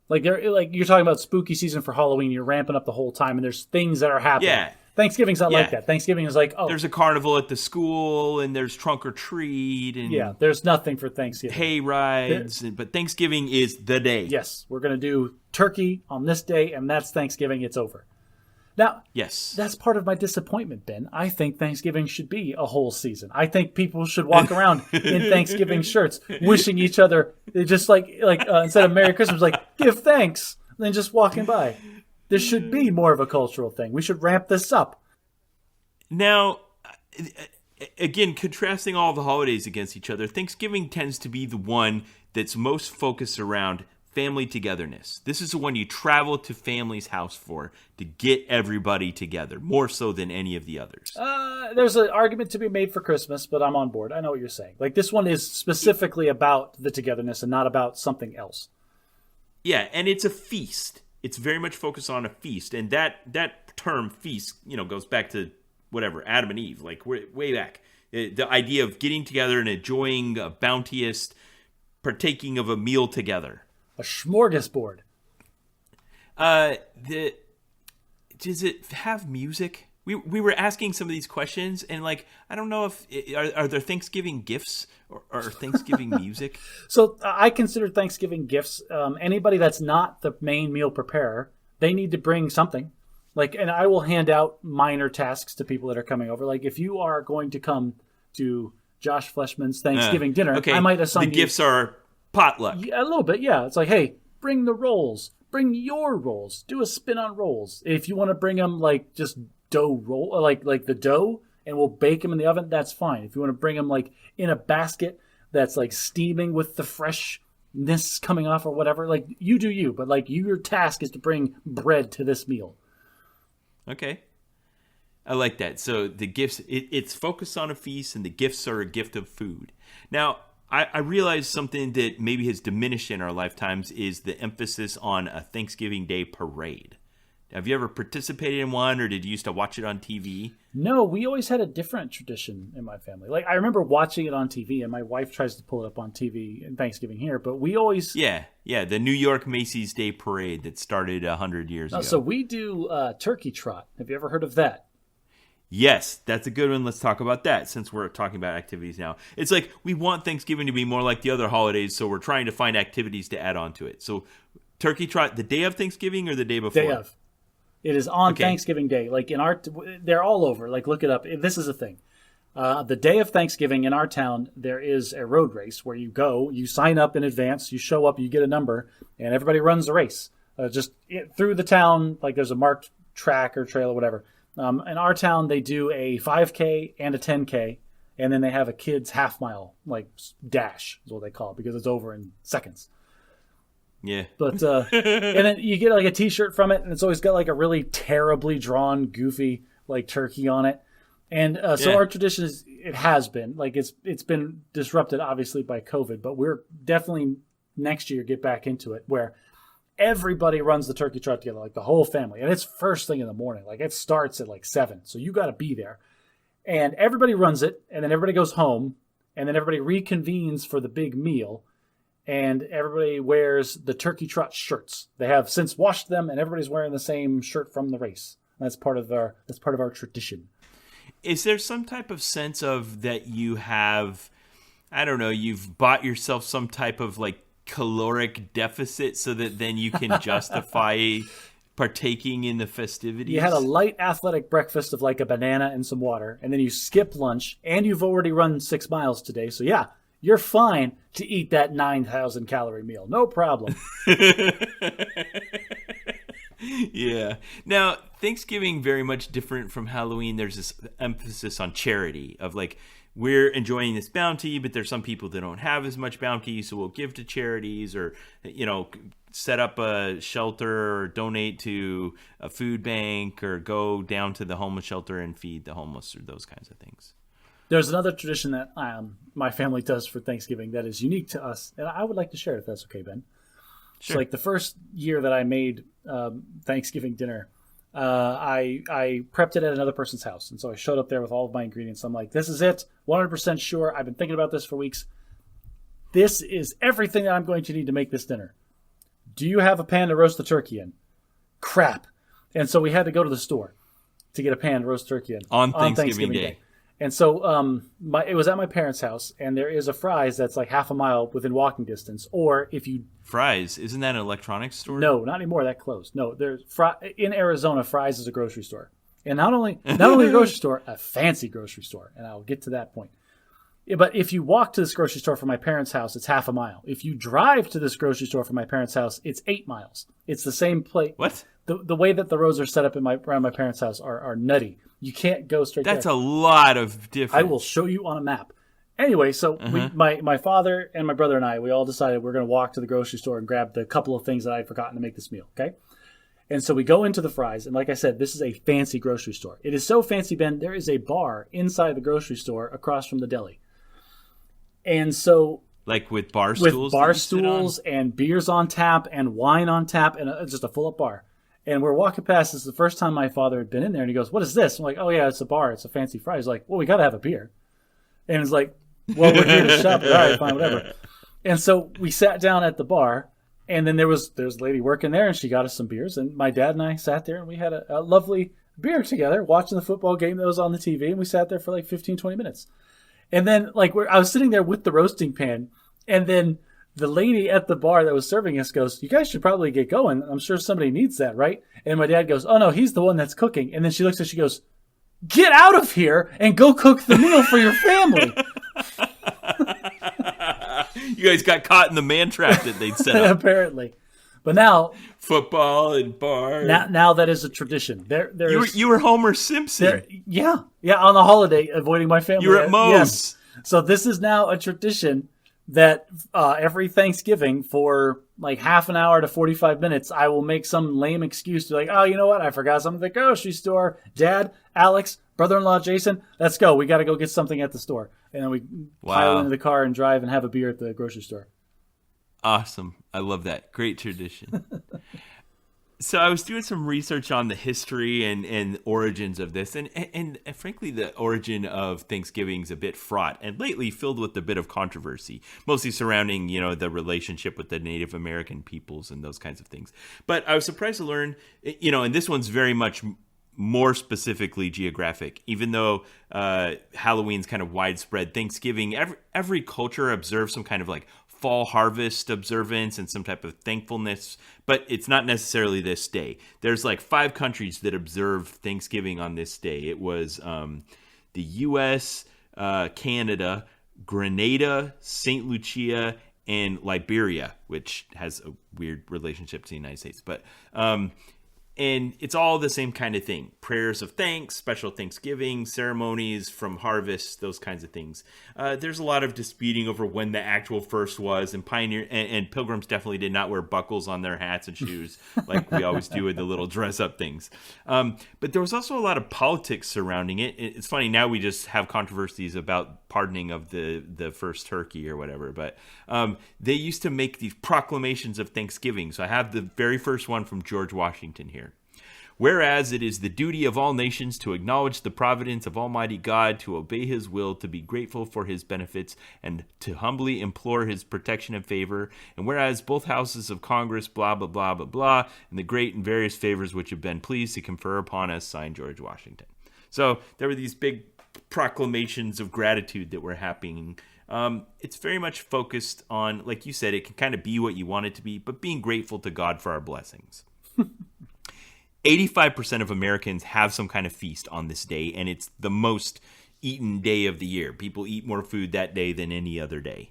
Like you're talking about spooky season for Halloween, you're ramping up the whole time and there's things that are happening. Yeah. Thanksgiving's not like that. Thanksgiving is like, there's a carnival at the school and there's trunk or treat and there's nothing for Thanksgiving. Hay rides, but Thanksgiving is the day. Yes, we're going to do turkey on this day and that's Thanksgiving, it's over. Now, yes, that's part of my disappointment, Ben. I think Thanksgiving should be a whole season. I think people should walk around in Thanksgiving shirts, wishing each other, just like instead of Merry Christmas, like, give thanks, and then just walking by. This should be more of a cultural thing. We should ramp this up. Now, again, contrasting all the holidays against each other, Thanksgiving tends to be the one that's most focused around family togetherness. This is the one you travel to family's house for to get everybody together, more so than any of the others. There's an argument to be made for Christmas, but I'm on board. I know what you're saying. Like, this one is specifically about the togetherness and not about something else. Yeah, and it's a feast. It's very much focused on a feast, and that term feast, goes back to whatever, Adam and Eve, like way back. The idea of getting together and enjoying a bounteous partaking of a meal together. A smorgasbord. Does it have music? We were asking some of these questions, and like, I don't know if are there Thanksgiving gifts or Thanksgiving music. So I consider Thanksgiving gifts. Anybody that's not the main meal preparer, they need to bring something. Like, and I will hand out minor tasks to people that are coming over. Like, if you are going to come to Josh Fleshman's Thanksgiving dinner, okay. I might assign the gifts are potluck. A little bit, yeah. It's like, hey, bring the rolls. Bring your rolls. Do a spin on rolls. If you want to bring them like just dough roll, like the dough, and we'll bake them in the oven, that's fine. If you want to bring them like in a basket that's like steaming with the freshness coming off or whatever, like you do you. But like your task is to bring bread to this meal. Okay. I like that. So the gifts, it's focused on a feast, and the gifts are a gift of food. Now, I realize something that maybe has diminished in our lifetimes is the emphasis on a Thanksgiving Day parade. Have you ever participated in one, or did you used to watch it on TV? No, we always had a different tradition in my family. Like, I remember watching it on TV, and my wife tries to pull it up on TV in Thanksgiving here, but we always... Yeah, the New York Macy's Day Parade that started 100 years ago. So we do turkey trot. Have you ever heard of that? Yes, that's a good one. Let's talk about that since we're talking about activities now. It's like we want Thanksgiving to be more like the other holidays, so we're trying to find activities to add on to it. So turkey trot, the day of Thanksgiving or the day before? Day of. It is on Thanksgiving Day. Like they're all over. Like, look it up. This is a thing. The day of Thanksgiving in our town, there is a road race where you go, you sign up in advance, you show up, you get a number, and everybody runs the race. Through the town, like there's a marked track or trail or whatever. In our town, they do a 5K and a 10K, and then they have a kid's half mile, like dash is what they call it, because it's over in seconds. Yeah. But and then you get like a T-shirt from it, and it's always got like a really terribly drawn, goofy like turkey on it. And so our tradition is, it has been like it's been disrupted obviously by COVID, but we're definitely next year get back into it where everybody runs the turkey trot together, like the whole family, and it's first thing in the morning. Like it starts at like 7, so you got to be there, and everybody runs it, and then everybody goes home, and then everybody reconvenes for the big meal. And everybody wears the turkey trot shirts. They have since washed them, and everybody's wearing the same shirt from the race. That's part of our tradition. Is there some type of sense of that you have, I don't know, you've bought yourself some type of like caloric deficit so that then you can justify partaking in the festivities? You had a light athletic breakfast of like a banana and some water, and then you skip lunch, and you've already run 6 miles today. So yeah, you're fine to eat that 9,000 calorie meal. No problem. Yeah. Now, Thanksgiving very much different from Halloween. There's this emphasis on charity of like, we're enjoying this bounty, but there's some people that don't have as much bounty, so we'll give to charities or, set up a shelter or donate to a food bank or go down to the homeless shelter and feed the homeless or those kinds of things. There's another tradition that my family does for Thanksgiving that is unique to us, and I would like to share it if that's okay, Ben. Sure. So like the first year that I made Thanksgiving dinner, I prepped it at another person's house. And so I showed up there with all of my ingredients. I'm like, this is it, 100% sure. I've been thinking about this for weeks. This is everything that I'm going to need to make this dinner. Do you have a pan to roast the turkey in? Crap. And so we had to go to the store to get a pan to roast turkey in. On Thanksgiving Day. And so it was at my parents' house, and there is a Fry's that's like half a mile within walking distance. Or if you... Fry's? Isn't that an electronics store? No, not anymore. That closed. No, in Arizona, Fry's is a grocery store. And not only a grocery store, a fancy grocery store. And I'll get to that point. But if you walk to this grocery store from my parents' house, it's half a mile. If you drive to this grocery store from my parents' house, it's 8 miles. It's the same place. What? The way that the roads are set up around my parents' house are nutty. You can't go straight there. That's a lot of difference. I will show you on a map. Anyway, so my father and my brother and I, we all decided we're going to walk to the grocery store and grab the couple of things that I'd forgotten to make this meal, okay? And so we go into the Fry's, and like I said, this is a fancy grocery store. It is so fancy, Ben, there is a bar inside the grocery store across from the deli. And so... Like with bar stools? With bar stools and beers on tap and wine on tap and just a full-up bar. And we're walking past. This is the first time my father had been in there. And he goes, what is this? I'm like, oh, yeah, it's a bar. It's a fancy Fry's. He's like, well, we got to have a beer. And it's like, well, we're here to shop. All right, fine, whatever. And so we sat down at the bar. And then there was a lady working there. And she got us some beers. And my dad and I sat there. And we had a lovely beer together watching the football game that was on the TV. And we sat there for like 15, 20 minutes. And then like I was sitting there with the roasting pan. And then the lady at the bar that was serving us goes, you guys should probably get going. I'm sure somebody needs that, right? And my dad goes, oh, no, he's the one that's cooking. And then she looks and she goes, get out of here and go cook the meal for your family. You guys got caught in the man trap that they'd set up. Apparently. But now... Football and bar. Now that is a tradition. You were Homer Simpson. Yeah, on the holiday, avoiding my family. You were at Moe's. Yes. So this is now a tradition that every Thanksgiving for like half an hour to 45 minutes, I will make some lame excuse to like, oh, you know what? I forgot something at the grocery store. Dad, Alex, brother-in-law Jason, let's go. We got to go get something at the store. And then we pile into the car and drive and have a beer at the grocery store. Awesome. I love that. Great tradition. So I was doing some research on the history and origins of this, and frankly, the origin of Thanksgiving is a bit fraught and lately filled with a bit of controversy, mostly surrounding, the relationship with the Native American peoples and those kinds of things. But I was surprised to learn, and this one's very much more specifically geographic, even though Halloween's kind of widespread. Thanksgiving, every culture observes some kind of like fall harvest observance and some type of thankfulness, but it's not necessarily this day. There's like 5 countries that observe Thanksgiving on this day. It was the U.S., Canada, Grenada, St. Lucia, and Liberia, which has a weird relationship to the United States. But and it's all the same kind of thing. Prayers of thanks, special Thanksgiving, ceremonies from harvest, those kinds of things. There's a lot of disputing over when the actual first was, and and pilgrims definitely did not wear buckles on their hats and shoes like we always do with the little dress-up things. But there was also a lot of politics surrounding it. It's funny, now we just have controversies about pardoning of the first turkey or whatever, but they used to make these proclamations of Thanksgiving. So I have the very first one from George Washington here. Whereas it is the duty of all nations to acknowledge the providence of Almighty God, to obey his will, to be grateful for his benefits, and to humbly implore his protection and favor. And whereas both houses of Congress, blah, blah, blah, blah, blah, and the great and various favors which have been pleased to confer upon us, signed George Washington. So there were these big proclamations of gratitude that were happening. It's very much focused on, like you said, it can kind of be what you want it to be, but being grateful to God for our blessings. 85% of Americans have some kind of feast on this day, and it's the most eaten day of the year. People eat more food that day than any other day.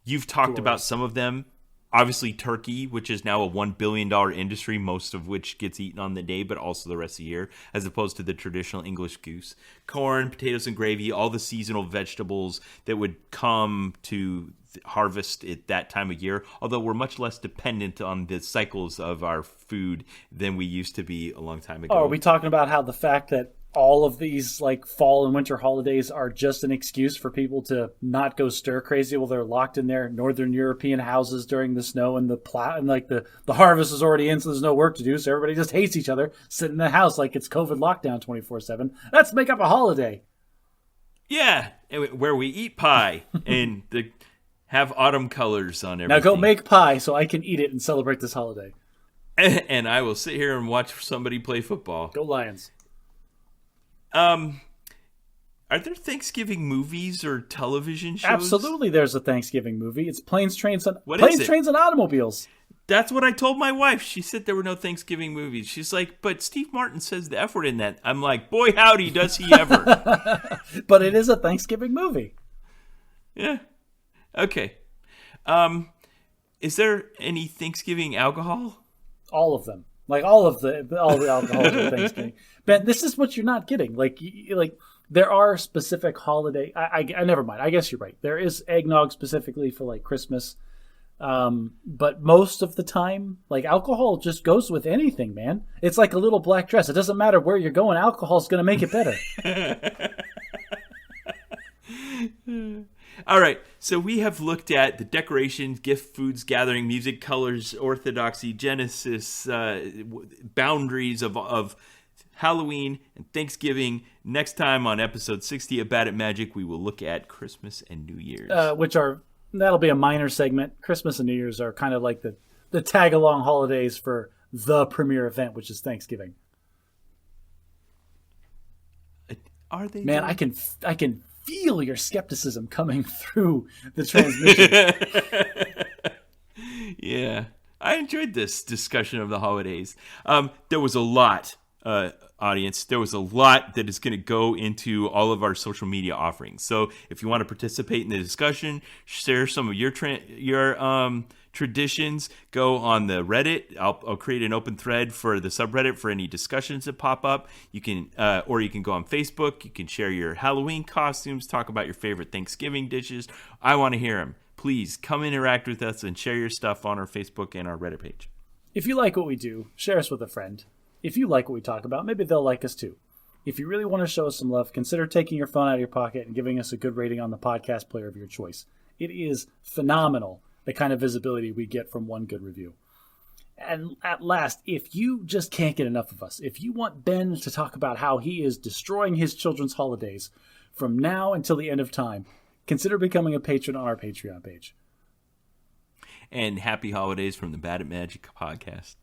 You've talked about some of them. Obviously, turkey, which is now a $1 billion industry, most of which gets eaten on the day, but also the rest of the year, as opposed to the traditional English goose. Corn, potatoes and gravy, all the seasonal vegetables that would come to harvest at that time of year, although we're much less dependent on the cycles of our food than we used to be a long time ago. Oh, are we talking about how the fact that all of these like fall and winter holidays are just an excuse for people to not go stir crazy while they're locked in their Northern European houses during the snow and the plow, and like the harvest is already in, so there's no work to do, so everybody just hates each other, sitting in the house like it's COVID lockdown 24/7. Let's make up a holiday. Yeah, where we eat pie and have autumn colors on everything. Now go make pie so I can eat it and celebrate this holiday. And I will sit here and watch somebody play football. Go Lions. Are there Thanksgiving movies or television shows? Absolutely, there's a Thanksgiving movie. It's Planes, Trains, and Automobiles. That's what I told my wife. She said there were no Thanksgiving movies. She's like, but Steve Martin says the F word in that. I'm like, boy, howdy, does he ever. But it is a Thanksgiving movie. Yeah. Okay. Is there any Thanksgiving alcohol? All of them. Like all the alcohols are Thanksgiving. Ben, this is what you're not getting. Like there are specific holiday. I never mind. I guess you're right. There is eggnog specifically for like Christmas, but most of the time, like alcohol just goes with anything, man. It's like a little black dress. It doesn't matter where you're going. Alcohol's going to make it better. All right, so we have looked at the decorations, gift, foods, gathering, music, colors, orthodoxy, genesis, boundaries of Halloween and Thanksgiving. Next time on episode 60 of Bad at Magic, we will look at Christmas and New Year's. That'll be a minor segment. Christmas and New Year's are kind of like the tag-along holidays for the premier event, which is Thanksgiving. Are they? Man, I can feel your skepticism coming through the transmission. Yeah. I enjoyed this discussion of the holidays. There was a lot, audience. There was a lot that is going to go into all of our social media offerings. So if you want to participate in the discussion, share some of your traditions, go on the Reddit. I'll create an open thread for the subreddit for any discussions that pop up. You can, or you can go on Facebook. You can share your Halloween costumes, talk about your favorite Thanksgiving dishes. I want to hear them. Please come interact with us and share your stuff on our Facebook and our Reddit page. If you like what we do, share us with a friend. If you like what we talk about, maybe they'll like us too. If you really want to show us some love, consider taking your phone out of your pocket and giving us a good rating on the podcast player of your choice. It is phenomenal, the kind of visibility we get from one good review. And at last, if you just can't get enough of us, if you want Ben to talk about how he is destroying his children's holidays from now until the end of time, consider becoming a patron on our Patreon page. And happy holidays from the Bad at Magic podcast.